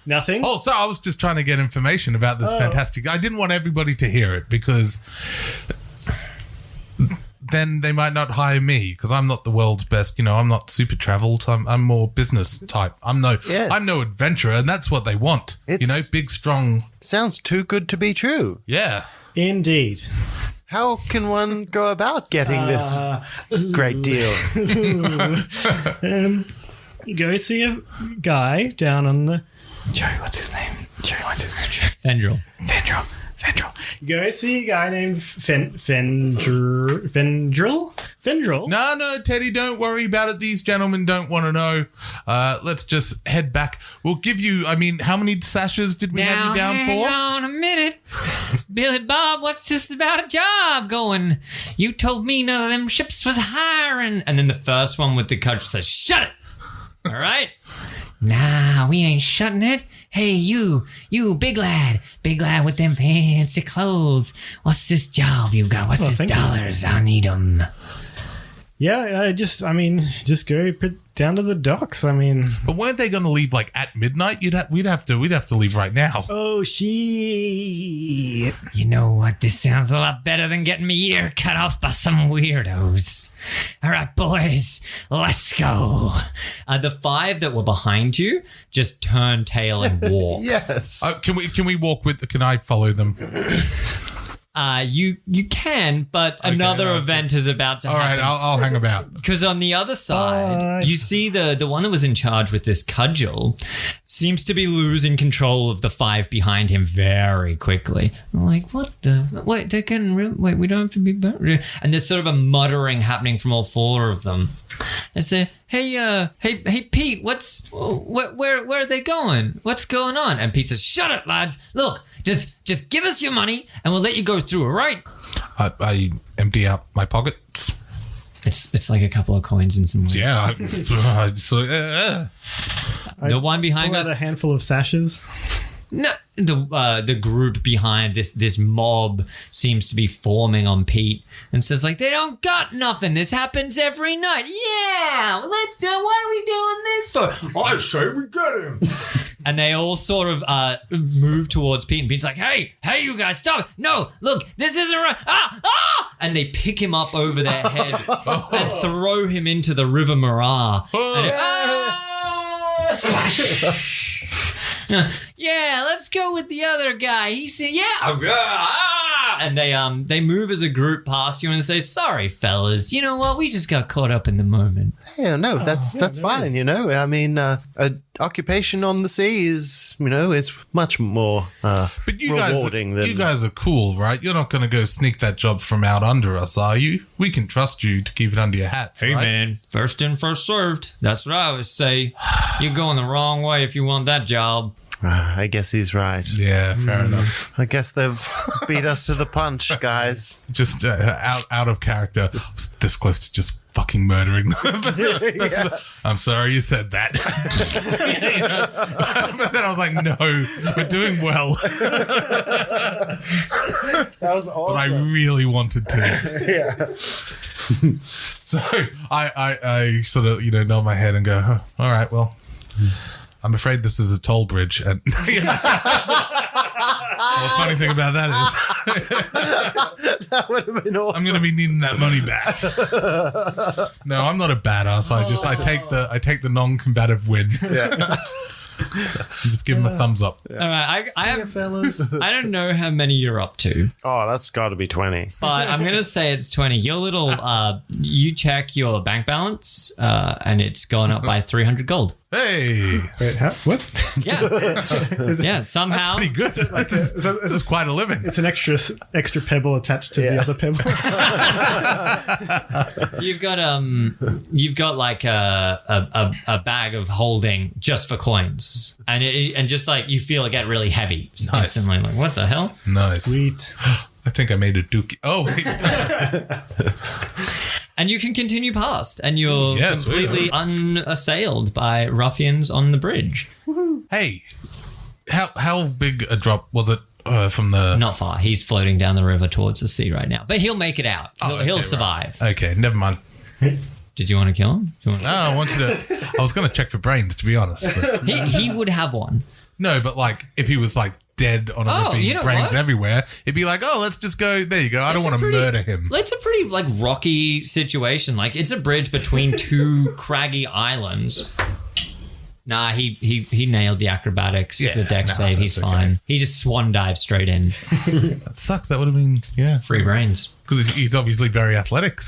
Speaker 1: Nothing.
Speaker 3: Oh, so I was just trying to get information about this fantastic. I didn't want everybody to hear it because then they might not hire me because I'm not the world's best. I'm not super traveled. I'm more business type. I'm no adventurer, and that's what they want. Big, strong.
Speaker 4: Sounds too good to be true.
Speaker 3: Yeah.
Speaker 1: Indeed.
Speaker 4: How can one go about getting this great deal?
Speaker 1: You go see a guy down on the... Joey, what's his name?
Speaker 2: Fendril.
Speaker 1: You go see a guy named Fendril?
Speaker 3: No, Teddy, don't worry about it. These gentlemen don't want to know. Let's just head back. We'll give you, how many sashes did we have you down for?
Speaker 2: Hang on a minute. Billy Bob, what's this about a job going? You told me none of them ships was hiring. And then the first one with the coach says, shut it. All right? Nah, we ain't shutting it. Hey, you big lad with them fancy clothes. What's this job you got? What's this dollars? I need them.
Speaker 1: Yeah, just go down to the docks.
Speaker 3: But weren't they going to leave like at midnight? We'd have to leave right now.
Speaker 1: Oh shit!
Speaker 2: You know what? This sounds a lot better than getting my ear cut off by some weirdos. All right, boys, let's go. The 5 that were behind you just turn tail and walk.
Speaker 4: Yes.
Speaker 3: Can we walk with? Can I follow them?
Speaker 2: You can, but another event is about to happen.
Speaker 3: All right, I'll hang about.
Speaker 2: Because on the other side, you see the one that was in charge with this cudgel seems to be losing control of the 5 behind him very quickly. I'm like, what the? Wait, they're getting wait. We don't have to be. And there's sort of a muttering happening from all 4 of them. They say, hey, Pete, where are they going? What's going on? And Pete says, shut it, lads. Look, just give us your money and we'll let you go through, all right?
Speaker 3: I empty out my pockets.
Speaker 2: It's like a couple of coins and some.
Speaker 3: Yeah.
Speaker 1: The
Speaker 2: one behind us.
Speaker 1: A handful of sashes.
Speaker 2: No, the group behind this mob seems to be forming on Pete and says like, they don't got nothing. This happens every night. Yeah, let's do. What are we doing this for? I say we get him. And they all sort of move towards Pete, and Pete's like, hey, you guys, stop it. No, look, this isn't right. And they pick him up over their head and throw him into the River Marah. Splash. Yeah, let's go with the other guy. He said, yeah. And they move as a group past you and say, sorry, fellas. You know what? We just got caught up in the moment.
Speaker 4: Yeah, no, that's fine, occupation on the sea is, it's much more
Speaker 3: but you
Speaker 4: rewarding
Speaker 3: guys,
Speaker 4: than...
Speaker 3: You guys are cool, right? You're not going to go sneak that job from out under us, are you? We can trust you to keep it under your hats,
Speaker 2: hey,
Speaker 3: right?
Speaker 2: man, first in, first served. That's what I always say. You're going the wrong way if you want that job.
Speaker 4: I guess he's right.
Speaker 3: Yeah, fair enough.
Speaker 4: I guess they've beat us to the punch, guys.
Speaker 3: Just out of character. I was this close to just fucking murdering them. I'm sorry you said that. But then I was like, no, we're doing well.
Speaker 4: That was awesome.
Speaker 3: But I really wanted to.
Speaker 4: Yeah.
Speaker 3: So I sort of, nod my head and go, oh, all right, well, I'm afraid this is a toll bridge. And the funny thing about that is
Speaker 4: that would have been awesome.
Speaker 3: I'm going to be needing that money back. No, I'm not a badass. I take the non-combative win.
Speaker 4: Yeah.
Speaker 3: Just give him a thumbs up.
Speaker 2: All right, I have.
Speaker 1: fellas.
Speaker 2: I don't know how many you're up to,
Speaker 4: Oh, that's got to be 20.
Speaker 2: but I'm gonna say it's 20. Your little, you check your bank balance, and it's gone up by 300 gold.
Speaker 3: Hey,
Speaker 1: Wait, what?
Speaker 2: Yeah. Yeah, somehow.
Speaker 3: pretty good. This is quite a living.
Speaker 1: It's an extra pebble attached to the other pebble.
Speaker 2: You've got like a bag of holding just for coins. And just like you feel it get really heavy instantly. Like, what the hell?
Speaker 3: Nice.
Speaker 1: Sweet.
Speaker 3: I think I made a dookie. Oh, wait.
Speaker 2: And you can continue past, and you're
Speaker 3: Yes, we
Speaker 2: completely unassailed by ruffians on the bridge.
Speaker 3: Hey, how big a drop was it from the...
Speaker 2: Not far. He's floating down the river towards the sea right now. But he'll make it out. He'll survive.
Speaker 3: Right. Okay, never mind.
Speaker 2: Did you want to kill him?
Speaker 3: No, I was going to check for brains, to be honest. But
Speaker 2: He would have one.
Speaker 3: no, but like, if he was like dead on a ravine,
Speaker 2: you know
Speaker 3: brains
Speaker 2: what?
Speaker 3: everywhere, it'd be like, oh, let's just go, there you go. I don't want to murder him.
Speaker 2: It's a pretty like rocky situation. Like it's a bridge between two craggy islands. Nah, he nailed the acrobatics, the deck save. He's fine.
Speaker 3: okay.
Speaker 2: He just swan dived straight in.
Speaker 3: That sucks. That would have been,
Speaker 2: Free brains.
Speaker 3: because he's obviously very athletic.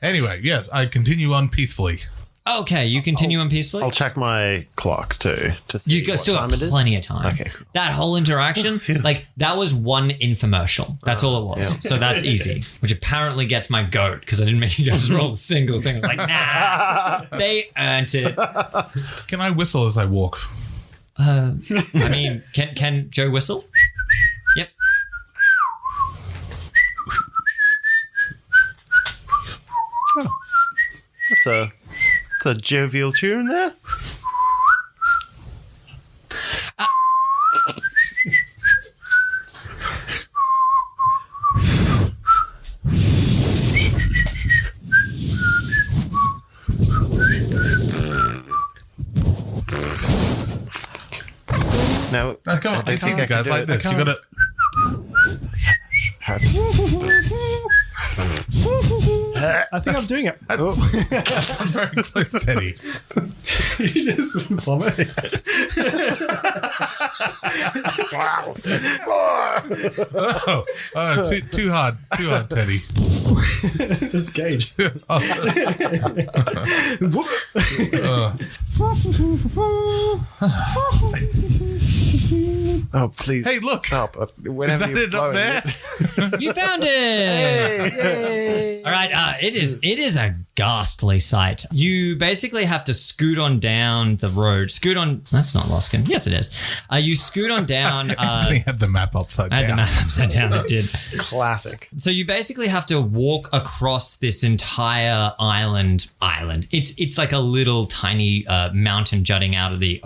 Speaker 3: Anyway, yes, I continue on peacefully.
Speaker 2: Okay, you continue on peacefully.
Speaker 4: I'll check my clock too to see
Speaker 2: You
Speaker 4: what
Speaker 2: still
Speaker 4: time
Speaker 2: have
Speaker 4: it is.
Speaker 2: plenty of time.
Speaker 4: Okay, cool.
Speaker 2: That whole interaction, like that was one infomercial. That's all it was.
Speaker 4: yeah.
Speaker 2: So that's easy. Which apparently gets my goat because I didn't make you guys roll a single thing. I was like, nah, they earned it.
Speaker 3: Can I whistle as I walk?
Speaker 2: I mean, can Joe whistle? Yep.
Speaker 4: It's a jovial tune there. Now,
Speaker 3: Oh, come on, it's easy, guys. Like this. You got to...
Speaker 1: I think I'm doing it.
Speaker 3: I'm very close, Teddy.
Speaker 1: You just vomited.
Speaker 3: Too hard, Teddy.
Speaker 1: It's Gage.
Speaker 4: oh, please.
Speaker 3: Hey, look.
Speaker 4: Stop.
Speaker 3: Is
Speaker 4: Whenever
Speaker 3: that
Speaker 4: you're
Speaker 3: it up
Speaker 4: blowing
Speaker 3: there?
Speaker 2: You found it. All right. It is a ghastly sight. You basically have to scoot on down the road. That's not Loskin. Yes, it is. You scoot on down.
Speaker 3: Anthony had the map upside
Speaker 2: I had the
Speaker 3: down.
Speaker 2: map upside down. It did.
Speaker 4: Classic.
Speaker 2: So you basically have to walk across this entire island. It's like a little tiny mountain jutting out of the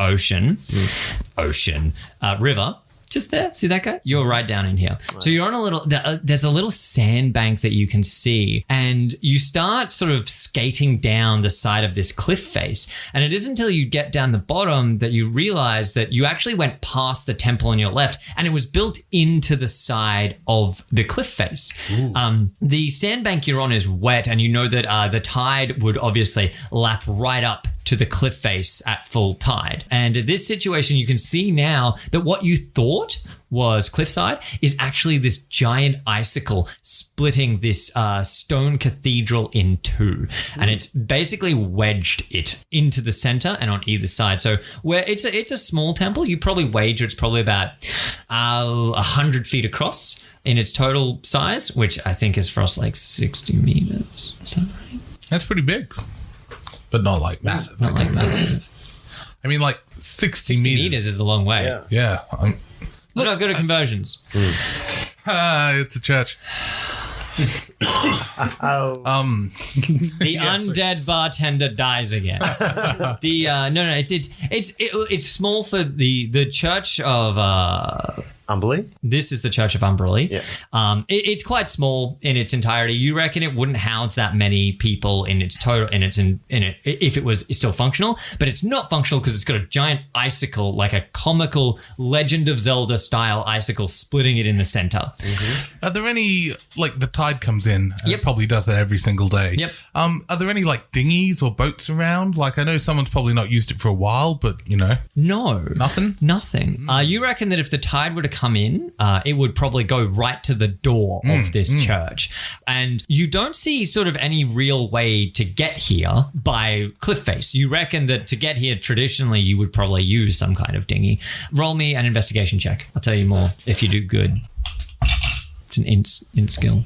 Speaker 2: river. Just there. See that guy? You're right down in here. Right. So you're on a little, there's a little sandbank that you can see, and you start sort of skating down the side of this cliff face. And it isn't until you get down the bottom that you realize that you actually went past the temple on your left, and it was built into the side of the cliff face. The sandbank you're on is wet, and you know that the tide would obviously lap right up to the cliff face at full tide. And in this situation, you can see now that what you thought was cliffside is actually this giant icicle splitting this stone cathedral in two. And it's basically wedged it into the center and on either side. So where it's a small temple, you probably wager it's probably about 100 feet across in its total size, which I think is for us like 60 meters. Is that right?
Speaker 3: That's pretty big. But not like massive.
Speaker 2: Not like massive.
Speaker 3: I mean, like 60
Speaker 2: meters is a long way.
Speaker 3: Yeah.
Speaker 2: We're not good at conversions.
Speaker 3: It's a church.
Speaker 2: The undead bartender dies again. It's small for the church of
Speaker 4: Umberley?
Speaker 2: This is the Church of Umberley.
Speaker 4: Yeah.
Speaker 2: It's quite small in its entirety. You reckon it wouldn't house that many people in its total, if it was still functional, but it's not functional because it's got a giant icicle, like a comical Legend of Zelda style icicle splitting it in the center.
Speaker 3: Are there any, like the tide comes in, and
Speaker 2: Yep.
Speaker 3: it probably does that every single day.
Speaker 2: Yep.
Speaker 3: Are there any like dinghies or boats around? Like I know someone's probably not used it for a while, but you know.
Speaker 2: No.
Speaker 3: Nothing?
Speaker 2: Nothing. You reckon that if the tide were to come in, it would probably go right to the door of this church. And you don't see sort of any real way to get here by cliff face. You reckon that to get here traditionally, you would probably use some kind of dinghy. Roll me an investigation check. I'll tell you more if you do good. It's an int skill.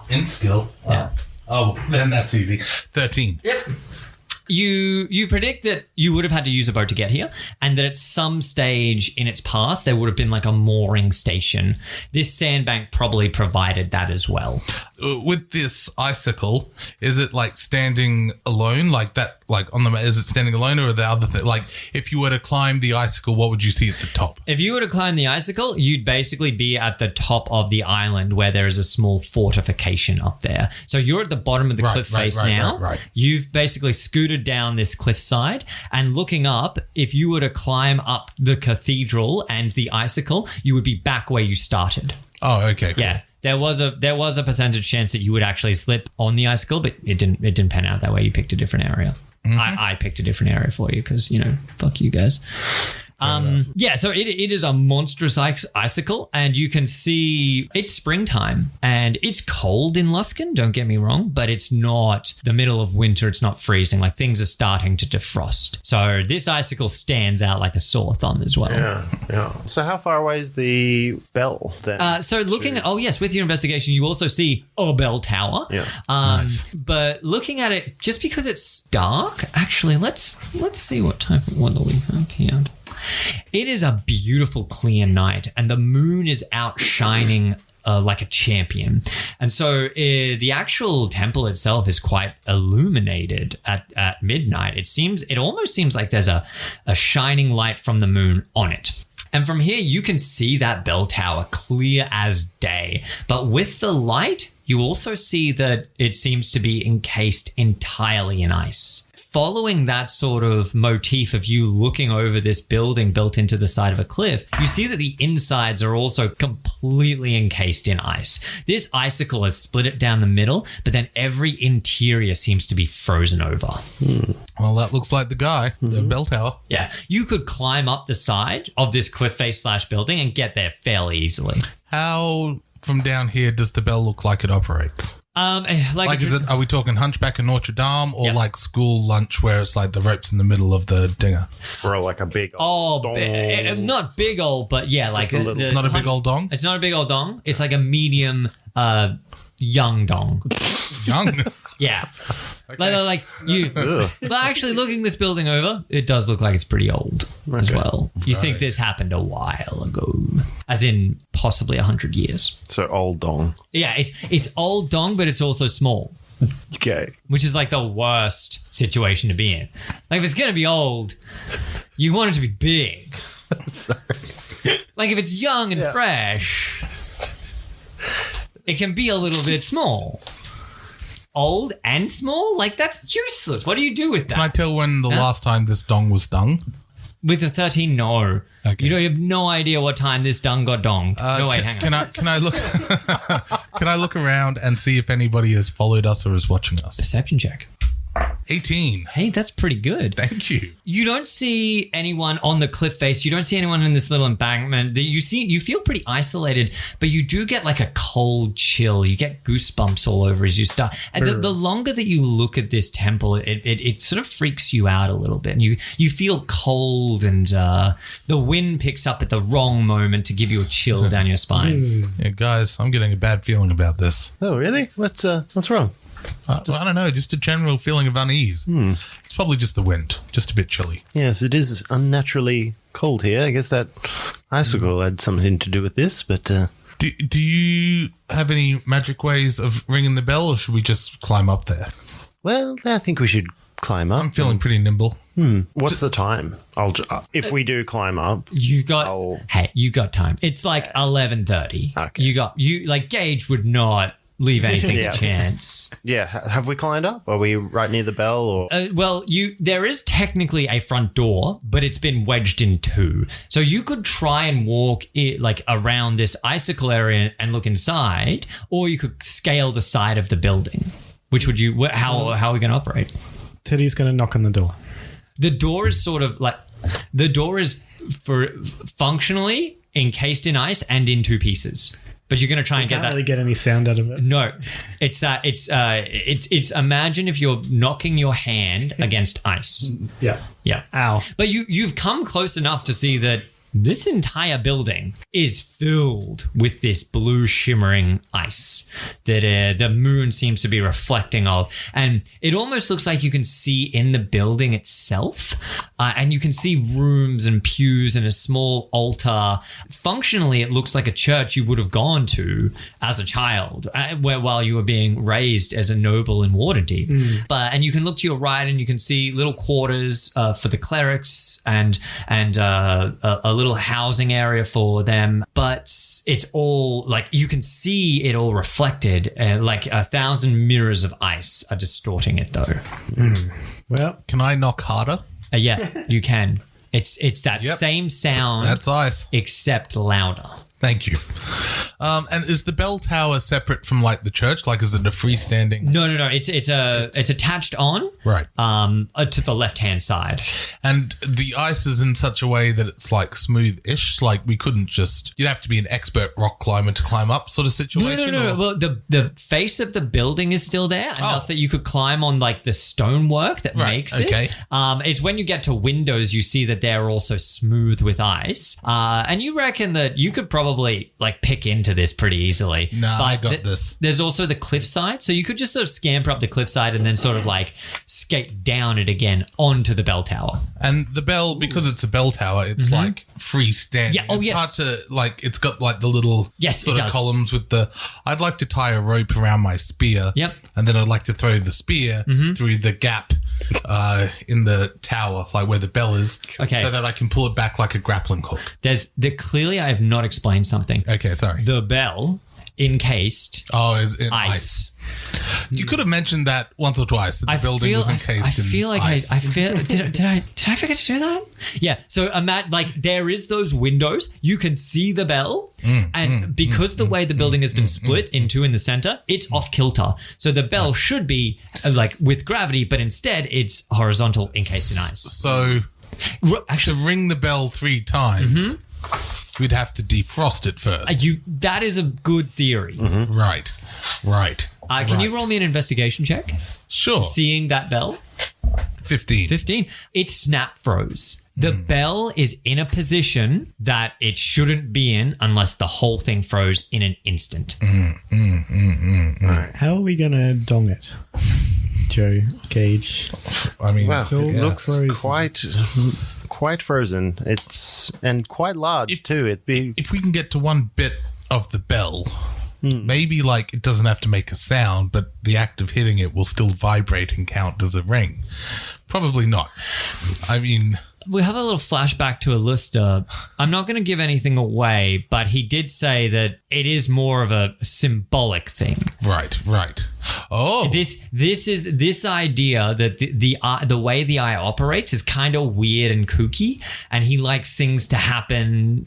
Speaker 3: In skill?
Speaker 2: Yeah.
Speaker 3: Oh, then that's easy. 13.
Speaker 2: Yep. You predict that you would have had to use a boat to get here, and that at some stage in its past there would have been like a mooring station. This sandbank probably provided that as well.
Speaker 3: With this icicle, is it like standing alone, like that, like on the? Is it standing alone, or the other thing? Like, if you were to climb the icicle, what would you see at the top?
Speaker 2: If you were to climb the icicle, you'd basically be at the top of the island where there is a small fortification up there. So you're at the bottom of the cliff face now.
Speaker 3: Right.
Speaker 2: You've basically scooted down this cliffside, and looking up, if you were to climb up the cathedral and the icicle, you would be back where you started.
Speaker 3: Oh, okay. Cool.
Speaker 2: Yeah. There was a percentage chance that you would actually slip on the icicle, but it didn't pan out that way. You picked a different area. I picked a different area for you because, fuck you guys. So it is a monstrous icicle, and you can see it's springtime and it's cold in Luskan, don't get me wrong, but it's not the middle of winter. It's not freezing. Like, things are starting to defrost. So this icicle stands out like a sore thumb as well.
Speaker 4: Yeah. So how far away is the bell then?
Speaker 2: So looking at, with your investigation, you also see a bell tower.
Speaker 4: Yeah.
Speaker 3: Nice.
Speaker 2: But looking at it, just because it's dark, actually, let's see what type of weather we have here. It is a beautiful, clear night, and the moon is outshining like a champion. And so the actual temple itself is quite illuminated at midnight. It almost seems like there's a shining light from the moon on it. And from here, you can see that bell tower clear as day. But with the light, you also see that it seems to be encased entirely in ice. Following that sort of motif of you looking over this building built into the side of a cliff, you see that the insides are also completely encased in ice. This icicle has split it down the middle, but then every interior seems to be frozen over.
Speaker 3: Well, that looks like the guy, the bell tower.
Speaker 2: Yeah, you could climb up the side of this cliff face / building and get there fairly easily.
Speaker 3: How, from down here, does the bell look like it operates? Are we talking Hunchback of Notre Dame, or like school lunch where it's like the ropes in the middle of the dinger?
Speaker 4: Or like a big old dong.
Speaker 2: Not big old, but yeah, like
Speaker 3: it's not a big old dong?
Speaker 2: It's not a big old dong. It's like a medium young dong.
Speaker 3: Young?
Speaker 2: Yeah.
Speaker 3: Okay.
Speaker 2: Like you. But actually, looking this building over, it does look like it's pretty old as well. You think this happened a while ago, as in possibly 100 years.
Speaker 4: So old dong.
Speaker 2: Yeah, it's old dong, but it's also small.
Speaker 4: Okay.
Speaker 2: Which is like the worst situation to be in. Like, if it's going to be old, you want it to be big.
Speaker 4: Sorry.
Speaker 2: Like, if it's young and fresh, it can be a little bit small. Old and small? Like, that's useless. What do you do with that?
Speaker 3: Can I tell when the last time this dong was dung?
Speaker 2: With the 13, no.
Speaker 3: Okay.
Speaker 2: You have no idea what time this dung got donged. No, wait, hang on.
Speaker 3: Can I look? Can I look around and see if anybody has followed us or is watching us?
Speaker 2: Perception check.
Speaker 3: 18.
Speaker 2: Hey, that's pretty good.
Speaker 3: Thank you.
Speaker 2: You don't see anyone on the cliff face. You don't see anyone in this little embankment. You feel pretty isolated, but you do get like a cold chill. You get goosebumps all over as you start. And the longer that you look at this temple, it sort of freaks you out a little bit. And you feel cold, and the wind picks up at the wrong moment to give you a chill down your spine.
Speaker 3: Yeah, guys, I'm getting a bad feeling about this.
Speaker 4: Oh, really? What's wrong?
Speaker 3: I don't know, just a general feeling of unease. It's probably just the wind, just a bit chilly.
Speaker 4: Yes, it is unnaturally cold here. I guess that icicle had something to do with this, but...
Speaker 3: Do you have any magic ways of ringing the bell, or should we just climb up there?
Speaker 4: Well, I think we should climb up.
Speaker 3: I'm feeling pretty nimble.
Speaker 4: What's the time? If we do climb up...
Speaker 2: You got time. It's like 11:30.
Speaker 4: Okay.
Speaker 2: Gage would not leave anything to chance.
Speaker 4: Yeah. Have we climbed up? Are we right near the bell? Or
Speaker 2: there is technically a front door, but it's been wedged in two. So you could try and walk around this icicle area and look inside, or you could scale the side of the building. Which would you? How are we going to operate?
Speaker 1: Teddy's going to knock on the door.
Speaker 2: The door is sort of like, the door is functionally, encased in ice and in two pieces. But you're going to try and get
Speaker 1: Can't
Speaker 2: that.
Speaker 1: really get any sound out of it.
Speaker 2: No, it's that. It's imagine if you're knocking your hand against ice.
Speaker 1: Yeah.
Speaker 2: Yeah.
Speaker 1: Ow.
Speaker 2: But you've come close enough to see that this entire building is filled with this blue shimmering ice that the moon seems to be reflecting of. And it almost looks like you can see in the building itself. And you can see rooms and pews and a small altar. Functionally, it looks like a church you would have gone to as a child while you were being raised as a noble in Waterdeep. And you can look to your right and you can see little quarters for the clerics and a little housing area for them, but it's all like you can see it all reflected, like 1,000 mirrors of ice are distorting it though.
Speaker 1: Well,
Speaker 3: Can I knock harder?
Speaker 2: Yeah, you can. It's that
Speaker 3: Yep.
Speaker 2: same sound,
Speaker 3: That's ice.
Speaker 2: except louder.
Speaker 3: Thank you. And is the bell tower separate from like the church? Like, is it a freestanding?
Speaker 2: No. It's attached on,
Speaker 3: Right.
Speaker 2: to the left hand side.
Speaker 3: And the ice is in such a way that it's like smooth-ish. Like we couldn't just. You'd have to be an expert rock climber to climb up, sort of situation.
Speaker 2: No.
Speaker 3: or-
Speaker 2: Well, the face of the building is still there enough that you could climb on like the stonework that
Speaker 3: Right,
Speaker 2: makes it.
Speaker 3: okay.
Speaker 2: It's when you get to windows you see that they're also smooth with ice. And you reckon that you could probably like pick into this pretty easily.
Speaker 3: Nah, I got this.
Speaker 2: There's also the cliffside, so you could just sort of scamper up the cliffside and then sort of like skate down it again onto the bell tower.
Speaker 3: And the bell, because it's a bell tower, it's like freestanding.
Speaker 2: Yeah, oh,
Speaker 3: it's
Speaker 2: yes.
Speaker 3: hard to like. It's got like the little
Speaker 2: Yes,
Speaker 3: sort
Speaker 2: it
Speaker 3: of
Speaker 2: does.
Speaker 3: columns with the. I'd like to tie a rope around my spear.
Speaker 2: Yep.
Speaker 3: And then I'd like to throw the spear through the gap in the tower, like where the bell is,
Speaker 2: Okay.
Speaker 3: so that I can pull it back like a grappling hook.
Speaker 2: Clearly I have not explained something.
Speaker 3: Okay, sorry.
Speaker 2: The bell encased
Speaker 3: Oh, is in
Speaker 2: ice.
Speaker 3: You could have mentioned that once or twice. That the building was encased in ice.
Speaker 2: I feel. Did I forget to do that? Yeah. So like there is those windows. You can see the bell, and because the way the building has been split in two in the center, it's off kilter. So the bell should be like with gravity, but instead it's horizontal, encased in ice.
Speaker 3: So
Speaker 2: Actually,
Speaker 3: to ring the bell 3 times, we'd have to defrost it first.
Speaker 2: that is a good theory.
Speaker 3: Right.
Speaker 2: Can you roll me an investigation check?
Speaker 3: Sure.
Speaker 2: Seeing that bell.
Speaker 3: 15.
Speaker 2: 15. It snap froze. The bell is in a position that it shouldn't be in unless the whole thing froze in an instant.
Speaker 1: how are we going to dong it? Joe, Gage.
Speaker 3: I mean,
Speaker 4: Wow,
Speaker 1: all
Speaker 4: it
Speaker 3: yeah.
Speaker 4: looks
Speaker 1: frozen.
Speaker 4: quite frozen. It's and quite large too. It'd be
Speaker 3: If we can get to one bit of the bell, maybe like it doesn't have to make a sound, but the act of hitting it will still vibrate and count as a ring. Probably not. I mean,
Speaker 2: We have a little flashback to Aluster. I'm not going to give anything away, but he did say that it is more of a symbolic thing.
Speaker 3: right. Oh,
Speaker 2: This idea that the way the eye operates is kind of weird and kooky, and he likes things to happen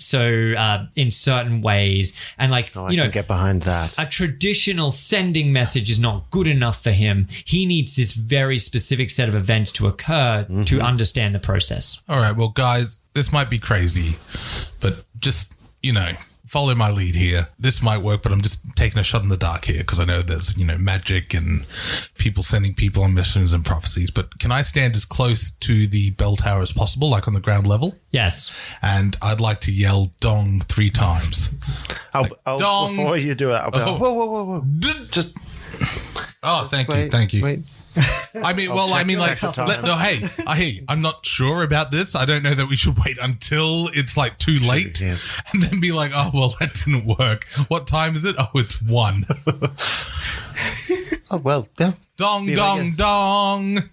Speaker 2: in certain ways, and like
Speaker 4: I can get behind that.
Speaker 2: a traditional sending message is not good enough for him. He needs this very specific set of events to occur to understand the process.
Speaker 3: all right. Well, guys, this might be crazy, but just, follow my lead here. This might work, but I'm just taking a shot in the dark here because I know there's, magic and people sending people on missions and prophecies. But can I stand as close to the bell tower as possible, like on the ground level?
Speaker 2: Yes.
Speaker 3: And I'd like to yell dong 3 times. dong.
Speaker 4: Before you do it, I'll be like, whoa. Just
Speaker 3: Oh, thank you.
Speaker 4: Wait.
Speaker 3: I mean,
Speaker 4: check the time.
Speaker 3: I'm not sure about this. I don't know that we should wait until it's like too late
Speaker 4: Yes.
Speaker 3: and then be like, oh, well, that didn't work. What time is it? Oh, it's 1.
Speaker 4: Oh, well, yeah.
Speaker 3: Dong,
Speaker 4: Be
Speaker 3: dong,
Speaker 4: like, yes.
Speaker 3: dong.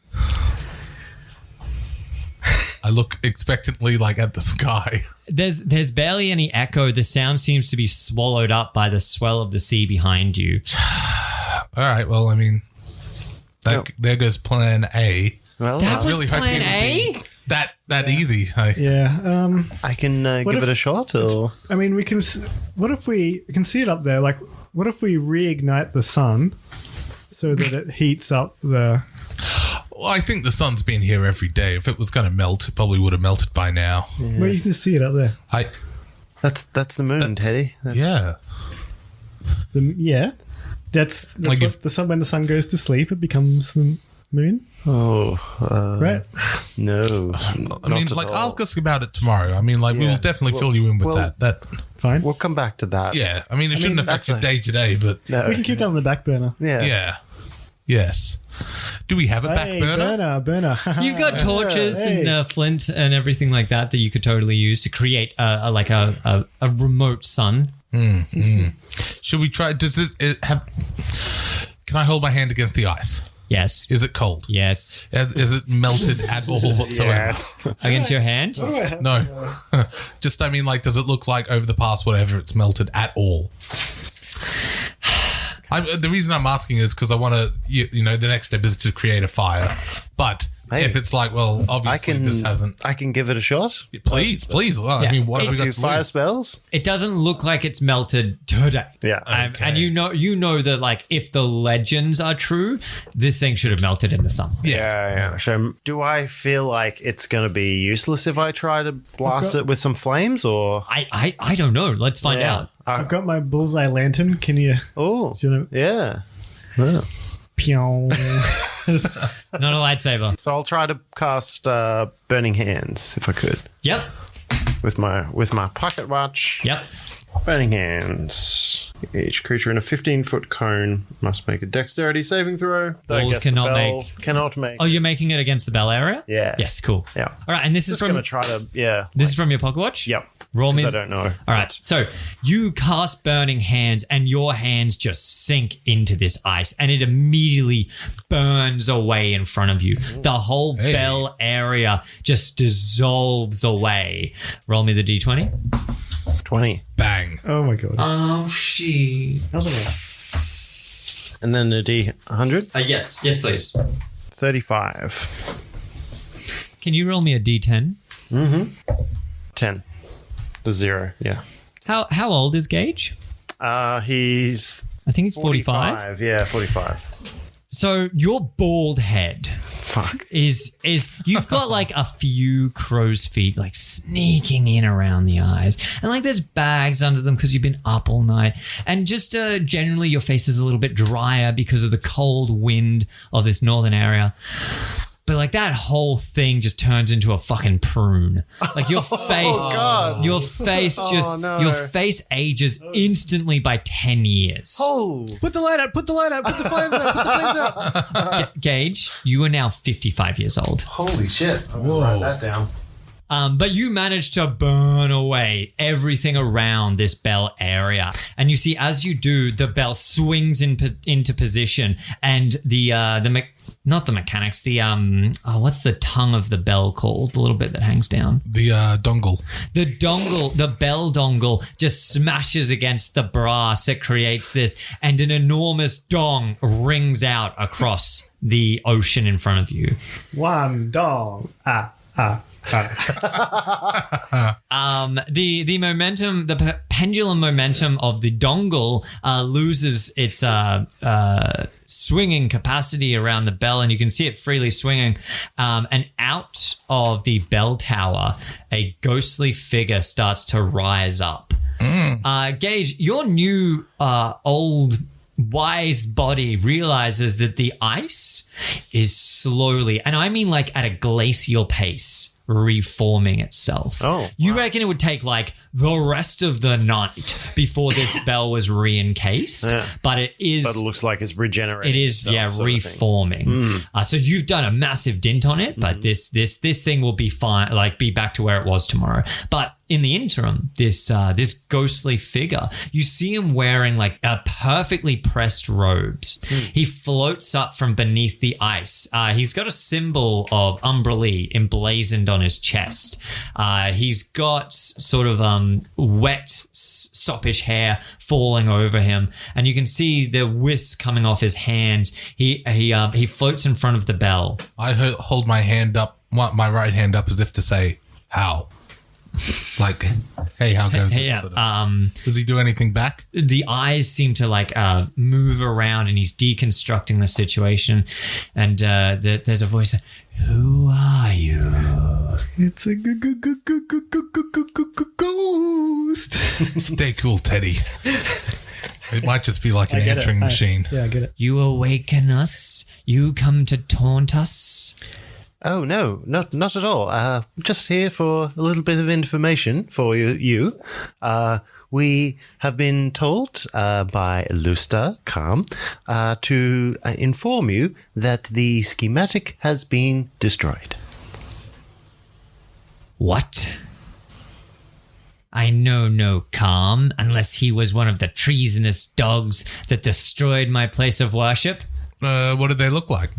Speaker 3: I look expectantly like at the sky.
Speaker 2: There's barely any echo. The sound seems to be swallowed up by the swell of the sea behind you.
Speaker 3: All right. Well, I mean, there goes plan A.
Speaker 4: Well,
Speaker 2: That was
Speaker 3: really hoping
Speaker 2: plan
Speaker 3: it would
Speaker 2: A?
Speaker 3: be that easy.
Speaker 1: Yeah.
Speaker 4: I can give
Speaker 1: if-
Speaker 4: it a shot, or
Speaker 1: I mean, we can. What if we can see it up there? Like, what if we reignite the sun so that it heats up the?
Speaker 3: Well, I think the sun's been here every day. If it was going to melt, it probably would have melted by now.
Speaker 1: Well, you can see it up there.
Speaker 4: That's the moon, Teddy.
Speaker 3: Yeah.
Speaker 1: That's
Speaker 3: Like
Speaker 1: what the sun. When the sun goes to sleep, it becomes the moon,
Speaker 4: Oh,
Speaker 1: right?
Speaker 4: no.
Speaker 3: I mean, like, ask us about it tomorrow. I mean, like, we will definitely fill you in with
Speaker 4: well-
Speaker 3: that.
Speaker 1: Fine.
Speaker 4: We'll come back to that.
Speaker 3: Yeah. I mean, it shouldn't affect
Speaker 4: that's
Speaker 3: your
Speaker 4: a-
Speaker 3: day to day, but
Speaker 4: No.
Speaker 1: We can keep that on the back burner.
Speaker 4: Yeah.
Speaker 3: yeah. Yes. Do we have a back
Speaker 1: Hey,
Speaker 3: burner?
Speaker 1: burner.
Speaker 2: You've got torches
Speaker 1: Hey.
Speaker 2: and flint and everything like that you could totally use to create a remote sun.
Speaker 3: Should we try? Does it have? Can I hold my hand against the ice?
Speaker 2: Yes.
Speaker 3: Is it cold?
Speaker 2: Yes.
Speaker 3: Is it melted at all whatsoever?
Speaker 2: Against your hand?
Speaker 3: No. Just, I mean, like, does it look like over the past whatever it's melted at all? The reason I'm asking is because I want to, you know, the next step is to create a fire. But
Speaker 4: Hey,
Speaker 3: if it's like, well, obviously this hasn't.
Speaker 4: I can give it a shot.
Speaker 3: Please. Well,
Speaker 2: Yeah.
Speaker 3: I mean, what have
Speaker 4: A
Speaker 3: we got
Speaker 4: few
Speaker 3: to
Speaker 4: fire
Speaker 3: lose?
Speaker 4: spells.
Speaker 2: It doesn't look like it's melted today.
Speaker 4: Yeah.
Speaker 3: Okay.
Speaker 2: And you know that, like, if the legends are true, this thing should have melted in the sun.
Speaker 4: Yeah. So, do I feel like it's going to be useless if I try to blast it with some flames, or?
Speaker 2: I don't know. Let's find out.
Speaker 1: I've got my bullseye lantern. Can you?
Speaker 4: Oh,
Speaker 1: Do you know?
Speaker 4: yeah. Yeah.
Speaker 1: Pew.
Speaker 2: Not a lightsaber.
Speaker 4: So I'll try to cast Burning Hands if I could
Speaker 2: Yep.
Speaker 4: with my pocket watch.
Speaker 2: Yep.
Speaker 4: Burning Hands. Each creature in a 15-foot cone must make a dexterity saving throw. Though I
Speaker 2: Balls
Speaker 4: guess the
Speaker 2: cannot
Speaker 4: bell
Speaker 2: make.
Speaker 4: Cannot make.
Speaker 2: Oh, you're making it against the bell area?
Speaker 4: Yeah.
Speaker 2: Yes, cool.
Speaker 4: Yeah.
Speaker 2: All right, and this is
Speaker 4: Just
Speaker 2: from
Speaker 4: gonna try to. Yeah.
Speaker 2: this is from your pocket watch?
Speaker 4: Yep.
Speaker 2: Roll me.
Speaker 4: I don't know.
Speaker 2: All right. So you cast Burning Hands and your hands just sink into this ice and it immediately burns away in front of you. The whole bell area just dissolves away. Roll me the d20.
Speaker 4: 20.
Speaker 3: Bang.
Speaker 1: Oh my god.
Speaker 2: Oh, shit.
Speaker 1: Another one.
Speaker 4: And then the D100.
Speaker 2: Yes. Yes, please.
Speaker 4: 35.
Speaker 2: Can you roll me a d10?
Speaker 4: 10. The 0. Yeah.
Speaker 2: How old is Gage?
Speaker 4: He's
Speaker 2: I think he's 45.
Speaker 4: Yeah, 45.
Speaker 2: So your bald head
Speaker 4: Fuck.
Speaker 2: is you've got like a few crow's feet like sneaking in around the eyes, and like there's bags under them because you've been up all night, and just generally your face is a little bit drier because of the cold wind of this northern area. But like that whole thing just turns into a fucking prune. Like your face,
Speaker 4: God.
Speaker 2: your face just
Speaker 4: no.
Speaker 2: your face ages instantly by 10 years.
Speaker 4: Oh.
Speaker 1: Put the light out. Put the light out. Put the flames out. Put the flames out.
Speaker 2: Gage, you are now 55 years old.
Speaker 4: Holy shit. I'm going to write that down.
Speaker 2: But you managed to burn away everything around this bell area. And you see, as you do, the bell swings into position, and not the mechanics, what's the tongue of the bell called? The little bit that hangs down.
Speaker 3: The dongle.
Speaker 2: The bell dongle just smashes against the brass. It creates this, and an enormous dong rings out across the ocean in front of you.
Speaker 1: One dong.
Speaker 2: The momentum, the pendulum momentum of the dongle loses its swinging capacity around the bell, and you can see it freely swinging. And out of the bell tower, a ghostly figure starts to rise up. Gage, your new old wise body realizes that the ice is slowly, and I mean like at a glacial pace, reforming itself.
Speaker 4: Oh,
Speaker 2: you reckon it would take like the rest of the night before this bell was re-encased?
Speaker 4: Yeah.
Speaker 2: But it is.
Speaker 4: But it looks like it's regenerating.
Speaker 2: It is,
Speaker 4: itself, sort of thing.
Speaker 2: reforming. So you've done a massive dint on it, but this thing will be fine, like be back to where it was tomorrow. But in the interim, this ghostly figure, you see him wearing like a perfectly pressed robes. He floats up from beneath the ice. He's got a symbol of Umbrelli emblazoned on his chest. He's got sort of wet, soppish hair falling over him, and you can see the whisk coming off his hands. He floats in front of the bell.
Speaker 3: I hold my hand up, my right hand up, as if to say, "How?" Like, hey, how goes it?
Speaker 2: Yeah.
Speaker 3: Sort of. Does he do anything back?
Speaker 2: The eyes seem to like move around, and he's deconstructing the situation. And there's a voice. Who are you?
Speaker 1: It's a ghost.
Speaker 3: Stay cool, Teddy. It might just be like an answering machine.
Speaker 1: Yeah, I get it.
Speaker 2: You awaken us. You come to taunt us.
Speaker 4: Oh no, not at all. Just here for a little bit of information for you. We have been told by Aluster Karm to inform you that the schematic has been destroyed.
Speaker 2: What? I know no Karm, unless he was one of the treasonous dogs that destroyed my place of worship.
Speaker 3: What did they look like?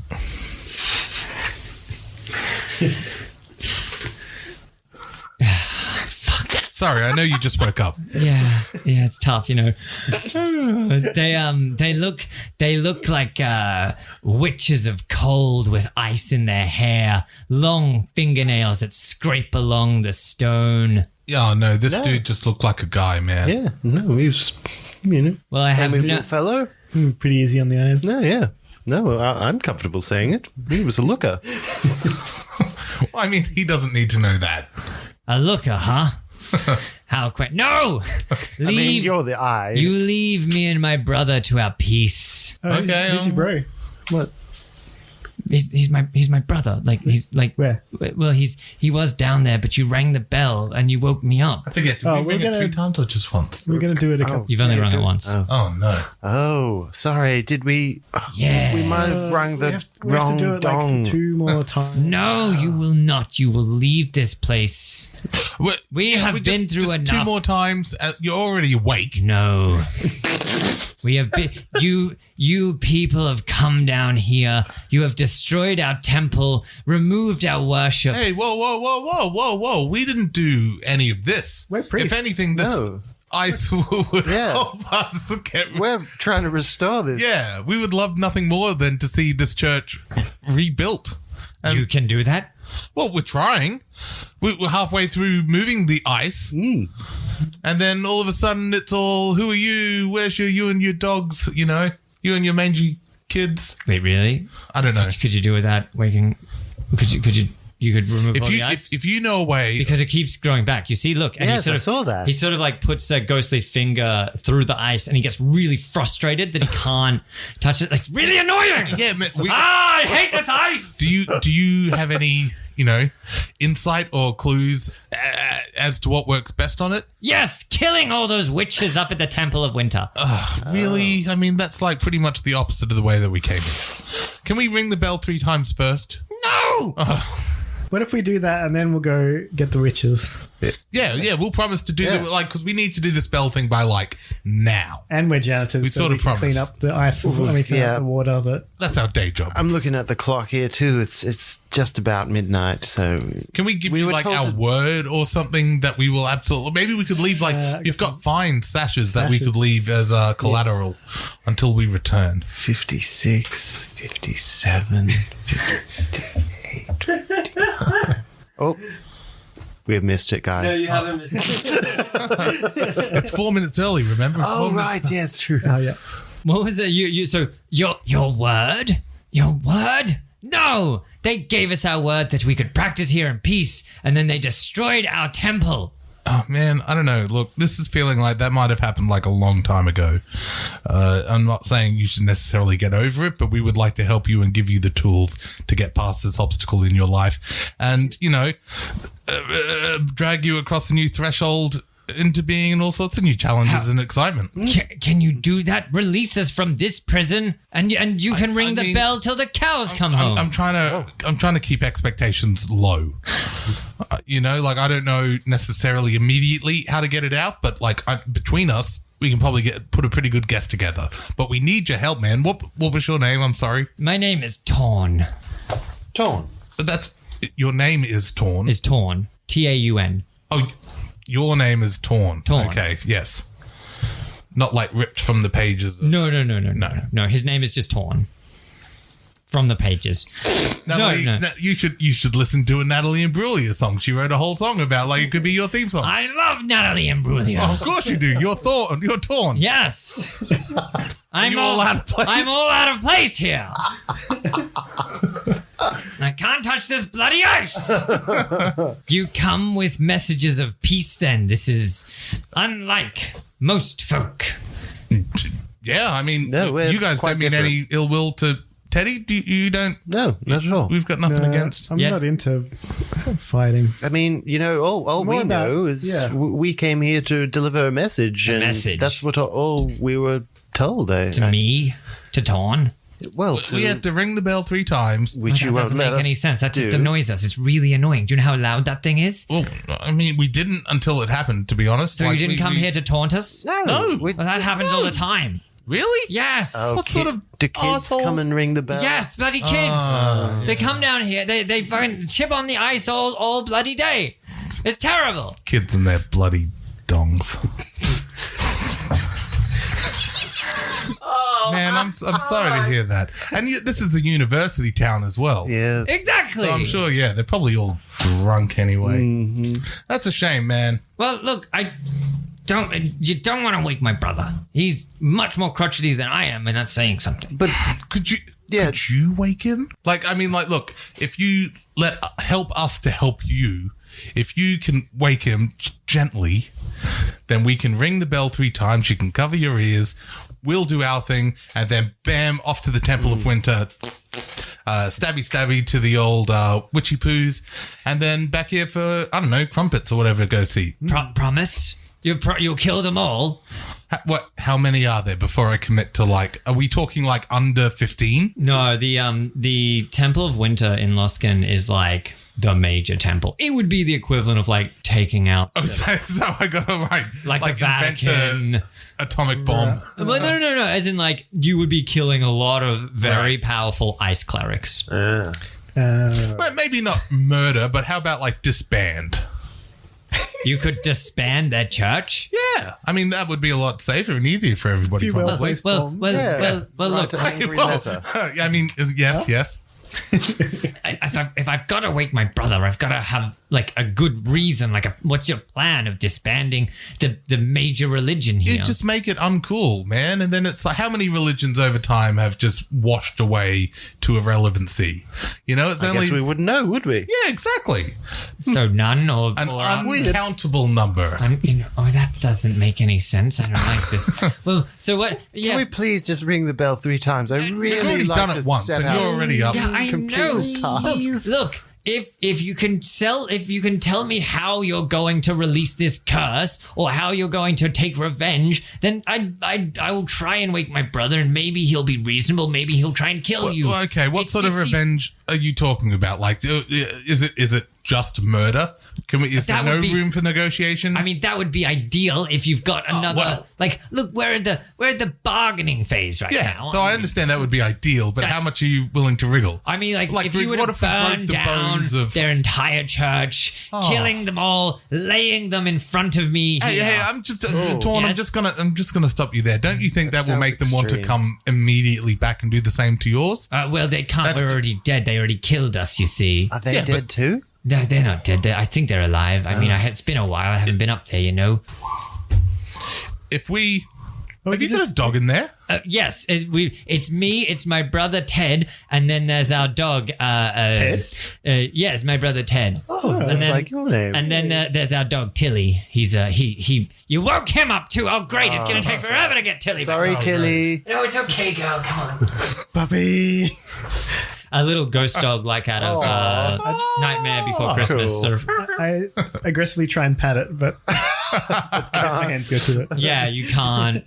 Speaker 2: Fuck.
Speaker 3: Sorry, I know you just woke up.
Speaker 2: Yeah, it's tough, you know. They look like witches of cold with ice in their hair, long fingernails that scrape along the stone.
Speaker 3: Oh, no, this dude just looked like a guy, man.
Speaker 4: Yeah, no, he was, you know,
Speaker 2: Well, I have
Speaker 4: amiable
Speaker 2: no.
Speaker 4: fellow.
Speaker 1: Pretty easy on the eyes.
Speaker 4: No, yeah. No, I'm comfortable saying it. He was a looker.
Speaker 3: Well, I mean, he doesn't need to know that.
Speaker 2: A looker, huh? How quick? No! Leave.
Speaker 4: I mean, you're the eye.
Speaker 2: You leave me and my brother to our peace.
Speaker 1: Oh,
Speaker 3: Okay,
Speaker 1: who's your bro?
Speaker 4: What?
Speaker 2: He's my brother. Like he's like
Speaker 1: Where?
Speaker 2: Well, he was down there, but you rang the bell and you woke me up.
Speaker 3: I forget, did
Speaker 1: Oh,
Speaker 3: we
Speaker 1: we're
Speaker 3: ring it
Speaker 1: gonna-
Speaker 3: 3 times or just once?
Speaker 1: We're going to do it a couple.
Speaker 2: You've only rung it once.
Speaker 3: Oh, no.
Speaker 4: Oh, sorry. Did we?
Speaker 2: Yeah.
Speaker 4: We might have rung the
Speaker 1: we have to
Speaker 4: wrong
Speaker 1: do it
Speaker 4: dong.
Speaker 1: like 2 more times.
Speaker 2: No, you will not. You will leave this place. We have been through
Speaker 3: just
Speaker 2: enough.
Speaker 3: 2 more times. You're already awake.
Speaker 2: No. We have been. You people have come down here. You have destroyed our temple, removed our worship.
Speaker 3: Hey, whoa. We didn't do any of this.
Speaker 1: We're priests.
Speaker 3: If anything, this
Speaker 4: No.
Speaker 3: ice would
Speaker 4: Yeah.
Speaker 3: help us get...
Speaker 4: We're trying to restore this.
Speaker 3: Yeah, we would love nothing more than to see this church rebuilt. And,
Speaker 2: You can do that?
Speaker 3: well, we're trying. We're halfway through moving the ice. And then all of a sudden it's all, who are you? Where's you and your dogs, you know? You and your mangy kids.
Speaker 2: Wait, really?
Speaker 3: I don't know.
Speaker 2: Could you do without waking? You could remove all the ice?
Speaker 3: If you know a way...
Speaker 2: Because it keeps growing back. You see, look. And
Speaker 4: Yes, I saw that.
Speaker 2: He sort of like puts a ghostly finger through the ice and he gets really frustrated that he can't touch it. It's really annoying.
Speaker 3: yeah, man,
Speaker 2: I hate this ice.
Speaker 3: do you have any, you know, insight or clues as to what works best on it?
Speaker 2: Yes, killing all those witches up at the Temple of Winter.
Speaker 3: Really? I mean, that's like pretty much the opposite of the way that we came in. Can we ring the bell 3 times first?
Speaker 2: No.
Speaker 1: What if we do that and then we'll go get the witches?
Speaker 3: Yeah, we'll promise to do because we need to do the spell thing by like now.
Speaker 1: And we're janitors,
Speaker 3: We
Speaker 1: so
Speaker 3: sort
Speaker 1: we
Speaker 3: of
Speaker 1: can
Speaker 3: promised.
Speaker 1: clean up the ice as well. We clean
Speaker 4: Yeah.
Speaker 1: up the water, but
Speaker 3: That's our day job.
Speaker 4: I'm looking at the clock here too. It's just about midnight, so
Speaker 3: Can we give
Speaker 4: We
Speaker 3: you
Speaker 4: were
Speaker 3: like
Speaker 4: told
Speaker 3: our
Speaker 4: to-
Speaker 3: word or something that we will absolutely... Maybe we could leave like...
Speaker 1: I
Speaker 3: you've
Speaker 1: guess
Speaker 3: got fine sashes that we
Speaker 1: Sashes.
Speaker 3: could leave as collateral until we return.
Speaker 4: 56, 57, 58, 59. Oh, we have missed it, guys.
Speaker 2: haven't missed it.
Speaker 3: It's 4 minutes early, remember? It's 4
Speaker 4: Oh,
Speaker 3: minutes-
Speaker 4: right. Yeah, it's true.
Speaker 1: oh yeah.
Speaker 2: What was it? So your word? Your word? No! They gave us our word that we could practice here in peace, and then they destroyed our temple.
Speaker 3: Oh, man, I don't know. Look, this is feeling like that might have happened like a long time ago. I'm not saying you should necessarily get over it, but we would like to help you and give you the tools to get past this obstacle in your life and, you know, drag you across a new threshold into being in all sorts of new challenges and excitement.
Speaker 2: Can you do that? Release us from this prison, and you can ring the
Speaker 3: mean,
Speaker 2: bell till the cows come home.
Speaker 3: I'm trying to keep expectations low. You know, like I don't know necessarily immediately how to get it out, but like between us, we can probably put a pretty good guess together. But we need your help, man. What was your name? I'm sorry.
Speaker 2: My name is Torn.
Speaker 4: Torn.
Speaker 3: But your name is Torn.
Speaker 2: Is Torn. Taun.
Speaker 3: Oh, your name is Torn.
Speaker 2: Torn.
Speaker 3: Okay, yes. Not like ripped from the pages.
Speaker 2: No. His name is just Torn. From the pages.
Speaker 3: Natalie,
Speaker 2: no.
Speaker 3: You should listen to a Natalie Imbruglia song. She wrote a whole song about like it could be your theme song.
Speaker 2: I love Natalie Imbruglia.
Speaker 3: Oh, of course you do. You're Torn.
Speaker 2: Yes. I'm
Speaker 3: you all out of place?
Speaker 2: I'm all out of place here. I can't touch this bloody ice. You come with messages of peace then. This is unlike most folk.
Speaker 3: Yeah, I mean,
Speaker 4: No, we're
Speaker 3: you guys
Speaker 4: quite
Speaker 3: don't mean
Speaker 4: different.
Speaker 3: any ill will to Teddy? You don't?
Speaker 4: No, not at all.
Speaker 3: We've got nothing against.
Speaker 1: I'm
Speaker 2: Yeah.
Speaker 1: not into fighting.
Speaker 4: I mean, all we
Speaker 1: More about-
Speaker 4: know is
Speaker 1: yeah.
Speaker 4: we came here to deliver a message. And
Speaker 2: message.
Speaker 4: that's what all we were told.
Speaker 2: To me, to Torn.
Speaker 4: Well,
Speaker 3: We had to ring the bell 3 times.
Speaker 4: which you
Speaker 2: That
Speaker 4: won't
Speaker 2: doesn't
Speaker 4: let
Speaker 2: make
Speaker 4: us
Speaker 2: any sense. That just
Speaker 4: do.
Speaker 2: annoys us. It's really annoying. Do you know how loud that thing is?
Speaker 3: Well, I mean, we didn't until it happened, to be honest.
Speaker 2: So
Speaker 3: Like,
Speaker 2: you didn't come here to taunt us?
Speaker 3: No.
Speaker 4: we-
Speaker 2: Well, that happens all the time.
Speaker 3: Really?
Speaker 2: Yes.
Speaker 3: What sort of
Speaker 4: do kids
Speaker 3: asshole-
Speaker 4: come and ring the bell?
Speaker 2: Yes, bloody kids. They come down here. They fucking chip on the ice all bloody day. It's terrible.
Speaker 3: Kids and their bloody dongs. Man, I'm sorry to hear that. And this is a university town as well.
Speaker 4: Yes.
Speaker 2: Exactly.
Speaker 3: So I'm sure, yeah, they're probably all drunk anyway. That's a shame, man.
Speaker 2: Well, look, you don't want to wake my brother. He's much more crotchety than I am, and that's saying something.
Speaker 4: But
Speaker 3: Could you?
Speaker 4: Yeah.
Speaker 3: Could you wake him? Like, I mean, like, look, if you help us to help you, if you can wake him gently, then we can ring the bell 3 times. You can cover your ears. We'll do our thing, and then bam, off to the Temple of Winter. Stabby to the old witchy poos, and then back here for, I don't know, crumpets or whatever. Go see.
Speaker 2: Promise? You'll kill them all?
Speaker 3: How many are there before I commit to, like? Are we talking like under 15?
Speaker 2: No, the Temple of Winter in Luskan is like the major temple. It would be the equivalent of like taking out
Speaker 3: Oh, so I got it right.
Speaker 2: like the
Speaker 3: invent
Speaker 2: Vatican.
Speaker 3: a atomic bomb.
Speaker 2: Well, no. As in, like, you would be killing a lot of very powerful ice clerics.
Speaker 3: Well, maybe not murder, but how about like disband?
Speaker 2: You could disband their church.
Speaker 3: Yeah, I mean that would be a lot safer and easier for everybody.
Speaker 1: Few
Speaker 3: Probably.
Speaker 1: well-placed
Speaker 2: Well,
Speaker 1: bombs.
Speaker 2: well, look.
Speaker 4: Write an angry
Speaker 3: Well,
Speaker 4: letter.
Speaker 3: I mean, yes.
Speaker 2: If I've got to wake my brother, I've got to have like a good reason. Like, what's your plan of disbanding the major religion here?
Speaker 3: You just make it uncool, man, and then it's like how many religions over time have just washed away to irrelevancy? You know, it's
Speaker 4: I
Speaker 3: only
Speaker 4: guess we wouldn't know, would we?
Speaker 3: yeah, exactly
Speaker 2: So none or
Speaker 3: an
Speaker 2: or
Speaker 3: uncountable number.
Speaker 2: that doesn't make any sense. I don't like this. Well, so what? Yeah.
Speaker 4: Can we please just ring the bell 3 times? I really
Speaker 3: You've already
Speaker 4: like
Speaker 3: done
Speaker 4: to
Speaker 3: it once,
Speaker 4: set
Speaker 3: and
Speaker 4: out
Speaker 3: you're already up.
Speaker 2: Yeah, I
Speaker 4: complete
Speaker 2: know.
Speaker 4: this task.
Speaker 2: Look, if you can tell me how you're going to release this curse or how you're going to take revenge, then I will try and wake my brother, and maybe he'll be reasonable. Maybe he'll try and kill you.
Speaker 3: Well, okay, what
Speaker 2: It's
Speaker 3: sort of
Speaker 2: 50
Speaker 3: revenge are you talking about? Like, is it just murder? Is there
Speaker 2: That
Speaker 3: no
Speaker 2: would be-
Speaker 3: room for negotiation?
Speaker 2: I mean, that would be ideal if you've got another.
Speaker 3: well-
Speaker 2: like, look, we're at the bargaining phase right
Speaker 3: yeah.
Speaker 2: now.
Speaker 3: So I understand that would be ideal, but
Speaker 2: That-
Speaker 3: how much are you willing to wriggle?
Speaker 2: I mean, like if
Speaker 3: for-
Speaker 2: you were
Speaker 3: what
Speaker 2: to
Speaker 3: if we broke
Speaker 2: burn
Speaker 3: the
Speaker 2: down
Speaker 3: bones of-
Speaker 2: their entire church,
Speaker 3: Oh.
Speaker 2: killing them all, laying them in front of me.
Speaker 3: Hey,
Speaker 2: here.
Speaker 3: hey, I'm just Torn.
Speaker 2: Yes.
Speaker 3: I'm just gonna stop you there. Don't you think that will
Speaker 4: sounds
Speaker 3: make them want to
Speaker 4: extreme.
Speaker 3: come immediately back and do the same to yours?
Speaker 2: Well, they can't.
Speaker 3: That's-
Speaker 2: We're already dead. They already killed us. You see.
Speaker 4: Are they
Speaker 3: Yeah,
Speaker 4: dead too?
Speaker 2: No, they're not dead. I think they're alive. I mean, it's been a while. I haven't been up there. You know.
Speaker 3: If we,
Speaker 1: Oh,
Speaker 3: have you
Speaker 1: you
Speaker 3: got a dog in there?
Speaker 2: Yes, it's me. It's my brother Ted, and then there's our dog.
Speaker 1: Ted?
Speaker 2: Yes, my brother Ted.
Speaker 4: Oh, that's like your name.
Speaker 2: And then there's our dog Tilly. He's he. You woke him up too. Oh, great! It's gonna take forever to get Tilly.
Speaker 4: Sorry,
Speaker 2: back.
Speaker 4: Tilly.
Speaker 2: No, it's okay, girl. Come on.
Speaker 1: Puppy.
Speaker 2: A little ghost dog, like out of Nightmare Before Christmas.
Speaker 4: cool.
Speaker 2: Sort of.
Speaker 1: I aggressively try and pat it, but my hands go to it.
Speaker 2: Yeah, you can't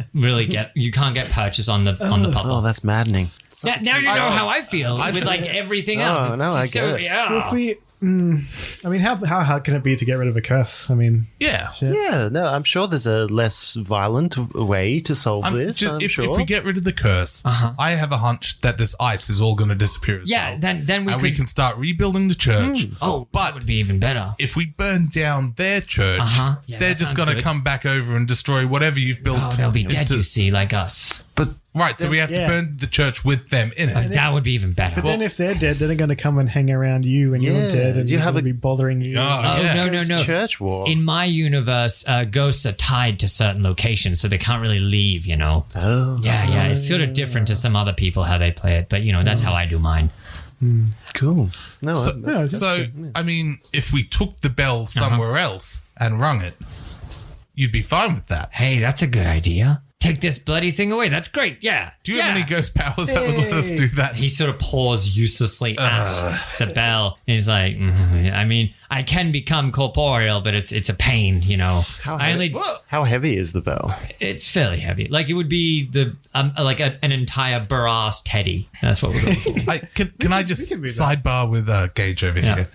Speaker 2: get purchase on the puppy.
Speaker 4: Oh, that's maddening.
Speaker 2: Now you know how I feel with like everything else.
Speaker 4: Oh, no, I get it.
Speaker 2: Yeah.
Speaker 1: Well, if we, I mean, how hard can it be to get rid of a curse? I mean,
Speaker 3: Yeah.
Speaker 1: shit.
Speaker 4: Yeah, no, I'm sure there's a less violent way to solve this. I'm
Speaker 3: if
Speaker 4: sure.
Speaker 3: we get rid of the curse,
Speaker 2: Uh-huh.
Speaker 3: I have a hunch that this ice is all going to disappear as
Speaker 2: Yeah,
Speaker 3: well.
Speaker 2: then we
Speaker 3: and
Speaker 2: could.
Speaker 3: we can start rebuilding the church.
Speaker 2: Oh,
Speaker 3: but
Speaker 2: that would be even better.
Speaker 3: if we burn down their church,
Speaker 2: Yeah,
Speaker 3: they're
Speaker 2: that
Speaker 3: just
Speaker 2: sounds
Speaker 3: going to
Speaker 2: good.
Speaker 3: come back over and destroy whatever you've built.
Speaker 2: Oh, they'll be dead,
Speaker 3: into-
Speaker 2: you see, like us.
Speaker 4: but
Speaker 3: Right, so we have to
Speaker 1: Yeah.
Speaker 3: burn the church with them in it.
Speaker 2: That would be even better.
Speaker 1: But then if they're dead, then they're going to come and hang around you when
Speaker 4: Yeah,
Speaker 1: you're dead, and
Speaker 4: you
Speaker 1: you
Speaker 4: have
Speaker 1: will
Speaker 4: a-
Speaker 1: be bothering you.
Speaker 3: Oh, yeah.
Speaker 2: no.
Speaker 4: church war.
Speaker 2: In my universe, ghosts are tied to certain locations, so they can't really leave, you know.
Speaker 4: oh,
Speaker 2: Yeah, it's sort of different to some other people how they play it, but you know, that's how I do mine.
Speaker 4: Cool. No,
Speaker 3: So, I mean, if we took the bell somewhere else and rung it, you'd be fine with that.
Speaker 2: Hey, that's a good idea. Take this bloody thing away. That's great. Yeah.
Speaker 3: Do you have any ghost powers that would let us do that?
Speaker 2: He sort of paws uselessly at the bell. And he's like, I mean, I can become corporeal, but it's a pain, you know.
Speaker 4: How heavy is the bell?
Speaker 2: It's fairly heavy. Like it would be the like an entire brass teddy. That's what we're going for.
Speaker 3: Can I just sidebar with Gage over here?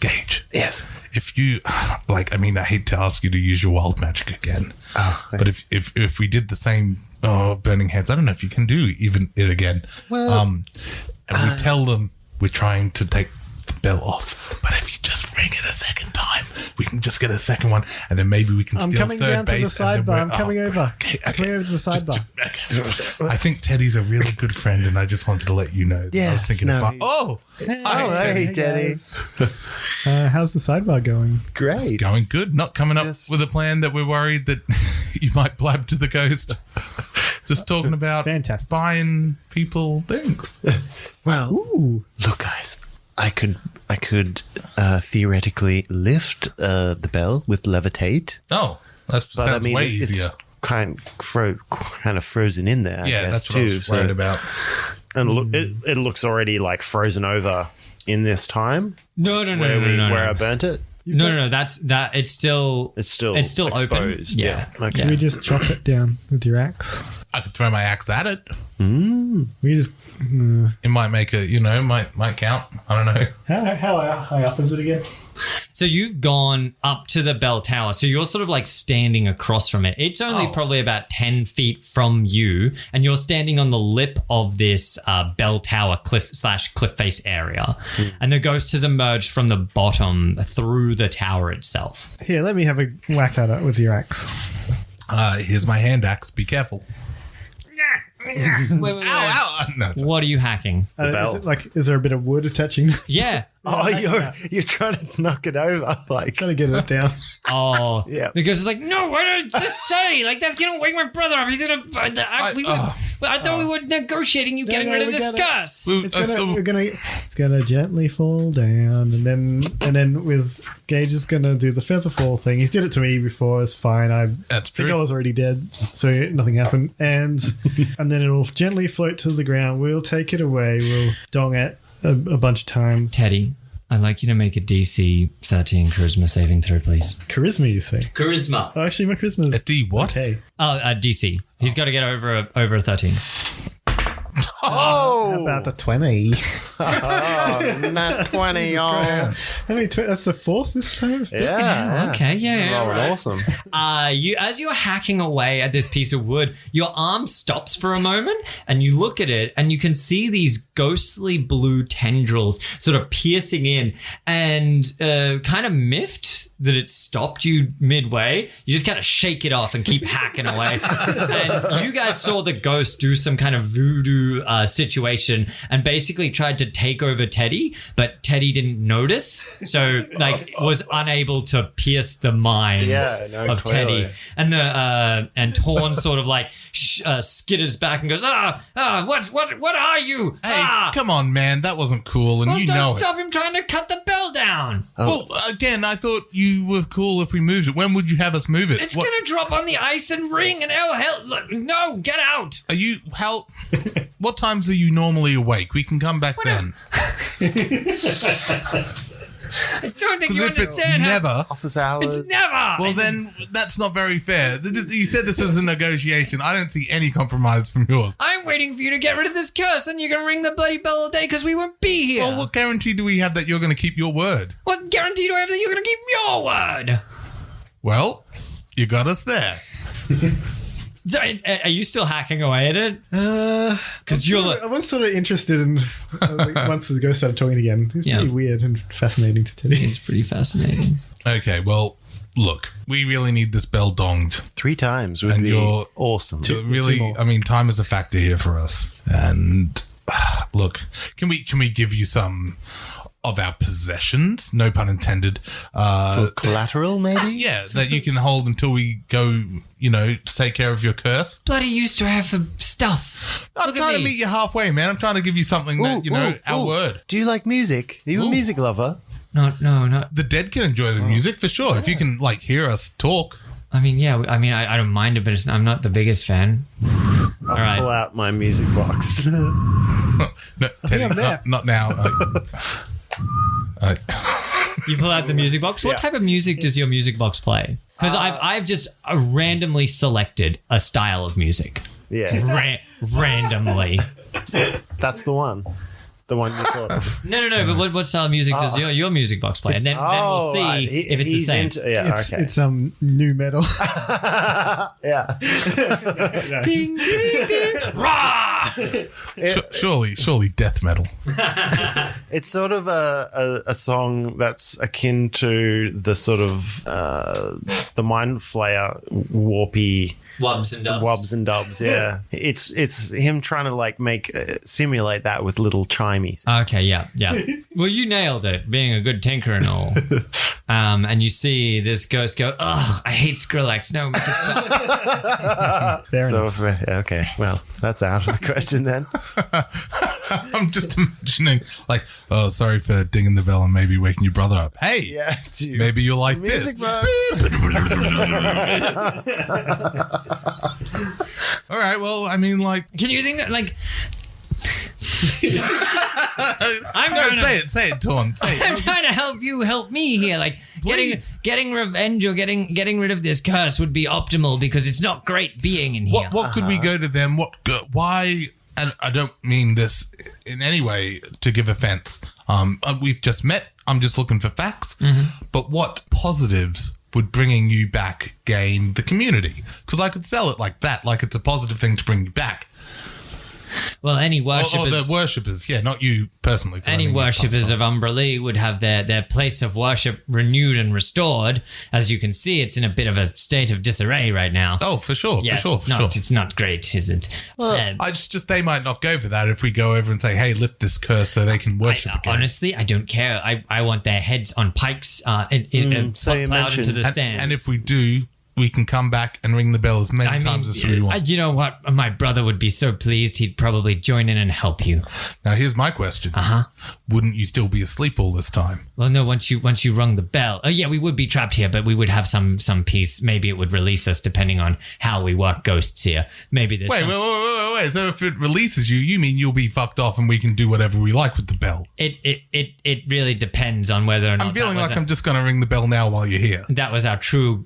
Speaker 3: Gage.
Speaker 4: Yes.
Speaker 3: If you I hate to ask you to use your wild magic again. But if we did the same burning heads, I don't know if you can do even it again.
Speaker 4: Well,
Speaker 3: and we tell them we're trying to take the bell off, but if you just ring it a second time, we can just get a second one, and then maybe we can steal third base.
Speaker 1: I'm coming down to the sidebar. I'm coming over.
Speaker 3: Okay.
Speaker 1: Coming over to the sidebar.
Speaker 3: I think Teddy's a really good friend, and I just wanted to let you know. That I was thinking about.
Speaker 4: Hey, Teddy.
Speaker 1: How's the sidebar going?
Speaker 4: Great.
Speaker 3: It's going good. Not coming up with a plan that we're worried that you might blab to the ghost. Just talking about buying people things.
Speaker 4: Well, look, guys. I could theoretically lift the bell with levitate.
Speaker 3: Oh, that sounds way easier.
Speaker 4: It's kind of frozen in there. I guess,
Speaker 3: that's what I was worried about.
Speaker 4: And it looks already like frozen over in this time.
Speaker 2: No.
Speaker 4: Where I burnt it.
Speaker 2: No. That it's still
Speaker 4: exposed.
Speaker 2: open. Yeah.
Speaker 4: Okay.
Speaker 1: Can we just chop it down with your axe?
Speaker 3: I could throw my axe at it.
Speaker 1: We just.
Speaker 3: It might make might count. I don't know.
Speaker 1: How high up is it again?
Speaker 2: So you've gone up to the bell tower. So you're sort of like standing across from it. It's only probably about 10 feet from you. And you're standing on the lip of this bell tower cliff face area. And the ghost has emerged from the bottom through the tower itself.
Speaker 1: Here, let me have a whack at it with your axe.
Speaker 3: Here's my hand axe. Be careful.
Speaker 2: Wait.
Speaker 3: Ow. No,
Speaker 2: what are you hacking?
Speaker 4: The bell.
Speaker 1: Is there a bit of wood attaching?
Speaker 2: Yeah.
Speaker 4: You're trying to knock it over, like
Speaker 1: Trying to get it down.
Speaker 2: Oh,
Speaker 4: yeah.
Speaker 2: Because it's like, no, what did I just say? Like, that's gonna wake my brother up. He's gonna. I thought we were negotiating you getting rid of this curse.
Speaker 1: It's gonna gently fall down, and then with Gage is gonna do the feather fall thing. He did it to me before. It's fine.
Speaker 3: That's
Speaker 1: think
Speaker 3: true.
Speaker 1: I was already dead, so nothing happened. And then it'll gently float to the ground. We'll take it away. We'll dong it a bunch of times.
Speaker 2: Teddy, I'd like you to make a DC 13 charisma saving throw, please.
Speaker 1: Charisma, you say?
Speaker 2: Charisma.
Speaker 1: Oh, actually, my charisma is
Speaker 3: A D what?
Speaker 1: okay.
Speaker 2: DC. He's got to get over a 13.
Speaker 4: Oh,
Speaker 1: How about the 20?
Speaker 4: not 20, y'all.
Speaker 1: How many? That's the fourth this time.
Speaker 4: Yeah.
Speaker 2: Okay, yeah.
Speaker 4: Rolling
Speaker 2: Right.
Speaker 4: awesome.
Speaker 2: As you're hacking away at this piece of wood, your arm stops for a moment and you look at it and you can see these ghostly blue tendrils sort of piercing in and kind of miffed that it stopped you midway. You just kind of shake it off and keep hacking away. And you guys saw the ghost do some kind of voodoo situation and basically tried to take over Teddy, but Teddy didn't notice. So was unable to pierce the mind of
Speaker 4: clearly.
Speaker 2: Teddy. And Torn sort of skitters back and goes, what are you?
Speaker 3: Hey, come on, man. That wasn't cool, and
Speaker 2: Well,
Speaker 3: you know
Speaker 2: don't
Speaker 3: it.
Speaker 2: stop him trying to cut the bell down.
Speaker 3: Well, again, I thought you were cool if we moved it. When would you have us move it?
Speaker 2: It's going to drop on the ice and ring and no, get out.
Speaker 3: Are you what times are you normally awake? We can come back then.
Speaker 2: I don't think you
Speaker 3: Because if it's
Speaker 2: understand how...
Speaker 3: never,
Speaker 4: Office hours.
Speaker 2: It's never.
Speaker 3: well then that's not very fair. You said this was a negotiation. I don't see any compromise from yours.
Speaker 2: I'm waiting for you to get rid of this curse and you're going to ring the bloody bell all day because we won't be here.
Speaker 3: Well, what guarantee do we have that you're going to keep your word?
Speaker 2: What guarantee do I have that you're going to keep your word?
Speaker 3: Well, you got us there.
Speaker 2: So, are you still hacking away at it? Because
Speaker 1: I was sort of interested in once the ghost started talking again. It's pretty weird and fascinating to Teddy.
Speaker 2: It's pretty fascinating.
Speaker 3: Okay, well, look, we really need this bell donged.
Speaker 4: 3 times would
Speaker 3: And
Speaker 4: be
Speaker 3: you're-
Speaker 4: awesome.
Speaker 3: To really, I mean, time is a factor here for us. And look, can we give you some of our possessions, no pun intended.
Speaker 4: For collateral, maybe?
Speaker 3: Yeah, that you can hold until we go, to take care of your curse.
Speaker 2: Bloody used to have for stuff.
Speaker 3: I'm trying to meet you halfway, man. I'm trying to give you something that, our word.
Speaker 4: Do you like music? Are you a music lover?
Speaker 2: No.
Speaker 3: The dead can enjoy the music for sure. If you can, hear us talk.
Speaker 2: I mean, yeah. I mean, I don't mind it, but I'm not the biggest fan.
Speaker 4: I'll pull out my music box.
Speaker 3: No, Teddy, not now.
Speaker 2: You pull out the music box. What type of music does your music box play? Because I've just randomly selected a style of music.
Speaker 4: Yeah.
Speaker 2: Randomly.
Speaker 4: That's the one. The one you thought of.
Speaker 2: No. But what style of music does your music box play? And then we'll see if it's the same.
Speaker 1: It's new metal.
Speaker 4: Yeah.
Speaker 2: Ding, ding, ding. Rah!
Speaker 3: Surely death metal.
Speaker 4: It's sort of a song that's akin to the sort of the Mind Flayer warpy
Speaker 2: Wubs and dubs.
Speaker 4: Yeah. It's him trying to simulate that with little chimies.
Speaker 2: Okay, yeah. Well, you nailed it, being a good tinker and all. And you see this ghost go, ugh, I hate Skrillex. No, make it stop.
Speaker 1: Fair enough.
Speaker 4: Okay, well, that's out of the question then.
Speaker 3: I'm just imagining, sorry for dinging the bell and maybe waking your brother up. Hey,
Speaker 4: yeah, dude.
Speaker 3: Maybe you'll like
Speaker 4: Music
Speaker 3: this. All right, well, I mean,
Speaker 2: Can you think that,
Speaker 3: say it, Torn. Say it.
Speaker 2: I'm trying to help you help me here. Getting revenge or getting rid of this curse would be optimal because it's not great being in here.
Speaker 3: What could we go to them? Why? And I don't mean this in any way to give offense. We've just met. I'm just looking for facts.
Speaker 2: Mm-hmm.
Speaker 3: But what positives would bringing you back gain the community? Because I could sell it like that, like it's a positive thing to bring you back.
Speaker 2: Well, any worshippers...
Speaker 3: Or the worshippers, yeah, not you personally.
Speaker 2: Any worshippers of Umbralee would have their place of worship renewed and restored. As you can see, it's in a bit of a state of disarray right now.
Speaker 3: Oh, for sure,
Speaker 2: yes,
Speaker 3: for sure.
Speaker 2: It's not great, is it?
Speaker 3: Well, I just they might not go for that if we go over and say, hey, lift this curse so they can worship again.
Speaker 2: Honestly, I don't care. I want their heads on pikes plowed into the stand.
Speaker 3: And if we do... we can come back and ring the bell as many times as we want.
Speaker 2: You know what? My brother would be so pleased. He'd probably join in and help you.
Speaker 3: Now, here's my question. Wouldn't you still be asleep all this time?
Speaker 2: Well, no, once you rung the bell. Oh, yeah, we would be trapped here, but we would have some peace. Maybe it would release us depending on how we work ghosts here. Maybe there's
Speaker 3: Wait. So if it releases you, you mean you'll be fucked off and we can do whatever we like with the bell?
Speaker 2: It really depends on whether or not...
Speaker 3: I'm feeling like I'm just going to ring the bell now while you're here.
Speaker 2: That was our true...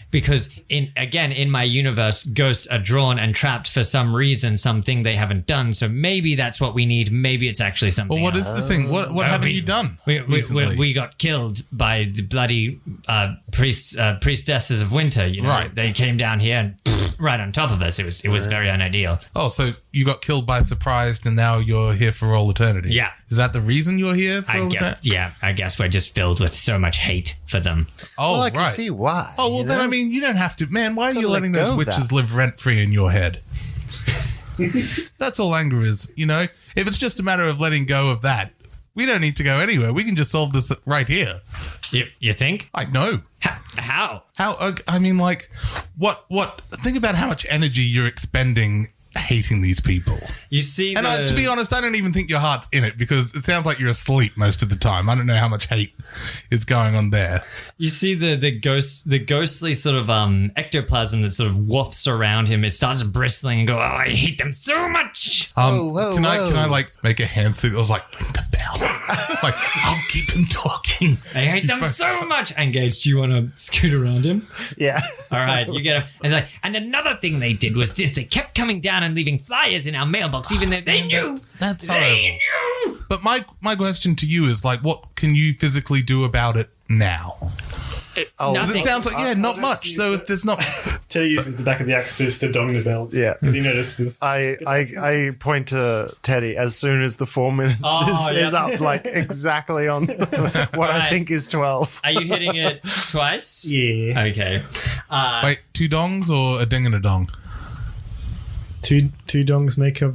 Speaker 2: because in my universe, ghosts are drawn and trapped for some reason, something they haven't done. So maybe that's what we need. Maybe it's actually something
Speaker 3: Well, what
Speaker 2: else.
Speaker 3: is the thing? What haven't you done?
Speaker 2: We got killed by the bloody priestesses of winter.
Speaker 3: Right.
Speaker 2: They came down here and right on top of us. It was very unideal.
Speaker 3: Oh, so you got killed by surprise and now you're here for all eternity.
Speaker 2: Yeah.
Speaker 3: Is that the reason you're here for all eternity?
Speaker 2: Yeah, I guess we're just filled with so much hate for them.
Speaker 3: Oh,
Speaker 4: well, I
Speaker 3: right.
Speaker 4: can see why.
Speaker 3: Oh, well, then, I mean, you don't have to. Man, why are you letting those witches
Speaker 4: that.
Speaker 3: live rent-free in your head? That's all anger is, If it's just a matter of letting go of that, we don't need to go anywhere. We can just solve this right here.
Speaker 2: You think?
Speaker 3: I know.
Speaker 2: How?
Speaker 3: How? I mean, what? Think about how much energy you're expending hating these people.
Speaker 2: You see,
Speaker 3: and to be honest, I don't even think your heart's in it because it sounds like you're asleep most of the time. I don't know how much hate is going on there.
Speaker 2: You see the ghostly sort of ectoplasm that sort of wafts around him. It starts bristling and go, oh, I hate them so much.
Speaker 3: Can I make a hand signal? I was like, ring the bell. I'll keep him talking.
Speaker 2: I hate them so much. Engage, do you want to scoot around him?
Speaker 4: Yeah.
Speaker 2: All right, you get him. It's like, and another thing they did was this: they kept coming down and leaving flyers in our mailbox, even though they knew.
Speaker 3: That's horrible. They knew. But my question to you is what can you physically do about it now?
Speaker 2: Nothing.
Speaker 3: It sounds like not much. So if there's not,
Speaker 1: Teddy uses the back of the axe to dong the bell.
Speaker 4: Yeah,
Speaker 1: because he notices.
Speaker 4: I point to Teddy as soon as the 4 minutes is up, exactly on what I think is 12.
Speaker 2: Are you hitting it twice?
Speaker 1: Yeah.
Speaker 2: Okay.
Speaker 3: Wait, 2 dongs or a ding and a dong?
Speaker 1: Two dongs make a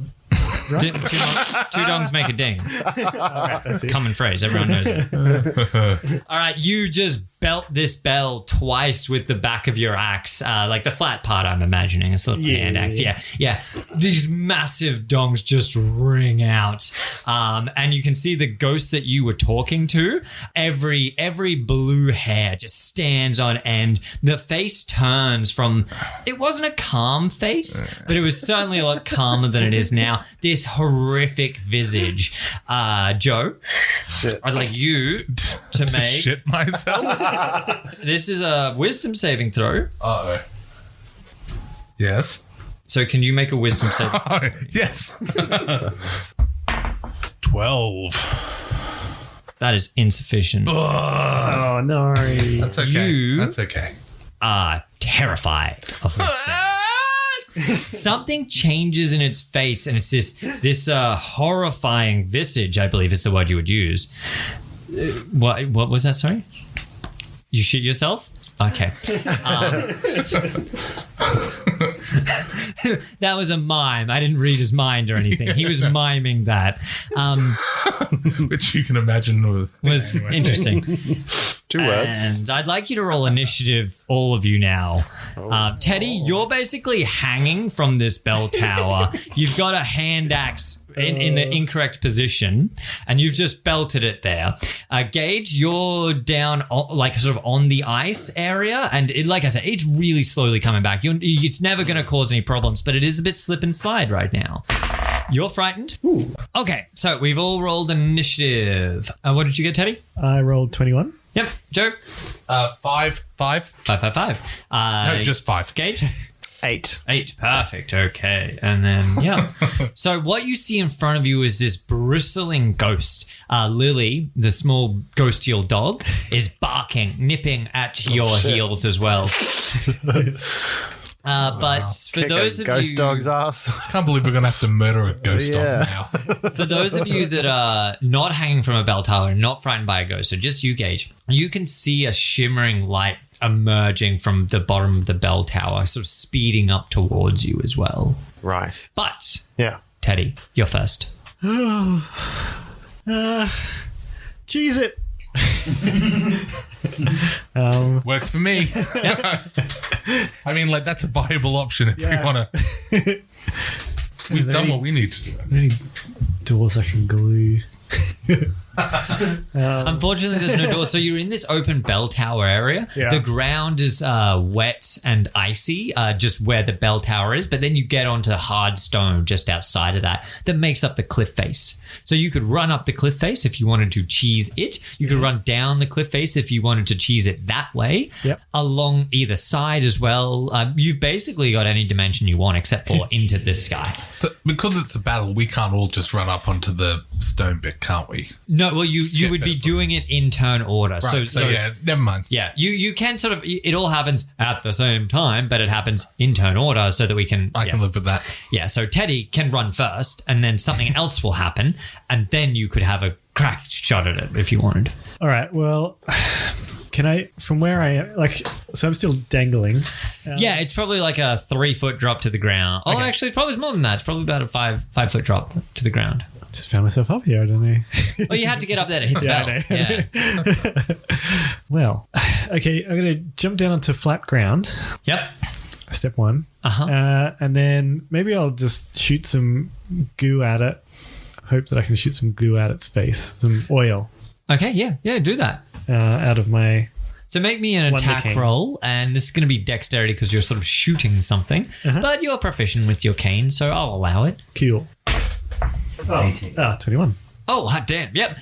Speaker 1: right?
Speaker 2: Two dongs make a ding.
Speaker 1: That's it.
Speaker 2: Common phrase. Everyone knows it. All right, you just belt this bell twice with the back of your axe, like the flat part. I'm imagining it's a little hand axe. Yeah. These massive dongs just ring out, and you can see the ghost that you were talking to. Every blue hair just stands on end. The face turns from. It wasn't a calm face, but it was certainly a lot calmer than it is now. This horrific visage, Joe.
Speaker 4: Shit.
Speaker 2: I'd like you to make.
Speaker 3: Shit myself.
Speaker 2: This is a wisdom saving throw.
Speaker 3: Uh-oh. Yes.
Speaker 2: So can you make a wisdom save?
Speaker 3: Yes. 12.
Speaker 2: That is insufficient.
Speaker 1: Oh no.
Speaker 3: That's okay.
Speaker 2: You-
Speaker 3: That's okay.
Speaker 2: Are terrified of this thing. Something changes in its face, and it's this horrifying visage, I believe is the word you would use. What was that? Sorry? You shoot yourself? Okay. That was a mime. I didn't read his mind or anything. He was miming that.
Speaker 3: Which you can imagine
Speaker 2: Was
Speaker 3: anyway.
Speaker 2: interesting.
Speaker 4: 2 words.
Speaker 2: And I'd like you to roll initiative, all of you now. Teddy, you're basically hanging from this bell tower. You've got a hand axe in the incorrect position, and you've just belted it there. Gage, you're down like sort of on the ice area, and like I said, it's really slowly coming back. It's never going to cause any problems, but it is a bit slip and slide right now. You're frightened? Ooh. Okay, so we've all rolled initiative. What did you get, Teddy?
Speaker 1: I rolled 21.
Speaker 2: Yep. Joe?
Speaker 3: 5.
Speaker 2: 5.
Speaker 3: No, just 5.
Speaker 2: Gage?
Speaker 4: 8.
Speaker 2: 8. Perfect. Okay. And then, yeah. So what you see in front of you is this bristling ghost. Lily, the small ghostial dog, is barking, nipping at your heels as well. But for
Speaker 4: Kick
Speaker 2: those
Speaker 4: a
Speaker 2: of
Speaker 4: ghost
Speaker 2: you,
Speaker 4: dog's ass.
Speaker 3: Can't believe we're going to have to murder a ghost
Speaker 4: Yeah.
Speaker 3: dog now.
Speaker 2: for those of you that are not hanging from a bell tower, not frightened by a ghost, so just you, Gage, you can see a shimmering light emerging from the bottom of the bell tower, sort of speeding up towards you as well.
Speaker 4: Right.
Speaker 2: But
Speaker 4: Yeah.
Speaker 2: Teddy, you're first.
Speaker 1: Cheese it.
Speaker 3: Works for me. I mean, like, that's a viable option if we want to. We've done what we need to do.
Speaker 1: Any doors I can glue?
Speaker 2: Unfortunately, there's no door. So you're in this open bell tower area.
Speaker 1: Yeah.
Speaker 2: The ground is wet and icy, just where the bell tower is. But then you get onto hard stone just outside of that makes up the cliff face. So you could run up the cliff face if you wanted to cheese it. You could run down the cliff face if you wanted to cheese it that way.
Speaker 1: Yep.
Speaker 2: Along either side as well. You've basically got any dimension you want except for into the sky.
Speaker 3: So, because it's a battle, we can't all just run up onto the stone bit, can't we?
Speaker 2: No, well, you would be doing it in turn order.
Speaker 3: Right, so yeah, never mind.
Speaker 2: Yeah, you can sort of, it all happens at the same time, but it happens in turn order so that we can...
Speaker 3: I can live with that.
Speaker 2: Yeah, so Teddy can run first, and then something else will happen, and then you could have a crack shot at it if you wanted.
Speaker 1: All right. Well, can I, from where I am, like, so I'm still dangling.
Speaker 2: Yeah, it's probably like a 3-foot drop to the ground. Oh,
Speaker 1: Okay.
Speaker 2: actually, it's probably more than that. It's probably about a 5-foot drop to the ground.
Speaker 1: Just found myself up here. I don't know.
Speaker 2: Well, you had to get up there to hit the
Speaker 1: Yeah,
Speaker 2: bell.
Speaker 1: I know.
Speaker 2: Yeah.
Speaker 1: Well, okay. I'm going to jump down onto flat ground.
Speaker 2: Yep.
Speaker 1: Step 1.
Speaker 2: Uh-huh.
Speaker 1: And then maybe I'll just shoot some goo at it. Hope that I can shoot some goo at its face. Some oil
Speaker 2: Okay, yeah, do that.
Speaker 1: out of my...
Speaker 2: So make me an
Speaker 1: Wonder
Speaker 2: attack
Speaker 1: King.
Speaker 2: roll, and this is going to be dexterity because you're sort of shooting something, but you're proficient with your cane, so I'll allow it.
Speaker 1: Cool. 21.
Speaker 2: Oh, hot damn. Yep.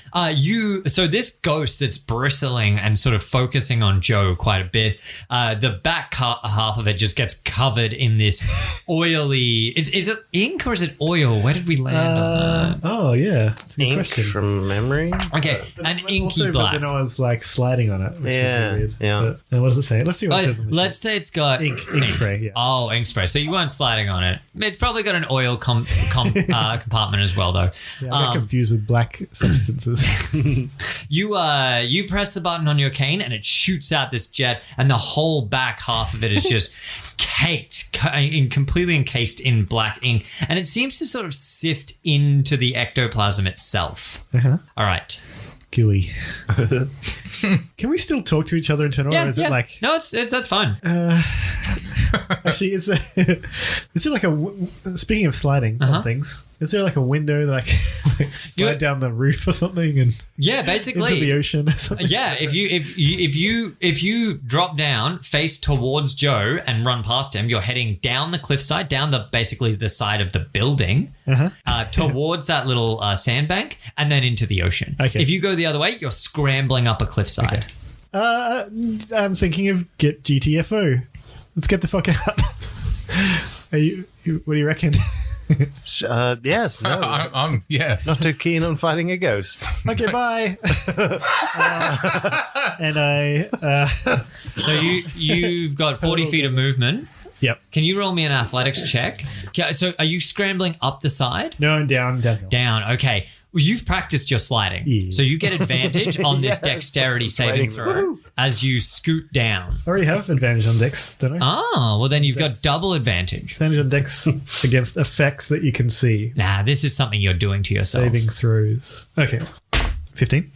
Speaker 2: So this ghost that's bristling and sort of focusing on Joe quite a bit, the back half of it just gets covered in this oily... Is it ink or is it oil? Where did we land on that?
Speaker 1: Oh, yeah. That's a good
Speaker 4: Ink
Speaker 1: question.
Speaker 4: from memory.
Speaker 2: Okay, an inky
Speaker 1: Also,
Speaker 2: black.
Speaker 1: But then I was like sliding on it, which
Speaker 4: Yeah,
Speaker 1: is weird.
Speaker 4: yeah.
Speaker 1: But, what does it say? Let's see what it says on the
Speaker 2: Let's say it's got
Speaker 1: Ink spray, yeah.
Speaker 2: Oh, ink spray. So you weren't sliding on it. It's probably got an oil compartment as well, though.
Speaker 1: sheet. Yeah, I got confused with black black substances.
Speaker 2: You press the button on your cane and it shoots out this jet, and the whole back half of it is just completely encased in black ink, and it seems to sort of sift into the ectoplasm itself.
Speaker 1: Uh-huh.
Speaker 2: All right.
Speaker 1: Gooey. Can we still talk to each other internal, or is it like...
Speaker 2: No, that's fine.
Speaker 1: Actually, is there like speaking of sliding on things, is there like a window that I can slide down the roof or something and
Speaker 2: basically
Speaker 1: into the ocean or something?
Speaker 2: Yeah, if you drop down, face towards Joe and run past him, you're heading down the cliffside, down basically the side of the building, towards that little sandbank, and then into the ocean.
Speaker 1: Okay.
Speaker 2: If you go the other way, you're scrambling up a cliffside.
Speaker 1: Okay. I'm thinking of get GTFO. Let's get the fuck out. What do you reckon?
Speaker 4: Yes, no.
Speaker 3: I'm
Speaker 4: Not too keen on fighting a ghost.
Speaker 1: Okay, bye. And I...
Speaker 2: So you've got 40 feet of movement.
Speaker 1: Yep.
Speaker 2: Can you roll me an athletics check? Okay, so are you scrambling up the side?
Speaker 1: No, I'm down.
Speaker 2: Down. Okay. Well, you've practiced your sliding.
Speaker 1: Yeah.
Speaker 2: So you get advantage on this dexterity saving throw as you scoot down.
Speaker 1: I already have advantage on dex, don't I?
Speaker 2: Oh, well then you've got double advantage.
Speaker 1: Advantage on dex against effects that you can see.
Speaker 2: Nah, this is something you're doing to yourself.
Speaker 1: Saving throws. Okay. 15?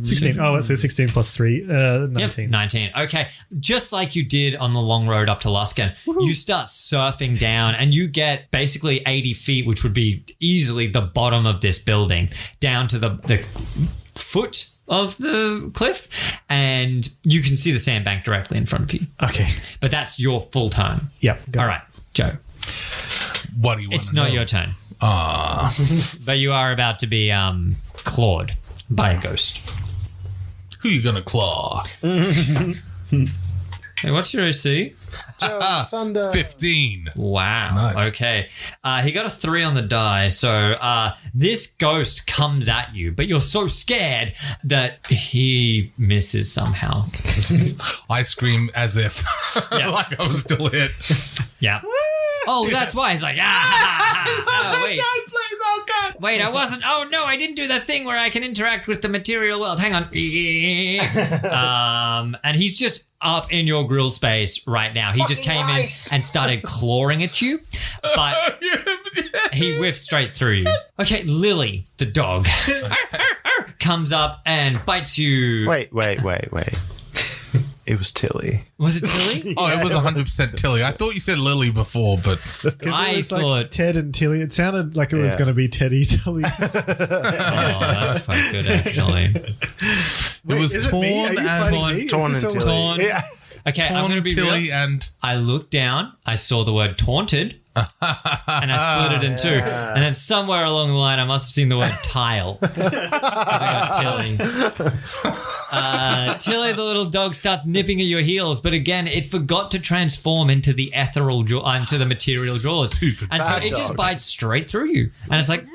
Speaker 1: 16. Oh, let's say 16 plus 3. 19.
Speaker 2: Yep, 19. Okay. Just like you did on the long road up to Luskan, you start surfing down and you get basically 80 feet, which would be easily the bottom of this building, down to the foot of the cliff, and you can see the sandbank directly in front of you.
Speaker 1: Okay.
Speaker 2: But that's your full turn.
Speaker 1: Yep.
Speaker 2: All right, Joe.
Speaker 3: What do you want
Speaker 2: It's not your turn. But you are about to be clawed by a ghost.
Speaker 3: Who you gonna claw?
Speaker 2: Hey, what's your AC?
Speaker 4: Thunder.
Speaker 3: 15.
Speaker 2: Wow.
Speaker 3: Nice.
Speaker 2: Okay. He got a 3 on the die. So this ghost comes at you, but you're so scared that he misses somehow.
Speaker 3: I scream as if like I was still hit.
Speaker 2: Yeah. Oh, that's why he's like, oh, wait.
Speaker 3: God, please, oh God.
Speaker 2: Wait, I wasn't. Oh, no, I didn't do that thing where I can interact with the material world. Hang on. And he's just up in your grill space right now. He just came in and started clawing at you, but he whiffed straight through you. Okay, Lily, the dog, comes up and bites you.
Speaker 4: Wait. It was Tilly.
Speaker 2: Was it Tilly?
Speaker 3: Oh, it was 100% Tilly. I thought you said Lily before, but
Speaker 2: I thought
Speaker 1: Ted and Tilly. It sounded like it was going to be Teddy Tilly.
Speaker 2: Oh, that's quite good, actually.
Speaker 3: it was torn and
Speaker 4: Torn and Tilly.
Speaker 2: Torn.
Speaker 4: Yeah.
Speaker 2: Okay, I'm going to be
Speaker 3: Tilly
Speaker 2: real.
Speaker 3: and
Speaker 2: I looked down. I saw the word taunted. And I split it in two. And then somewhere along the line, I must have seen the word tile. I got Tilly. Tilly, the little dog, starts nipping at your heels. But again, it forgot to transform into the ethereal into the material jaws.
Speaker 3: Stupid
Speaker 2: And so
Speaker 4: bad
Speaker 2: it just
Speaker 4: dog.
Speaker 2: bites straight through you. And it's like,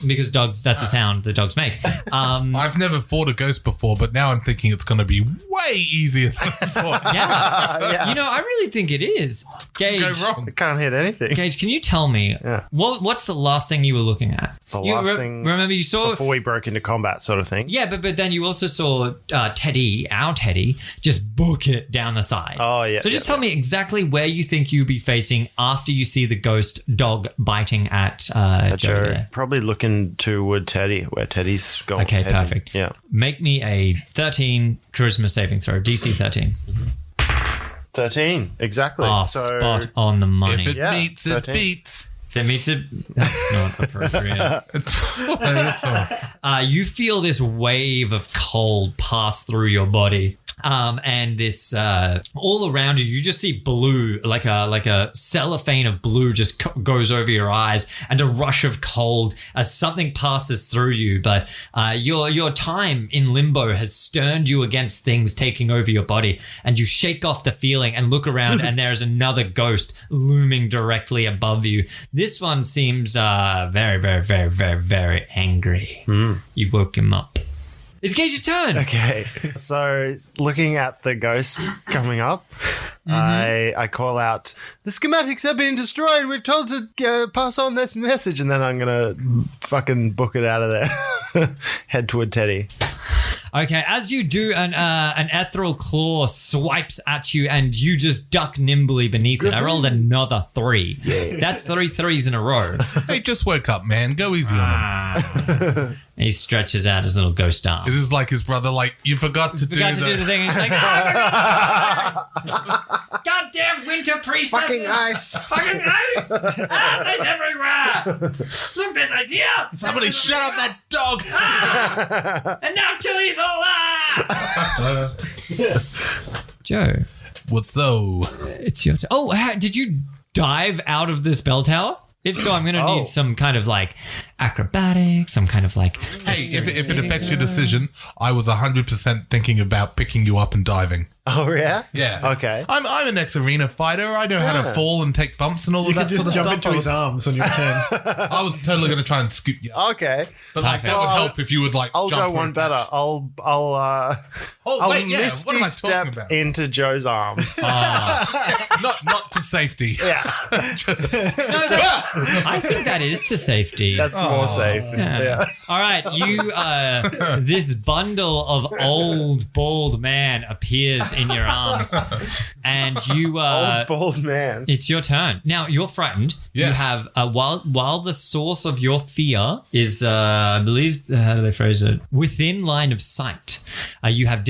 Speaker 2: because dogs, that's the sound the dogs make.
Speaker 3: I've never fought a ghost before, but now I'm thinking it's going to be way easier than I thought.
Speaker 2: Yeah. You know, I really think it is. Gage,
Speaker 3: Go wrong.
Speaker 4: I can't hit anything.
Speaker 2: Gage, can you tell me what's the last thing you were looking at?
Speaker 4: The
Speaker 2: You
Speaker 4: last thing
Speaker 2: Remember, you saw.
Speaker 4: before we broke into combat, sort of thing.
Speaker 2: Yeah, but then you also saw Teddy, our Teddy, just book it down the side.
Speaker 4: Oh, yeah.
Speaker 2: So just tell me exactly where you think you'll be facing after you see the ghost dog biting at Joe there.
Speaker 4: Probably looking toward Teddy, where Teddy's going.
Speaker 2: Okay,
Speaker 4: heading.
Speaker 2: perfect.
Speaker 4: Yeah.
Speaker 2: Make me a 13 charisma saving throw, DC 13.
Speaker 4: 13, exactly.
Speaker 2: Oh,
Speaker 4: so,
Speaker 2: spot on the money.
Speaker 3: If it
Speaker 4: Yeah,
Speaker 3: meets, it
Speaker 4: 13.
Speaker 3: beats.
Speaker 2: If it meets it, that's not appropriate. You feel this wave of cold pass through your body. And this all around you, you just see blue, like a cellophane of blue just goes over your eyes, and a rush of cold as something passes through you. But your time in limbo has sterned you against things taking over your body, and you shake off the feeling and look around, and there's another ghost looming directly above you. This one seems very, very, very, very, very angry. You woke him up. It's Gage's turn.
Speaker 4: Okay, so looking at the ghost coming up, I call out, "The schematics have been destroyed. We're told to pass on this message," and then I'm gonna fucking book it out of there. Head toward Teddy.
Speaker 2: Okay, as you do, an ethereal claw swipes at you, and you just duck nimbly beneath it. I rolled another 3. That's 3 threes in a row.
Speaker 3: Hey, just woke up, man. Go easy on him.
Speaker 2: He stretches out his little ghost arm.
Speaker 3: This is like his brother, like, you forgot to do
Speaker 2: the thing. And he's like, goddamn winter priestesses!
Speaker 4: Fucking ice!
Speaker 2: Fucking ice! Ice everywhere! Look, there's ice here!
Speaker 3: Somebody shut up that dog!
Speaker 2: And now Tilly's alive! Joe,
Speaker 3: What's so?
Speaker 2: it's your turn. Oh, did you dive out of this bell tower? If so, I'm going to need some kind of like acrobatics, some kind of like...
Speaker 3: Hey, if it affects your decision, I was 100% thinking about picking you up and diving.
Speaker 4: Oh, yeah?
Speaker 3: Yeah.
Speaker 4: Okay.
Speaker 3: I'm an ex-arena fighter. I know how to fall and take bumps and all
Speaker 1: You
Speaker 3: of
Speaker 1: could
Speaker 3: that sort
Speaker 1: just
Speaker 3: of
Speaker 1: jump
Speaker 3: stuff.
Speaker 1: into his arms on your turn.
Speaker 3: I was totally going to try and scoot you up.
Speaker 4: Okay.
Speaker 3: But like, that would help if you would like
Speaker 4: I'll
Speaker 3: jump
Speaker 4: go
Speaker 3: or
Speaker 4: one better.
Speaker 3: attach.
Speaker 4: I'll
Speaker 3: Oh, wait, yeah.
Speaker 4: misty
Speaker 3: What am I
Speaker 4: step
Speaker 3: talking about?
Speaker 4: into Joe's arms.
Speaker 3: Not to safety.
Speaker 4: Yeah,
Speaker 2: I think that is to safety.
Speaker 4: that's more safe. Yeah.
Speaker 2: All right, you. This bundle of old bald man appears in your arms, and you.
Speaker 4: Old bald man.
Speaker 2: It's your turn now. You're frightened.
Speaker 3: Yes.
Speaker 2: You have while the source of your fear is, I believe, how do they phrase it? Within line of sight. You have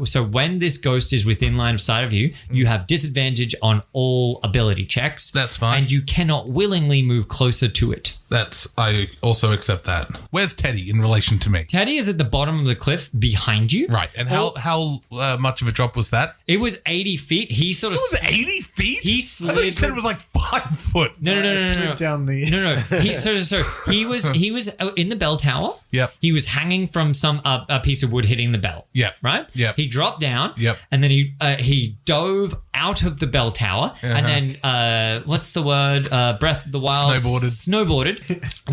Speaker 2: so when this ghost is within line of sight of you, you have disadvantage on all ability checks.
Speaker 3: That's fine.
Speaker 2: And you cannot willingly move closer to it.
Speaker 3: I also accept that. Where's Teddy in relation to me?
Speaker 2: Teddy is at the bottom of the cliff behind you.
Speaker 3: Right. And how much of a drop was that?
Speaker 2: It was 80 feet. He sort of...
Speaker 3: It was 80 feet?
Speaker 2: He
Speaker 3: I thought you
Speaker 2: slid...
Speaker 3: said it was like 5 foot.
Speaker 2: No.
Speaker 1: Slid down the...
Speaker 2: No. He was in the bell tower.
Speaker 3: Yep.
Speaker 2: He was hanging from a piece of wood hitting the bell.
Speaker 3: Yep.
Speaker 2: Right?
Speaker 3: Yep.
Speaker 2: He dropped down.
Speaker 3: Yep.
Speaker 2: And then he dove out of the bell tower. And then, what's the word? Breath of the Wild. Snowboarded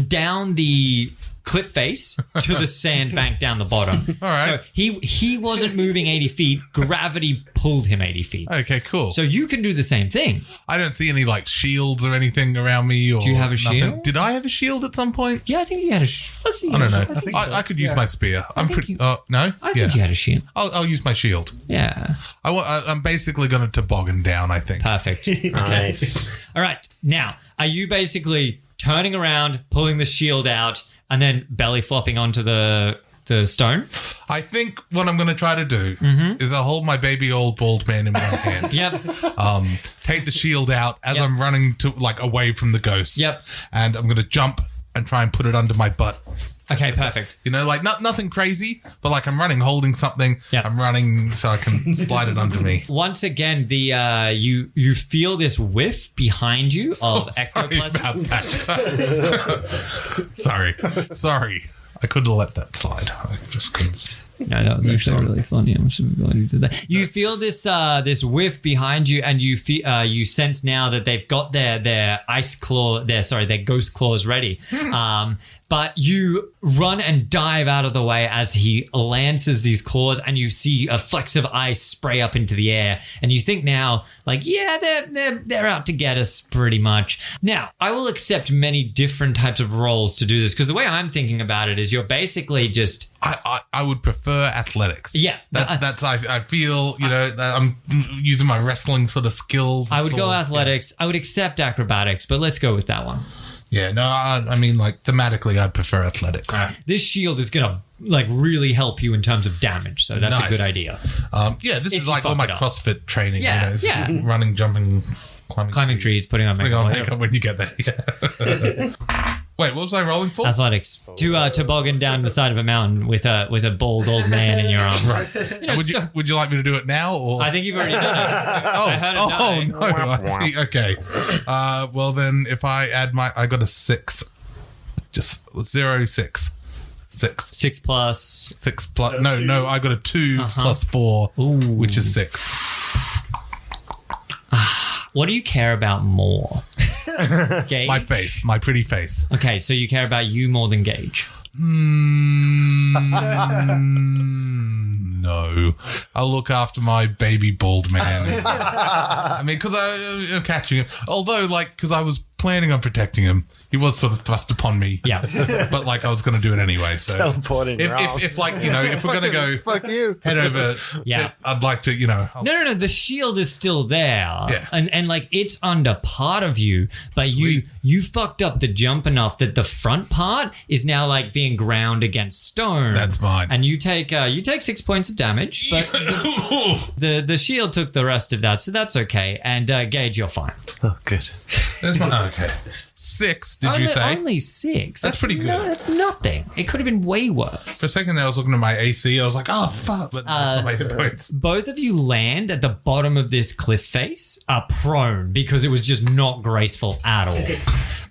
Speaker 2: down the cliff face to the sandbank down the bottom.
Speaker 3: All right.
Speaker 2: So he wasn't moving 80 feet. Gravity pulled him 80 feet.
Speaker 3: Okay, cool.
Speaker 2: So you can do the same thing.
Speaker 3: I don't see any like shields or anything around me. Or
Speaker 2: Do you have a
Speaker 3: nothing.
Speaker 2: shield?
Speaker 3: Did I have a shield at some point?
Speaker 2: Yeah, I think you had a... Let's see.
Speaker 3: I don't know.
Speaker 2: think
Speaker 3: I could use my spear. I'm
Speaker 2: think
Speaker 3: pretty...
Speaker 2: you-
Speaker 3: no?
Speaker 2: I think you had a shield.
Speaker 3: I'll use my shield.
Speaker 2: Yeah.
Speaker 3: I'm basically going to toboggan down, I think.
Speaker 2: Perfect. Okay.
Speaker 4: Nice.
Speaker 2: All right. Now, are you basically turning around, pulling the shield out, and then belly flopping onto the stone?
Speaker 3: I think what I'm going to try to do is I'll hold my baby old bald man in one hand.
Speaker 2: Yep.
Speaker 3: Take the shield out as
Speaker 2: Yep.
Speaker 3: I'm running to like away from the ghost.
Speaker 2: Yep.
Speaker 3: And I'm going to jump and try and put it under my butt.
Speaker 2: Okay, perfect.
Speaker 3: You know, like nothing crazy, but like I'm running, holding something.
Speaker 2: Yep.
Speaker 3: I'm running so I can slide it under me.
Speaker 2: Once again, you feel this whiff behind you of
Speaker 3: Sorry
Speaker 2: ectoplasm.
Speaker 3: about that. Sorry. I could have let that slide. I just couldn't.
Speaker 2: No, that was actually really funny. I'm so glad you did that. You feel this this whiff behind you, and you feel you sense now that they've got their ice claw, their ghost claws ready. But you run and dive out of the way as he lances these claws, and you see a flecks of ice spray up into the air, and you think now, like, yeah, they're out to get us pretty much. Now, I will accept many different types of roles to do this, because the way I'm thinking about it is you're basically just...
Speaker 3: I would prefer athletics.
Speaker 2: Yeah.
Speaker 3: That's I feel, you know, that I'm using my wrestling sort of skills.
Speaker 2: I would go athletics. I would accept acrobatics, but let's go with that one.
Speaker 3: Yeah, no, I mean, like, thematically, I'd prefer athletics.
Speaker 2: This shield is going to, like, really help you in terms of damage, so that's a
Speaker 3: Nice.
Speaker 2: good idea.
Speaker 3: Yeah, this
Speaker 2: If
Speaker 3: is
Speaker 2: you
Speaker 3: like all
Speaker 2: fuck
Speaker 3: my
Speaker 2: it up.
Speaker 3: CrossFit training,
Speaker 2: Yeah,
Speaker 3: you know, it's
Speaker 2: yeah.
Speaker 3: running, jumping,
Speaker 2: Climbing trees, putting on
Speaker 3: Putting on
Speaker 2: makeup.
Speaker 3: makeup when you get there. Yeah. Wait, what was I rolling for?
Speaker 2: Athletics. To toboggan down the side of a mountain with a bald old man in your arms. Right. You know,
Speaker 3: Would you like me to do it now? Or?
Speaker 2: I think you've already done it. I heard it dying.
Speaker 3: no, I see. Okay. Well, then if I add I got a 6. Just 0, 6. 6.
Speaker 2: 6 plus.
Speaker 3: 6 plus. No, I got a 2 plus 4, which is 6.
Speaker 2: What do you care about more? Gage?
Speaker 3: My face, my pretty face.
Speaker 2: Okay, so you care about you more than Gage.
Speaker 3: No. I'll look after my baby bald man. I mean, because I'm catching him. Although, like, because I was planning on protecting him, he was sort of thrust upon me.
Speaker 2: Yeah.
Speaker 3: But, like, I was going to do it anyway. So,
Speaker 4: Teleporting your arms.
Speaker 3: if like, you know, if we're going to go
Speaker 4: Fuck you.
Speaker 3: head over,
Speaker 2: Yeah.
Speaker 3: I'd like to, you know.
Speaker 2: No. The shield is still there,
Speaker 3: Yeah.
Speaker 2: and like it's under part of you, but
Speaker 3: Sweet.
Speaker 2: you fucked up the jump enough that the front part is now like being ground against stone.
Speaker 3: That's fine.
Speaker 2: And you take 6 points of damage, but the shield took the rest of that, so that's okay. And Gage, you're fine.
Speaker 4: Oh, good.
Speaker 3: There's my, okay. 6, did you say?
Speaker 2: Only 6.
Speaker 3: That's pretty good.
Speaker 2: That's nothing. It could have been way worse.
Speaker 3: For a second there, I was looking at my AC. I was like, oh, fuck. But that's not my hit points.
Speaker 2: Both of you land at the bottom of this cliff face, prone, because it was just not graceful at all.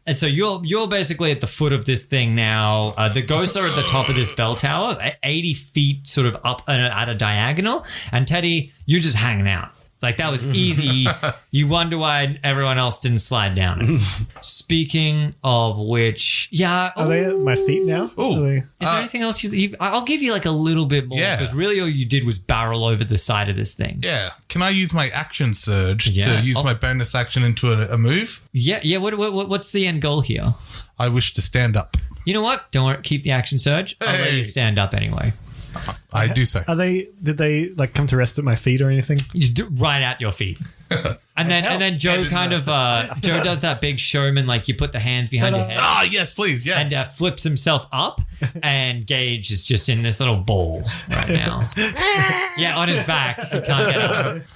Speaker 2: And so you're basically at the foot of this thing now. The ghosts are at the top of this bell tower, 80 feet sort of up at a diagonal. And Teddy, you're just hanging out. Like, that was easy. You wonder why everyone else didn't slide down. Speaking of which, yeah.
Speaker 1: Are they at my feet now?
Speaker 3: Ooh.
Speaker 1: Are they-
Speaker 2: Is there anything else I'll give you like a little bit more,
Speaker 3: Yeah.
Speaker 2: because really all you did was barrel over the side of this thing.
Speaker 3: Yeah. Can I use my action surge
Speaker 2: Yeah.
Speaker 3: to use my bonus action into a move?
Speaker 2: Yeah. What's the end goal here?
Speaker 3: I wish to stand up.
Speaker 2: You know what? Don't worry. Keep the action surge. I'll let
Speaker 3: Hey.
Speaker 2: you stand up anyway.
Speaker 3: I do so.
Speaker 1: Did they like come to rest at my feet or anything?
Speaker 2: You just do right at your feet. And then Joe kind of Joe does that big showman, like you put the hands behind your head
Speaker 3: Ah, yes, please. Yeah.
Speaker 2: and flips himself up, and Gage is just in this little ball right now. Yeah, on his back. He can't get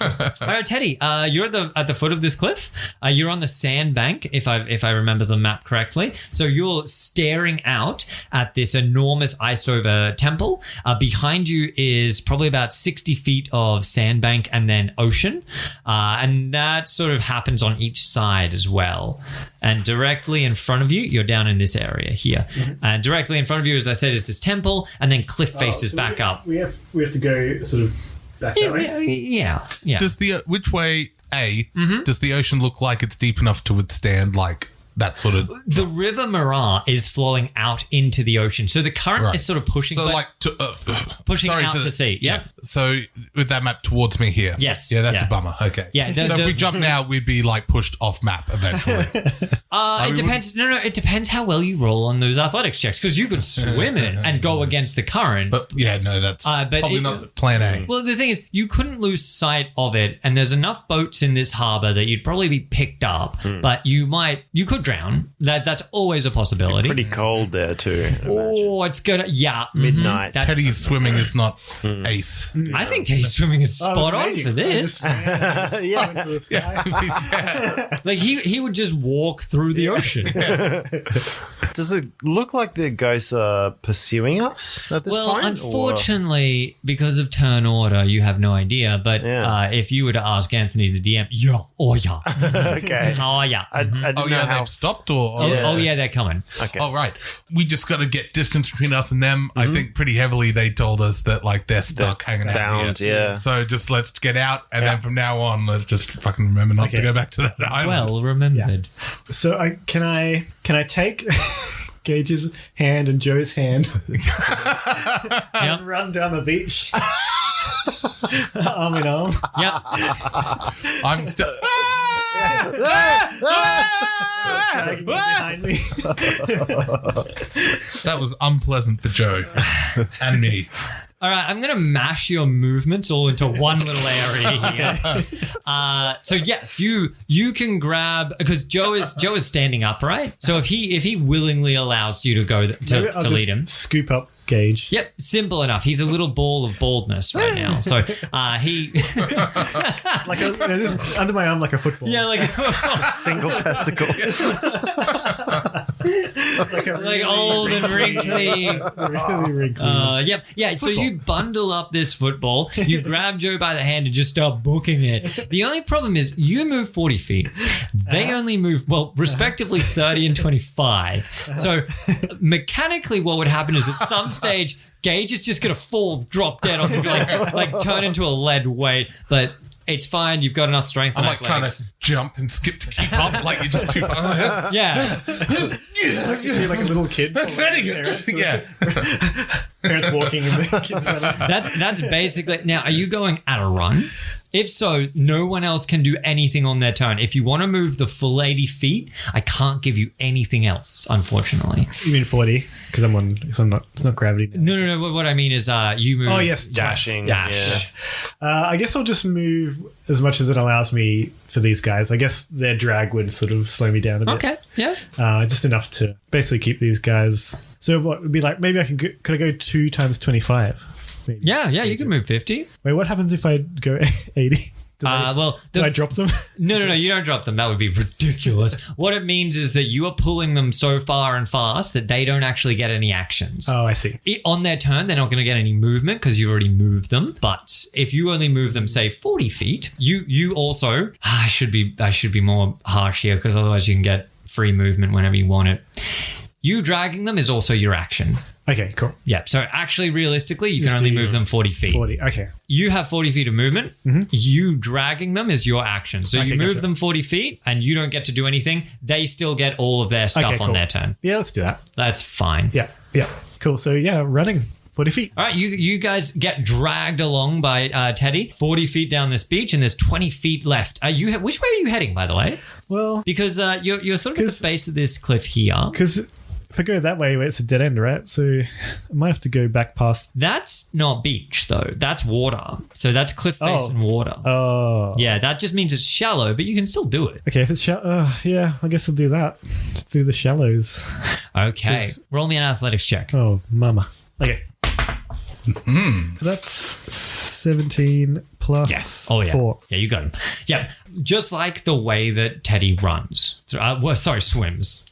Speaker 2: up. All right, Teddy, you're at the foot of this cliff. You're on the sand bank, if I remember the map correctly. So you're staring out at this enormous iced over temple. Behind you is probably about 60 feet of sandbank and then ocean. And that sort of happens on each side as well. And directly in front of you, you're down in this area here. And directly in front of you, as I said, is this temple, and then cliff faces
Speaker 1: so
Speaker 2: back up.
Speaker 1: We have to go sort of back that way.
Speaker 2: Yeah.
Speaker 3: Does which way, does the ocean look like it's deep enough to withstand, like, that sort of...
Speaker 2: The River Mara is flowing out into the ocean. So the current
Speaker 3: Right.
Speaker 2: is sort of pushing
Speaker 3: So,
Speaker 2: back,
Speaker 3: like,
Speaker 2: pushing
Speaker 3: sorry
Speaker 2: out to sea. Yeah.
Speaker 3: So, with that map towards me here.
Speaker 2: Yes.
Speaker 3: Yeah, that's
Speaker 2: Yeah.
Speaker 3: a bummer. Okay.
Speaker 2: Yeah,
Speaker 3: So, if we jump now, we'd be, like, pushed off map eventually.
Speaker 2: It depends. No, it depends how well you roll on those athletics checks, because you could swim it and go against the current.
Speaker 3: But, yeah, no, that's
Speaker 2: But
Speaker 3: probably not plan A.
Speaker 2: Well, the thing is, you couldn't lose sight of it, and there's enough boats in this harbor that you'd probably be picked up, but you could drown. That's always a possibility.
Speaker 4: Pretty cold there too.
Speaker 2: Oh, it's gonna, yeah.
Speaker 4: Midnight.
Speaker 2: That's-
Speaker 3: Teddy's swimming is not ace.
Speaker 2: I think Teddy's swimming is
Speaker 1: Oh, it was
Speaker 2: spot on
Speaker 1: amazing.
Speaker 2: for this.
Speaker 4: Yeah.
Speaker 1: To the sky.
Speaker 3: Yeah.
Speaker 2: Like he would just walk through the ocean.
Speaker 4: Does it look like the ghosts are pursuing us at this
Speaker 2: Well,
Speaker 4: point?
Speaker 2: unfortunately, because of turn order, you have no idea. But
Speaker 4: Yeah.
Speaker 2: if you were to ask Anthony, the DM, yeah, oh yeah,
Speaker 4: Okay.
Speaker 2: oh yeah,
Speaker 4: I didn't
Speaker 3: Oh,
Speaker 4: know
Speaker 3: yeah,
Speaker 4: how.
Speaker 3: they've stopped or...
Speaker 2: oh yeah, they're coming.
Speaker 4: Okay.
Speaker 3: Oh, right. We just got to get distance between us and them. I think pretty heavily they told us that, like, they're stuck hanging out
Speaker 4: bound,
Speaker 3: here.
Speaker 4: yeah.
Speaker 3: So just let's get out, and then from now on, let's just fucking remember not to
Speaker 1: Okay.
Speaker 3: go back to that island.
Speaker 2: Well remembered.
Speaker 1: So can I take Gage's hand and Joe's hand
Speaker 2: Yep.
Speaker 1: and run down the beach, arm in arm?
Speaker 2: Yep.
Speaker 3: I'm still...
Speaker 1: Dragging them behind me.
Speaker 3: That was unpleasant for Joe and me.
Speaker 2: All right, I'm gonna mash your movements all into one little area here. So yes, you can grab, because Joe is standing upright. So if he willingly allows you to go
Speaker 1: Maybe I'll
Speaker 2: to lead
Speaker 1: just
Speaker 2: him.
Speaker 1: Scoop up Gage.
Speaker 2: Yep, simple enough. He's a little ball of baldness right now. So he,
Speaker 1: Like just under my arm like a football.
Speaker 2: yeah, like
Speaker 4: Single testicle.
Speaker 2: like old and wrinkly.
Speaker 1: Really wrinkly.
Speaker 2: Yep, yeah. So you bundle up this football, you grab Joe by the hand and just start booking it. The only problem is you move 40 feet. They only move, well, respectively 30 and 25. So mechanically, what would happen is at some stage, Gage is just going to drop dead on the like turn into a lead weight. But it's fine. You've got enough strength.
Speaker 3: I'm
Speaker 2: and
Speaker 3: like trying
Speaker 2: athletics.
Speaker 3: to jump and skip to keep up, like you're just too far.
Speaker 2: Yeah.
Speaker 1: You see like a little kid.
Speaker 3: That's running. Yeah.
Speaker 1: Parents walking and the kids running.
Speaker 2: That's basically. Now, are you going at a run? If so, no one else can do anything on their turn. If you want to move the full 80 feet, I can't give you anything else, unfortunately.
Speaker 1: You mean 40? Because it's not gravity.
Speaker 2: No. What I mean is you move.
Speaker 1: Oh, yes.
Speaker 4: Dashing.
Speaker 2: Dash.
Speaker 4: Yeah.
Speaker 1: I guess I'll just move as much as it allows me for these guys. I guess their drag would sort of slow me down a bit.
Speaker 2: Okay, yeah.
Speaker 1: Just enough to basically keep these guys. So what would be like, maybe could I go 2 times 25? Maybe.
Speaker 2: Yeah, you can move 50.
Speaker 1: Wait, what happens if I go 80? Do I drop them?
Speaker 2: No, you don't drop them. That would be ridiculous. What it means is that you are pulling them so far and fast that they don't actually get any actions.
Speaker 1: Oh, I see.
Speaker 2: On their turn, they're not going to get any movement because you've already moved them. But if you only move them, say 40 feet, you also I should be more harsh here because otherwise you can get free movement whenever you want it. You dragging them is also your action.
Speaker 1: Okay, cool.
Speaker 2: Yeah, so actually, realistically, you can only move them 40 feet.
Speaker 1: 40, okay.
Speaker 2: You have 40 feet of movement. Mm-hmm. You dragging them is your action. So you move them 40 feet and you don't get to do anything. They still get all of their stuff on their turn.
Speaker 1: Yeah, let's do that.
Speaker 2: That's fine.
Speaker 1: Yeah. Cool. So yeah, running 40 feet.
Speaker 2: All right, you guys get dragged along by Teddy 40 feet down this beach and there's 20 feet left. Which way are you heading, by the way?
Speaker 1: Well,
Speaker 2: because you're sort of at the base of this cliff here.
Speaker 1: Because if I go that way, it's a dead end, right? So I might have to go back past.
Speaker 2: That's not beach, though. That's water. So that's cliff face and water.
Speaker 1: Oh.
Speaker 2: Yeah, that just means it's shallow, but you can still do it.
Speaker 1: Okay, if it's shallow, yeah, I guess I'll do that. Just do the shallows.
Speaker 2: Okay. Roll me an athletics check.
Speaker 1: Oh, mama. Okay. That's 17 plus 4.
Speaker 2: Yeah, you got him. Yeah, just like the way that Teddy runs. Swims.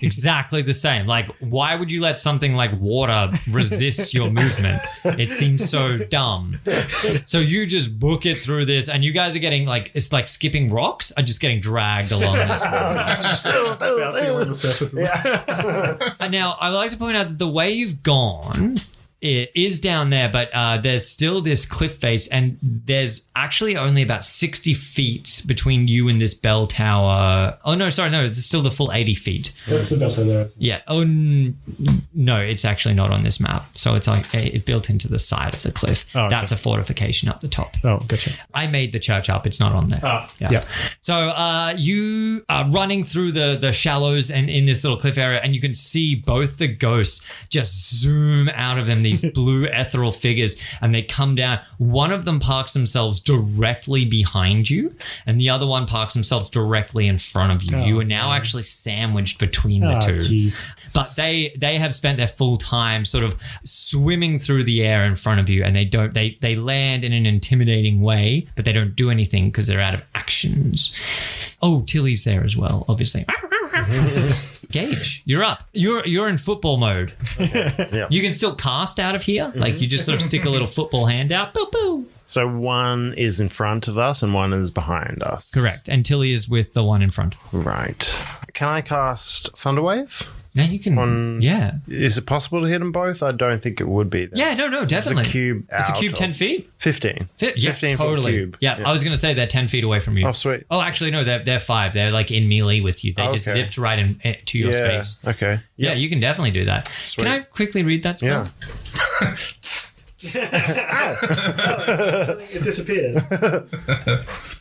Speaker 2: Exactly the same. Like, why would you let something like water resist your movement? It seems so dumb. So you just book it through this, and you guys are getting it's like skipping rocks are just getting dragged along this water.
Speaker 1: Bouncing on the surface.
Speaker 2: And now, I would like to point out that the way you've gone it is down there, but there's still this cliff face, and there's actually only about 60 feet between you and this bell tower. Oh, no, sorry, no, it's still the full 80 feet.
Speaker 1: That's the bell tower.
Speaker 2: Yeah. Oh, no, it's actually not on this map. So it's like it's built into the side of the cliff. Oh, okay. That's a fortification up the top.
Speaker 1: Oh, gotcha.
Speaker 2: I made the church up. It's not on there.
Speaker 1: Oh, yeah.
Speaker 2: So you are running through the shallows and in this little cliff area, and you can see both the ghosts just zoom out of them, these blue ethereal figures, and they come down. One of them parks themselves directly behind you, and the other one parks themselves directly in front of you. You are now actually sandwiched between the two.
Speaker 1: Geez.
Speaker 2: But they have spent their full time sort of swimming through the air in front of you, and they land in an intimidating way, but they don't do anything because they're out of actions. Oh, Tilly's there as well, obviously. Gage, you're up. You're in football mode.
Speaker 4: Okay. Yeah.
Speaker 2: You can still cast out of here. Like you just sort of stick a little football hand out. Boo boo.
Speaker 4: So one is in front of us and one is behind us.
Speaker 2: Correct. And Tilly is with the one in front.
Speaker 4: Right. Can I cast Thunderwave?
Speaker 2: Now you can. Yeah.
Speaker 4: Is it possible to hit them both? I don't think it would be. Then.
Speaker 2: Yeah, no, definitely.
Speaker 4: It's
Speaker 2: a cube 10 feet?
Speaker 4: 15.
Speaker 2: 15
Speaker 4: totally.
Speaker 2: For a cube. Yeah, I was going to say they're 10 feet away from you.
Speaker 4: Oh, sweet.
Speaker 2: Oh, actually, no, they're 5. They're like in melee with you. They just zipped right into your space.
Speaker 4: Okay.
Speaker 2: Yeah, you can definitely do that.
Speaker 4: Sweet.
Speaker 2: Can I quickly read that spell?
Speaker 4: Yeah.
Speaker 1: It disappeared.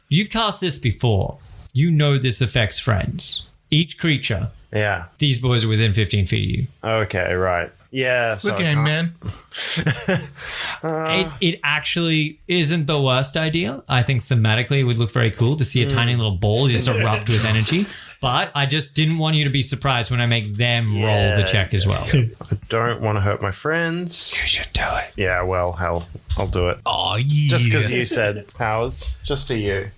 Speaker 2: You've cast this before. You know this affects friends. Each creature.
Speaker 4: Yeah.
Speaker 2: These boys are within 15 feet of you.
Speaker 4: Okay, right. Yeah.
Speaker 3: Good game, man.
Speaker 2: It actually isn't the worst idea. I think thematically it would look very cool to see a tiny little ball just erupt with energy. But I just didn't want you to be surprised when I make them roll the check as well.
Speaker 4: I don't want to hurt my friends.
Speaker 2: You should do it.
Speaker 4: Yeah, well, hell, I'll do it.
Speaker 3: Oh, yeah.
Speaker 4: Just because you said powers, just for you.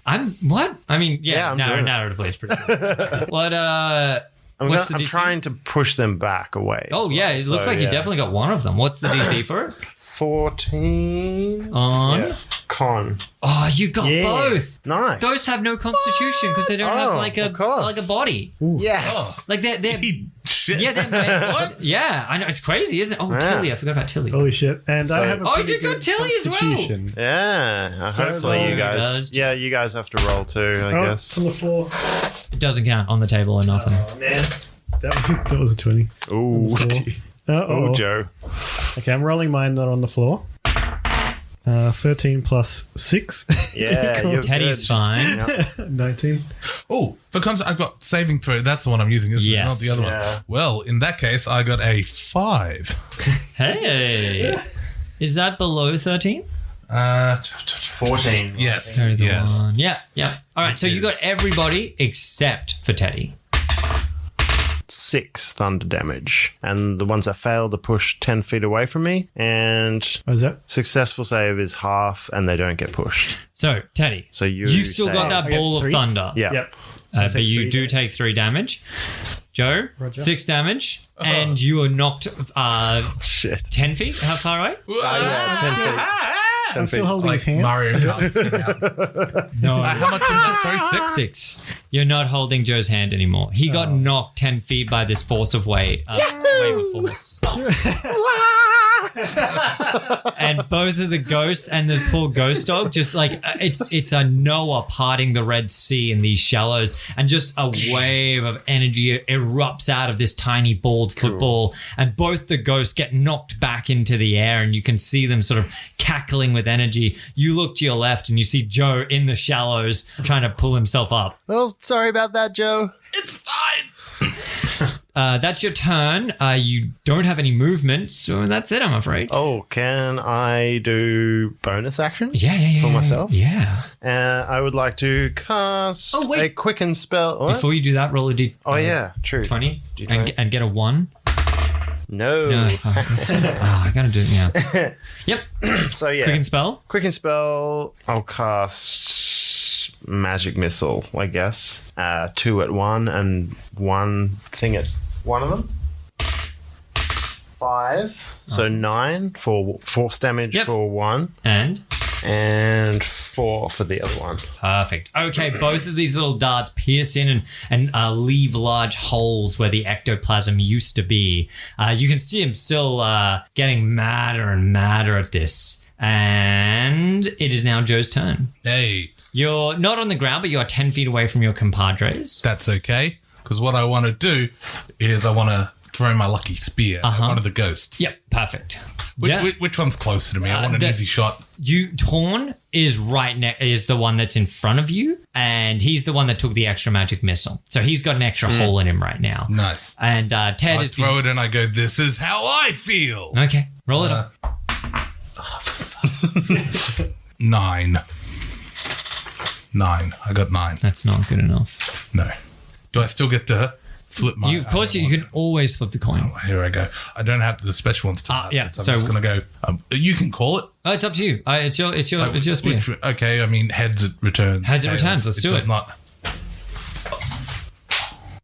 Speaker 2: What? I mean,
Speaker 4: I'm doing it.
Speaker 2: narratively it's pretty good. What,
Speaker 4: I'm trying to push them back away.
Speaker 2: Oh, yeah. It looks like you definitely got one of them. What's the DC for it?
Speaker 4: 14.
Speaker 2: On?
Speaker 4: Yeah. Con.
Speaker 2: Oh, you got both.
Speaker 4: Nice.
Speaker 2: Ghosts have no constitution because they don't have like a body.
Speaker 4: Yes.
Speaker 2: Like they're
Speaker 3: Shit.
Speaker 2: yeah, they're what? Yeah, I know. It's crazy, isn't it? Oh, Tilly. I forgot about Tilly.
Speaker 1: Holy shit. And I have a
Speaker 2: you got Tilly as well.
Speaker 4: Yeah. Hopefully you guys. Yeah, you guys have to roll too, I guess.
Speaker 1: It's on the floor.
Speaker 2: It doesn't count on the table or nothing.
Speaker 1: Oh, man. That was a 20.
Speaker 4: Ooh,
Speaker 1: Uh-oh.
Speaker 4: Joe.
Speaker 1: Okay, I'm rolling mine not on the floor. 13 plus 6.
Speaker 4: Yeah,
Speaker 1: Cool.
Speaker 4: you're
Speaker 2: Teddy's
Speaker 4: good.
Speaker 2: fine.
Speaker 4: Yeah.
Speaker 1: 19.
Speaker 3: Oh, for concept, I've got saving throw. That's the one I'm using, isn't it?
Speaker 2: Yes.
Speaker 3: Not the other
Speaker 4: Yeah.
Speaker 3: one. Well, in that case, I got a 5.
Speaker 2: Hey. Is that below 13?
Speaker 4: 14.
Speaker 3: Yes.
Speaker 2: Carry the
Speaker 3: Yes.
Speaker 2: one. Yeah. All right, so you got
Speaker 3: is.
Speaker 2: everybody except for Teddy.
Speaker 4: 6 thunder damage. And the ones that failed are pushed 10 feet away from me. And
Speaker 1: What is that?
Speaker 4: successful save is half, and they don't get pushed.
Speaker 2: So, Teddy,
Speaker 4: So you
Speaker 2: you've still got
Speaker 4: say-
Speaker 2: that
Speaker 1: I get
Speaker 2: ball of
Speaker 1: 3?
Speaker 2: thunder.
Speaker 4: Yeah.
Speaker 1: Yep. So I
Speaker 2: But
Speaker 1: take
Speaker 2: you
Speaker 1: 3
Speaker 2: do
Speaker 1: damage.
Speaker 2: take 3 damage. Joe,
Speaker 1: Roger.
Speaker 2: 6 damage. And you are knocked
Speaker 4: Shit.
Speaker 2: 10 feet. How far away?
Speaker 4: Yeah, 10 feet. 10
Speaker 1: I'm still
Speaker 4: feet.
Speaker 1: holding his
Speaker 3: Like
Speaker 1: hand.
Speaker 3: Mario Kart spin out.
Speaker 2: No.
Speaker 3: How much was that? Sorry, 6?
Speaker 2: 6. You're not holding Joe's hand anymore. He got knocked 10 feet by this force of weight. Wave of force. And both of the ghosts and the poor ghost dog just like it's a Noah parting the Red Sea in these shallows, and just a wave of energy erupts out of this tiny balled football, and both the ghosts get knocked back into the air, and you can see them sort of cackling with energy. You look to your left and you see Joe in the shallows trying to pull himself up.
Speaker 4: Oh, sorry about that, Joe.
Speaker 3: It's fine.
Speaker 2: That's your turn. You don't have any movement, so that's it, I'm afraid.
Speaker 4: Oh, can I do bonus action?
Speaker 2: Yeah.
Speaker 4: For myself?
Speaker 2: Yeah.
Speaker 4: I would like to cast
Speaker 2: Oh, wait.
Speaker 4: a quicken spell. What?
Speaker 2: Before you do that, roll a d20
Speaker 4: Oh, yeah, true.
Speaker 2: and get a 1.
Speaker 4: No.
Speaker 2: No, fuck. I gotta do it now. Yep.
Speaker 4: So, yeah.
Speaker 2: Quicken spell.
Speaker 4: Quicken spell, I'll cast magic missile, I guess. 2 at one and one thing at one of them. 5. So 9 for force damage
Speaker 2: Yep.
Speaker 4: for one,
Speaker 2: And
Speaker 4: and 4 for the other one.
Speaker 2: perfect. Okay, both of these little darts pierce in and leave large holes where the ectoplasm used to be. You can see him still getting madder and madder at this. And it is now Joe's turn.
Speaker 3: Hey,
Speaker 2: You're not on the ground, but you're 10 feet away from your compadres.
Speaker 3: that's okay. Because what I want to do is I want to throw my lucky spear at one of the ghosts.
Speaker 2: Yep, perfect.
Speaker 3: Which one's closer to me? I want an easy shot.
Speaker 2: Torn is is the one that's in front of you, and he's the one that took the extra magic missile. So he's got an extra hole in him right now.
Speaker 3: Nice.
Speaker 2: And Ted
Speaker 3: I
Speaker 2: is
Speaker 3: throw it and I go, this is how I feel.
Speaker 2: okay. Roll it up.
Speaker 3: 9. I got 9.
Speaker 2: That's not good enough.
Speaker 3: No. Do I still get to flip my...
Speaker 2: Of course, you can always flip the coin.
Speaker 3: Here I go. I don't have the special ones to have
Speaker 2: yeah,
Speaker 3: this. I'm
Speaker 2: so-
Speaker 3: just going to go... you can call it.
Speaker 2: Oh, it's up to you. It's your spear.
Speaker 3: Okay, I mean, heads it returns.
Speaker 2: Heads it
Speaker 3: tails,
Speaker 2: returns, let's do
Speaker 3: does
Speaker 2: it.
Speaker 3: not...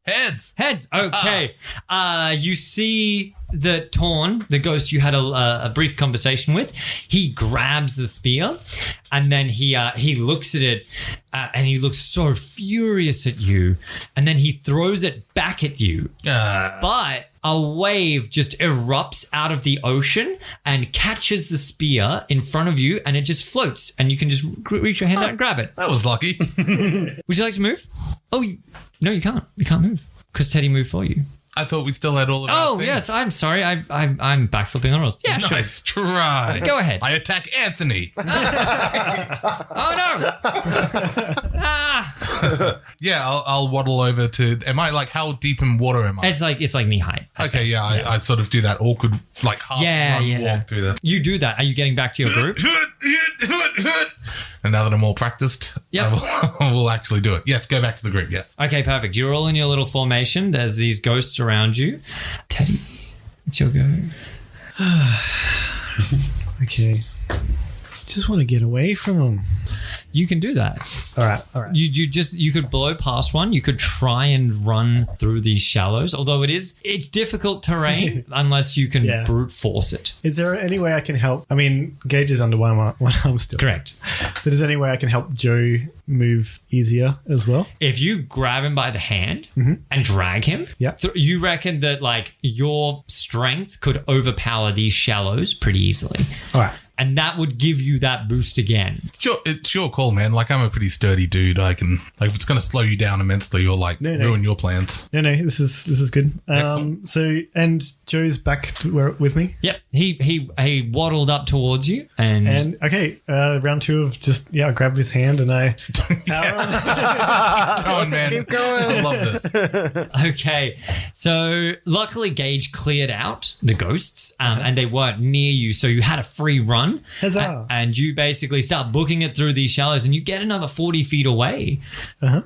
Speaker 3: Heads!
Speaker 2: Heads. Okay. You see the Torn, the ghost you had a brief conversation with. He grabs the spear, and then he looks at it, and he looks so furious at you, and then he throws it back at you. But a wave just erupts out of the ocean and catches the spear in front of you, and it just floats, and you can just reach your hand out and grab it.
Speaker 3: That was lucky.
Speaker 2: Would you like to move? Oh, no, you can't. You can't move because Teddy moved for you.
Speaker 3: I thought we still had all of our
Speaker 2: Oh,
Speaker 3: things.
Speaker 2: yes, I'm sorry. I'm backflipping on rules. Yeah, sure.
Speaker 3: Nice try.
Speaker 2: Go ahead.
Speaker 3: I attack Anthony.
Speaker 2: Oh, no.
Speaker 3: Yeah, I'll waddle over to... Am I like, how deep in water am I?
Speaker 2: It's like knee height.
Speaker 3: Okay, yeah, I sort of do that awkward, like half run walk through the...
Speaker 2: You do that. Are you getting back to your group?
Speaker 3: And now that I'm all practiced,
Speaker 2: Yep.
Speaker 3: I will actually do it. Yes, go back to the group, yes.
Speaker 2: Okay, perfect. You're all in your little formation. There's these ghosts around you. Teddy, it's your go.
Speaker 1: Okay. Just want to get away from them.
Speaker 2: You can do that.
Speaker 1: All right.
Speaker 2: You could blow past one. You could try and run through these shallows, although it's difficult terrain unless you can
Speaker 1: Yeah.
Speaker 2: brute force it.
Speaker 1: Is there any way I can help? I mean, Gage is under one arm still.
Speaker 2: Correct.
Speaker 1: But is there any way I can help Joe move easier as well?
Speaker 2: If you grab him by the hand and drag him,
Speaker 1: Yeah.
Speaker 2: you reckon that like your strength could overpower these shallows pretty easily.
Speaker 1: All right.
Speaker 2: and that would give you that boost again.
Speaker 3: Sure, it's your call, man. Like, I'm a pretty sturdy dude. I can, like, if it's going to slow you down immensely or like ruin your plans.
Speaker 1: No, this is good.
Speaker 3: Excellent.
Speaker 1: So, and Joe's back with me.
Speaker 2: Yep, he waddled up towards you, and
Speaker 1: okay, round 2 of just grab his hand and I power on.
Speaker 3: Go on, man.
Speaker 4: Keep going.
Speaker 3: I love this.
Speaker 2: okay. So luckily, Gage cleared out the ghosts, and they weren't near you, so you had a free run.
Speaker 1: Huzzah.
Speaker 2: And you basically start booking it through these shallows, and you get another 40 feet away.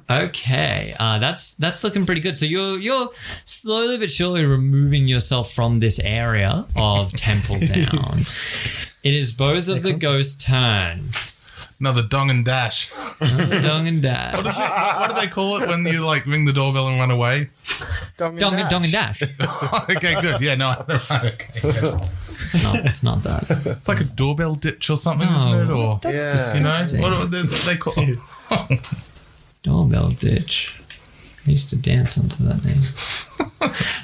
Speaker 2: Okay, that's looking pretty good. So you're slowly but surely removing yourself from this area of Temple Down. It is both of the ghosts' turn.
Speaker 3: Another dong and dash.
Speaker 2: Another dong and dash.
Speaker 3: What do they call it when you like ring the doorbell and run away?
Speaker 4: Dong
Speaker 2: Dong and dash.
Speaker 3: Okay, good. Yeah, no, right. Okay, good.
Speaker 2: No, it's not that.
Speaker 3: It's like a doorbell ditch or something,
Speaker 2: No,
Speaker 3: isn't it? Or
Speaker 2: that's
Speaker 3: you know,
Speaker 2: disgusting.
Speaker 3: what do they call it?
Speaker 2: Doorbell ditch. I used to dance onto that name.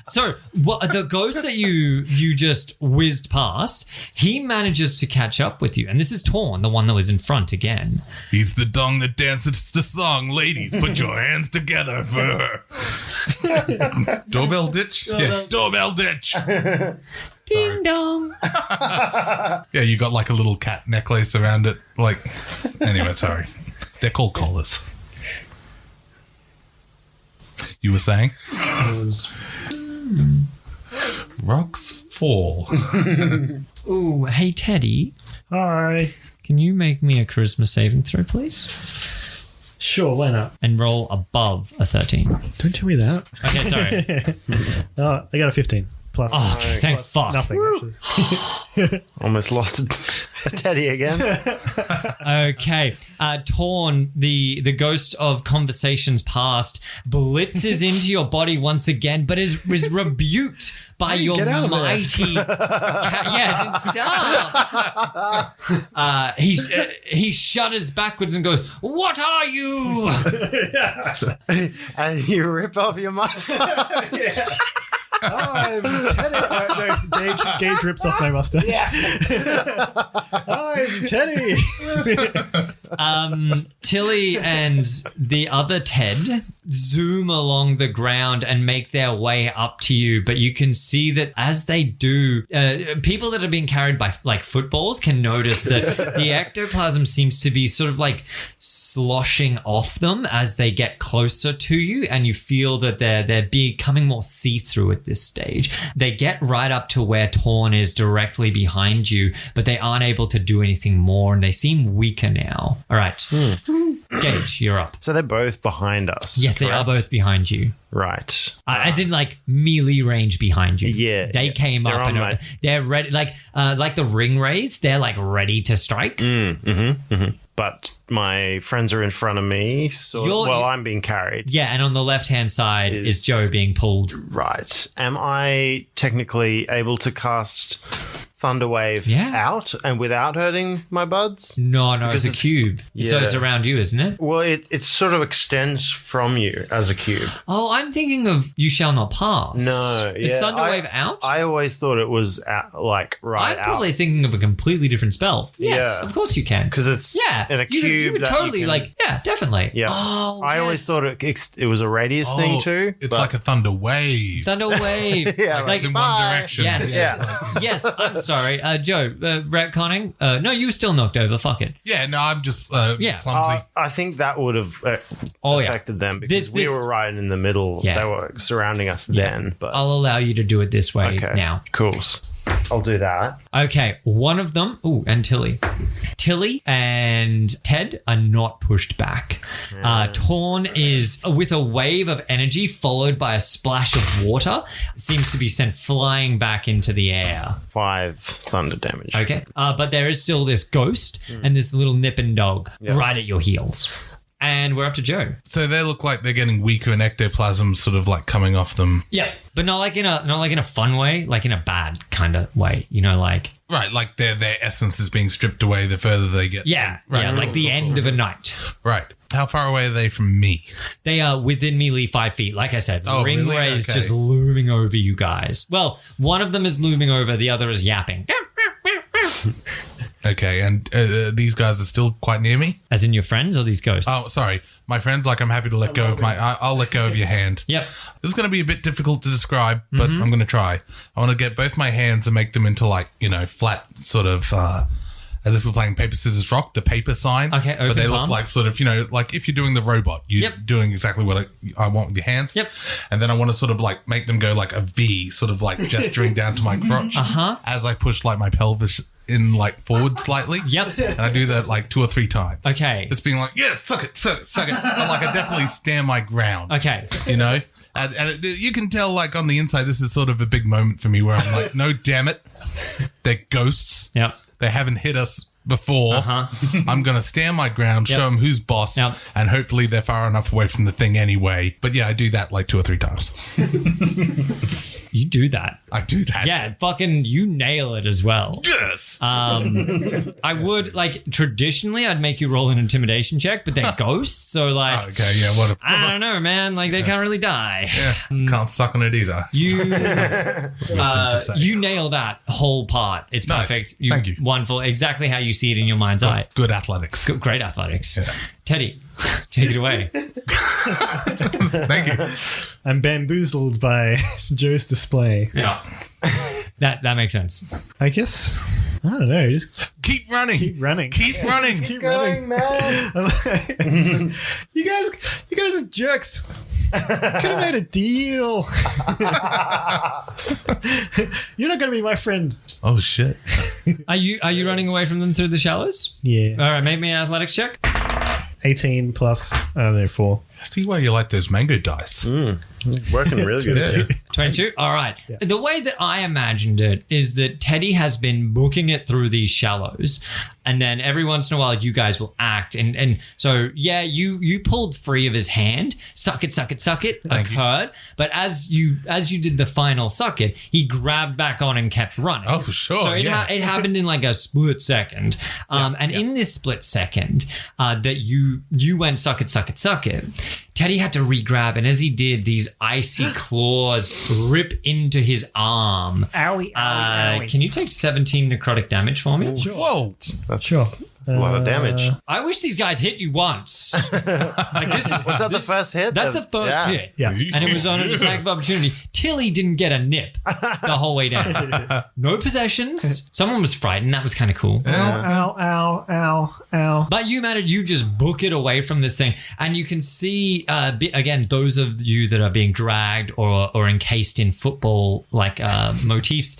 Speaker 2: So, the ghost that you just whizzed past, he manages to catch up with you. And this is Torn, the one that was in front again.
Speaker 3: He's the dong that dances the song. Ladies, put your hands together for her. Doorbell ditch? Yeah, doorbell ditch.
Speaker 2: Ding dong.
Speaker 3: Yeah, you got like a little cat necklace around it. Like, anyway, sorry. They're called collars. You were saying? Rocks fall.
Speaker 2: Ooh, hey, Teddy.
Speaker 1: Hi.
Speaker 2: Can you make me a charisma saving throw, please?
Speaker 1: Sure, why not?
Speaker 2: And roll above a 13.
Speaker 1: Don't tell me that.
Speaker 2: Okay, sorry.
Speaker 1: I got a 15 plus.
Speaker 2: Oh, okay, thank fuck.
Speaker 1: Nothing, actually.
Speaker 4: Almost lost a teddy again.
Speaker 2: Okay. Torn, the ghost of conversations past, blitzes into your body once again, but is rebuked by your
Speaker 1: get out of there.
Speaker 2: mighty... yeah, stop. He shudders backwards and goes, "What are you?"
Speaker 4: And you rip off your mustache.
Speaker 1: I'm Teddy. No, Gage rips off my mustache. I'm Teddy.
Speaker 2: Tilly and the other Ted zoom along the ground and make their way up to you, but you can see that as they do, people that are being carried by like footballs can notice that the ectoplasm seems to be sort of like sloshing off them as they get closer to you, and you feel that they're becoming more see-through at this stage. They get right up to where Torn is directly behind you, but they aren't able to do anything more, and they seem weaker now. All right. Gage, you're up.
Speaker 4: So they're both behind us.
Speaker 2: Yes, they are both behind you.
Speaker 4: Right.
Speaker 2: I didn't like melee range behind you.
Speaker 4: Yeah,
Speaker 2: They came
Speaker 4: They're
Speaker 2: up
Speaker 4: on
Speaker 2: and
Speaker 4: my-
Speaker 2: they're ready, like the ring wraiths. They're like ready to strike.
Speaker 4: But my friends are in front of me. So, I'm being carried.
Speaker 2: Yeah, and on the left-hand side is Joe being pulled.
Speaker 4: Right. Am I technically able to cast Thunderwave out and without hurting my buds?
Speaker 2: No,
Speaker 4: Because
Speaker 2: it's a cube. So
Speaker 4: yeah.
Speaker 2: it's around you, isn't it?
Speaker 4: Well, it sort of extends from you as a cube.
Speaker 2: Oh, I'm thinking of You Shall Not Pass.
Speaker 4: No.
Speaker 2: Is Thunderwave out?
Speaker 4: I always thought it was
Speaker 2: I'm
Speaker 4: out.
Speaker 2: probably thinking of a completely different spell. Yes,
Speaker 4: Yeah.
Speaker 2: of course you can.
Speaker 4: Because it's in a cube.
Speaker 2: You would
Speaker 4: that
Speaker 2: totally
Speaker 4: you can,
Speaker 2: like, yeah, definitely.
Speaker 4: Yeah.
Speaker 2: Oh,
Speaker 4: I always thought it was a radius thing too.
Speaker 3: It's
Speaker 4: but-
Speaker 3: like a thunder wave.
Speaker 2: Thunder wave.
Speaker 4: Yeah,
Speaker 3: Like
Speaker 4: like,
Speaker 3: it's in
Speaker 4: bye.
Speaker 3: one direction.
Speaker 2: Yes.
Speaker 4: Yeah.
Speaker 2: Yes, I'm sorry. Joe, retconning? No, you were still knocked over. Fuck it.
Speaker 3: Yeah, no, I'm just
Speaker 2: Yeah.
Speaker 3: clumsy.
Speaker 4: I think that would have
Speaker 2: Oh, yeah.
Speaker 4: affected them because we
Speaker 2: This-
Speaker 4: were right in the middle.
Speaker 2: Yeah.
Speaker 4: They were surrounding us then. But
Speaker 2: I'll allow you to do it this way
Speaker 4: okay,
Speaker 2: now.
Speaker 4: cool. I'll do that.
Speaker 2: Okay, one of them, and Tilly. Tilly and Ted are not pushed back. Torn is with a wave of energy followed by a splash of water, seems to be sent flying back into the air.
Speaker 4: 5 thunder damage.
Speaker 2: Okay, but there is still this ghost and this little nipping dog right at your heels. And we're up to Joe.
Speaker 3: So they look like they're getting weaker and ectoplasm sort of like coming off them.
Speaker 2: Yeah, but not like in a fun way, like in a bad kind of way. You know, like
Speaker 3: Right, like their essence is being stripped away the further they get.
Speaker 2: right, like the end of a night.
Speaker 3: Right. How far away are they from me?
Speaker 2: They are within melee 5 feet. Like I said,
Speaker 3: Oh,
Speaker 2: ring
Speaker 3: really?
Speaker 2: ray is
Speaker 3: Okay.
Speaker 2: just looming over you guys. Well, one of them is looming over, the other is yapping.
Speaker 3: Okay, and these guys are still quite near me?
Speaker 2: As in your friends or these ghosts?
Speaker 3: Oh, sorry. My friends, like, I'm happy to let go of I'll let go of your hand.
Speaker 2: Yep.
Speaker 3: This is going to be a bit difficult to describe, but I'm going to try. I want to get both my hands and make them into, like, flat sort of, as if we're playing paper, scissors, rock, the paper sign.
Speaker 2: Okay, open
Speaker 3: but they
Speaker 2: palm.
Speaker 3: look like sort of, like if you're doing the robot, you're doing exactly what I want with your hands.
Speaker 2: Yep.
Speaker 3: And then I want to sort of like make them go like a V, sort of like gesturing down to my crotch as I push like my pelvis in like forward slightly.
Speaker 2: Yep.
Speaker 3: And I do that like 2 or 3 times.
Speaker 2: Okay.
Speaker 3: Just being like, yeah, suck it. But like I definitely stand my ground.
Speaker 2: Okay.
Speaker 3: And you can tell like on the inside, this is sort of a big moment for me where I'm like, no, damn it. They're ghosts.
Speaker 2: Yep.
Speaker 3: They haven't hit us before. I'm going to stand my ground, show them who's boss, and hopefully they're far enough away from the thing anyway. But yeah, I do that like 2 or 3 times.
Speaker 2: You do that.
Speaker 3: I do that.
Speaker 2: Yeah, fucking you nail it as well.
Speaker 3: Yes.
Speaker 2: I would, like, traditionally I'd make you roll an intimidation check, but they're ghosts, so like,
Speaker 3: Okay, yeah, what
Speaker 2: I don't know, man. Like, they can't really die.
Speaker 3: yeah, can't suck on it either.
Speaker 2: You
Speaker 3: say.
Speaker 2: you nail that whole part. It's
Speaker 3: Nice.
Speaker 2: perfect.
Speaker 3: Thank you.
Speaker 2: Wonderful. Exactly how you see it in your mind's eye.
Speaker 3: Good athletics.
Speaker 2: Great athletics.
Speaker 3: Yeah.
Speaker 2: Teddy, take it away.
Speaker 3: Thank you.
Speaker 1: I'm bamboozled by Joe's display.
Speaker 2: Yeah. That makes sense.
Speaker 1: I guess, I don't know, just
Speaker 3: Keep running.
Speaker 1: keep running.
Speaker 3: Keep running.
Speaker 1: Keep running.
Speaker 4: man.
Speaker 1: You guys are jerks. Could have made a deal. You're not going to be my friend.
Speaker 3: Oh shit.
Speaker 2: Are you running away from them through the shallows?
Speaker 1: Yeah.
Speaker 2: All right, make me an athletics check.
Speaker 1: 18 plus, I don't know, 4.
Speaker 3: I see why you like those mango dice.
Speaker 4: Working really good.
Speaker 3: Yeah.
Speaker 2: 22? All right. The way that I imagined it is that Teddy has been booking it through these shallows, and then every once in a while you guys will act. And so, yeah, you pulled free of his hand. Suck it, suck it, suck it.
Speaker 3: Thank you.
Speaker 2: Occurred. But as you did the final suck it, he grabbed back on and kept running.
Speaker 3: Oh, for sure.
Speaker 2: So it happened in like a split second. In this split second that you went suck it, suck it, suck it, Teddy had to re-grab, and as he did, these icy claws rip into his arm.
Speaker 1: Owie, owie.
Speaker 2: Can you take 17 necrotic damage for me?
Speaker 1: Sure.
Speaker 3: Whoa.
Speaker 1: Sure.
Speaker 4: That's a lot of damage.
Speaker 2: I wish these guys hit you once. Like this is
Speaker 4: Was that the first hit?
Speaker 2: That's the first hit.
Speaker 1: Yeah.
Speaker 2: And it was on an attack of opportunity. Tilly didn't get a nip the whole way down. No possessions. Someone was frightened. That was kind of cool.
Speaker 1: Ow.
Speaker 2: But you just book it away from this thing. And you can see, again, those of you that are being dragged or encased in football like motifs,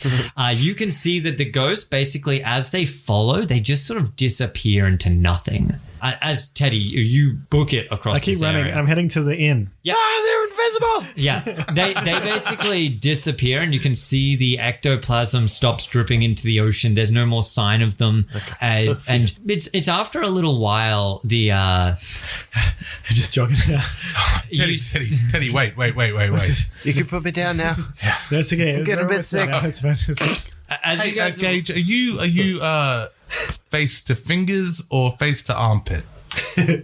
Speaker 2: you can see that the ghosts basically, as they follow, they just sort of disappear into nothing. As Teddy, you book it across
Speaker 1: I keep
Speaker 2: this
Speaker 1: running.
Speaker 2: area.
Speaker 1: I'm heading to the inn.
Speaker 2: Yeah.
Speaker 4: they're invisible.
Speaker 2: Yeah, they basically disappear, and you can see the ectoplasm stops dripping into the ocean. There's no more sign of them, and it's after a little while.
Speaker 1: I'm just jogging out.
Speaker 3: Teddy, wait.
Speaker 4: You can put me down now.
Speaker 1: That's okay.
Speaker 4: I'm getting a bit sick.
Speaker 1: It's fine.
Speaker 2: As you guys
Speaker 3: Gage, are you face to fingers or face to armpit?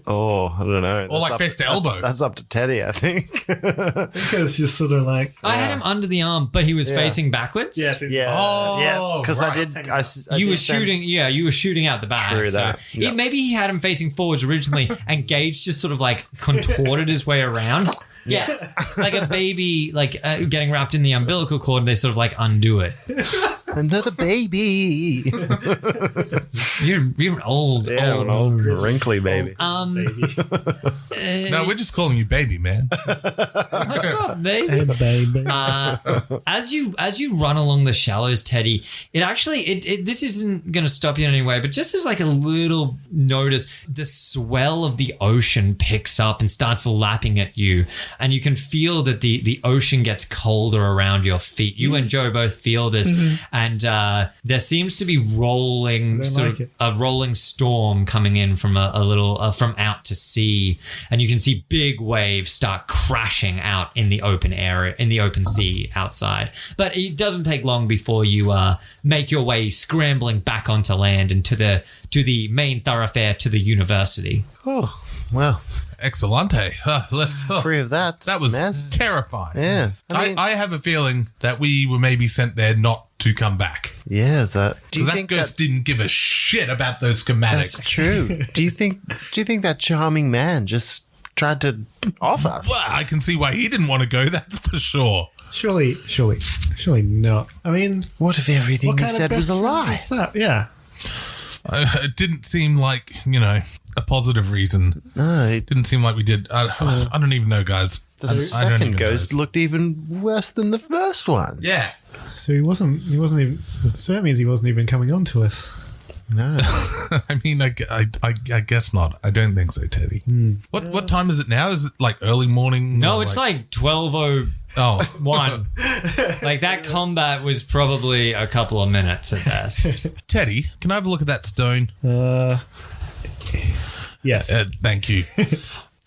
Speaker 4: Oh, I don't know.
Speaker 3: Or like face to elbow?
Speaker 4: That's up to Teddy, I think.
Speaker 1: It's just sort of like.
Speaker 2: I had him under the arm, but he was facing backwards.
Speaker 1: Yes.
Speaker 4: Yeah.
Speaker 3: Oh,
Speaker 4: yeah. Because
Speaker 3: right.
Speaker 4: I
Speaker 2: You
Speaker 4: did
Speaker 2: were
Speaker 4: send-
Speaker 2: shooting, you were shooting out the back.
Speaker 4: True that.
Speaker 2: So
Speaker 4: Yep.
Speaker 2: maybe he had him facing forwards originally, and Gage just sort of like contorted his way around. Yeah, like a baby, like getting wrapped in the umbilical cord, and they sort of like undo it.
Speaker 4: Another baby.
Speaker 2: You're an old,
Speaker 4: An old wrinkly baby.
Speaker 3: No, we're just calling you baby, man.
Speaker 2: What's up, baby?
Speaker 1: Hey, baby.
Speaker 2: As you run along the shallows, Teddy, it actually this isn't going to stop you in any way, but just as like a little notice, the swell of the ocean picks up and starts lapping at you, and you can feel that the ocean gets colder around your feet. You and Joe both feel this, and there seems to be rolling a rolling storm coming in from a little from out to sea, and you can see big waves start crashing out in the open area, in the open sea outside. But it doesn't take long before you make your way scrambling back onto land and to the main thoroughfare to the university.
Speaker 4: Oh, well,
Speaker 3: Excellente.
Speaker 4: free of that.
Speaker 3: That was
Speaker 4: mess.
Speaker 3: terrifying.
Speaker 4: Yes. I mean,
Speaker 3: I have a feeling that we were maybe sent there not to come back.
Speaker 4: Yeah, do you
Speaker 3: Because that
Speaker 4: think
Speaker 3: ghost didn't give a shit about those schematics.
Speaker 4: that's true? Do you think that charming man just tried to off us?
Speaker 3: Well, I can see why he didn't want to go, that's for sure.
Speaker 1: Surely not. I mean,
Speaker 4: What if everything
Speaker 1: what
Speaker 4: he
Speaker 1: kind
Speaker 4: said
Speaker 1: of
Speaker 4: was a
Speaker 1: best friend
Speaker 4: lie?
Speaker 1: is that? Yeah.
Speaker 3: It didn't seem like, a positive reason.
Speaker 4: No,
Speaker 3: It didn't seem like we did. I don't even know, guys.
Speaker 4: the
Speaker 3: I don't even
Speaker 4: second
Speaker 3: know.
Speaker 4: ghost looked even worse than the first one.
Speaker 3: Yeah.
Speaker 1: So he wasn't even. So that means he wasn't even coming on to us.
Speaker 4: No.
Speaker 3: I mean, I guess not. I don't think so, Teddy. What time is it now? Is it like early morning?
Speaker 2: No,
Speaker 3: or
Speaker 2: it's like 12:01.
Speaker 3: Oh,
Speaker 2: Like that combat was probably a couple of minutes at best.
Speaker 3: Teddy, can I have a look at that stone?
Speaker 1: Yes.
Speaker 3: Thank you.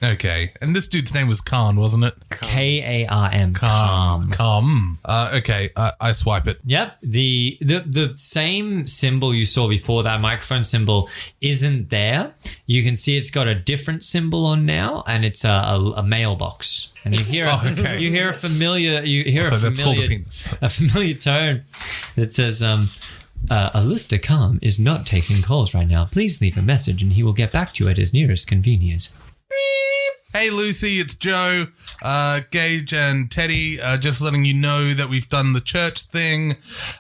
Speaker 3: Okay, and this dude's name was Karm, wasn't it?
Speaker 2: Karm.
Speaker 3: Karm. Okay, I swipe it.
Speaker 2: Yep. The same symbol you saw before, that microphone symbol, isn't there. You can see it's got a different symbol on now, and it's a mailbox. And you hear
Speaker 3: okay.
Speaker 2: you hear a familiar
Speaker 3: That's called a penis.
Speaker 2: a familiar tone that says Aluster Karm is not taking calls right now. Please leave a message and he will get back to you at his nearest convenience.
Speaker 3: Hey Lucy, it's Joe, Gage and Teddy, just letting you know that we've done the church thing.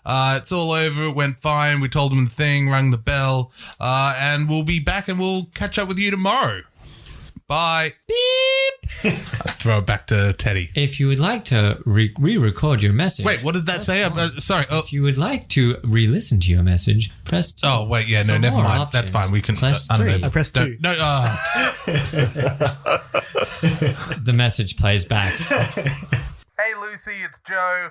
Speaker 3: It's all over, it went fine, we told them the thing, rang the bell, and we'll be back and we'll catch up with you tomorrow. Bye. Beep. Throw it back to Teddy.
Speaker 2: If you would like to re-record your message.
Speaker 3: Wait, what did that say? Sorry. Oh.
Speaker 2: If you would like to re-listen to your message, press 2.
Speaker 3: Oh, wait, yeah, no,
Speaker 2: For
Speaker 3: never
Speaker 2: more
Speaker 3: mind.
Speaker 2: options,
Speaker 3: That's fine. We can.
Speaker 2: press
Speaker 3: I don't
Speaker 2: 3.
Speaker 3: know.
Speaker 1: I pressed 2.
Speaker 3: No.
Speaker 2: The message plays back.
Speaker 3: Hey Lucy, it's Joe,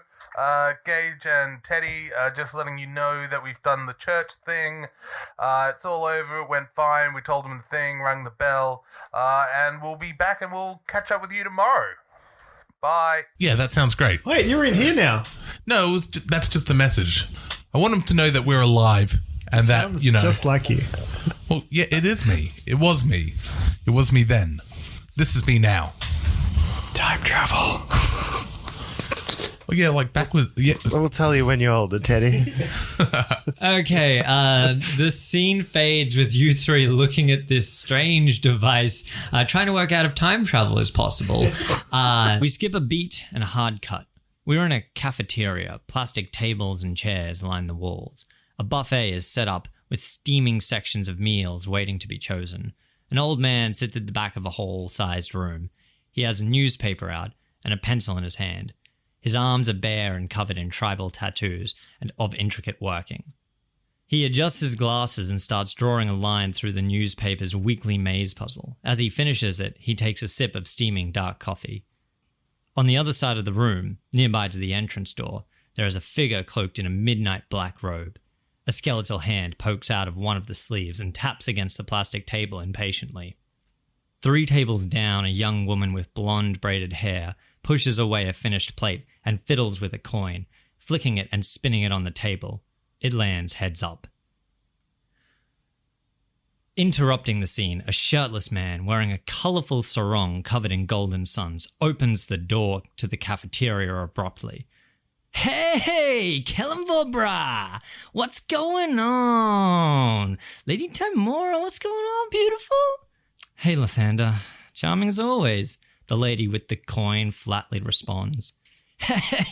Speaker 3: Gage and Teddy, just letting you know that we've done the church thing. It's all over, it went fine, we told them the thing, rang the bell, and we'll be back and we'll catch up with you tomorrow. Bye. Yeah, that sounds great.
Speaker 1: Wait, you're in here now.
Speaker 3: No, that's just the message. I want them to know that we're alive and that,
Speaker 1: Sounds
Speaker 3: you know.
Speaker 1: just like you.
Speaker 3: Well, yeah, it is me. It was me. It was me then. This is me now.
Speaker 1: Time travel.
Speaker 3: Well, yeah, like back with... Yeah.
Speaker 4: We'll tell you when you're older, Teddy.
Speaker 2: Okay, the scene fades with you three looking at this strange device, trying to work out if time travel is possible.
Speaker 5: We skip a beat and a hard cut. We're in a cafeteria. Plastic tables and chairs line the walls. A buffet is set up with steaming sections of meals waiting to be chosen. An old man sits at the back of a hall-sized room. He has a newspaper out and a pencil in his hand. His arms are bare and covered in tribal tattoos and of intricate working. He adjusts his glasses and starts drawing a line through the newspaper's weekly maze puzzle. As he finishes it, he takes a sip of steaming dark coffee. On the other side of the room, nearby to the entrance door, there is a figure cloaked in a midnight black robe. A skeletal hand pokes out of one of the sleeves and taps against the plastic table impatiently. 3 tables down, a young woman with blonde braided hair pushes away a finished plate and fiddles with a coin, flicking it and spinning it on the table. It lands heads up. Interrupting the scene, a shirtless man wearing a colourful sarong covered in golden suns opens the door to the cafeteria abruptly. Hey, Kellenville brah! What's going on? Lady Timora, what's going on, beautiful? Hey, Lathander. Charming as always. The lady with the coin flatly responds.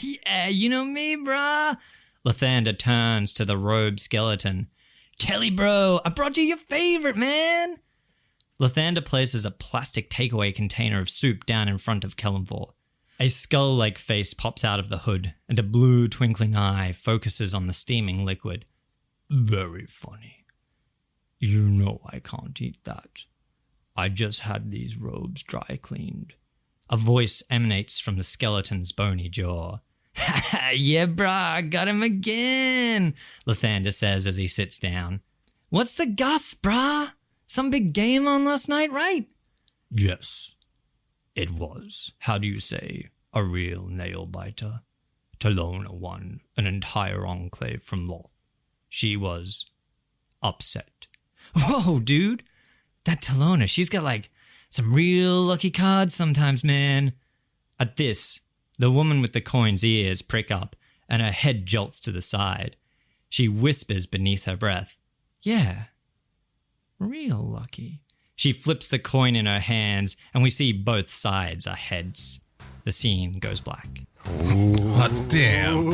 Speaker 5: Yeah, you know me, brah. Lathander turns to the robed skeleton. Kelly, bro, I brought you your favorite, man. Lathander places a plastic takeaway container of soup down in front of Kellenville. A skull-like face pops out of the hood, and a blue twinkling eye focuses on the steaming liquid. Very funny. You know I can't eat that. I just had these robes dry cleaned. A voice emanates from the skeleton's bony jaw. Yeah, brah, got him again, Lathander says as he sits down. What's the goss, brah? Some big game on last night, right? Yes, it was. How do you say, a real nail-biter? Talona won an entire enclave from Loth. She was upset. Whoa, dude. That Talona, she's got like some real lucky cards sometimes, man. At this, the woman with the coin's ears prick up, and her head jolts to the side. She whispers beneath her breath, "Yeah, real lucky." She flips the coin in her hands, and we see both sides are heads. The scene goes black.
Speaker 3: Oh, damn.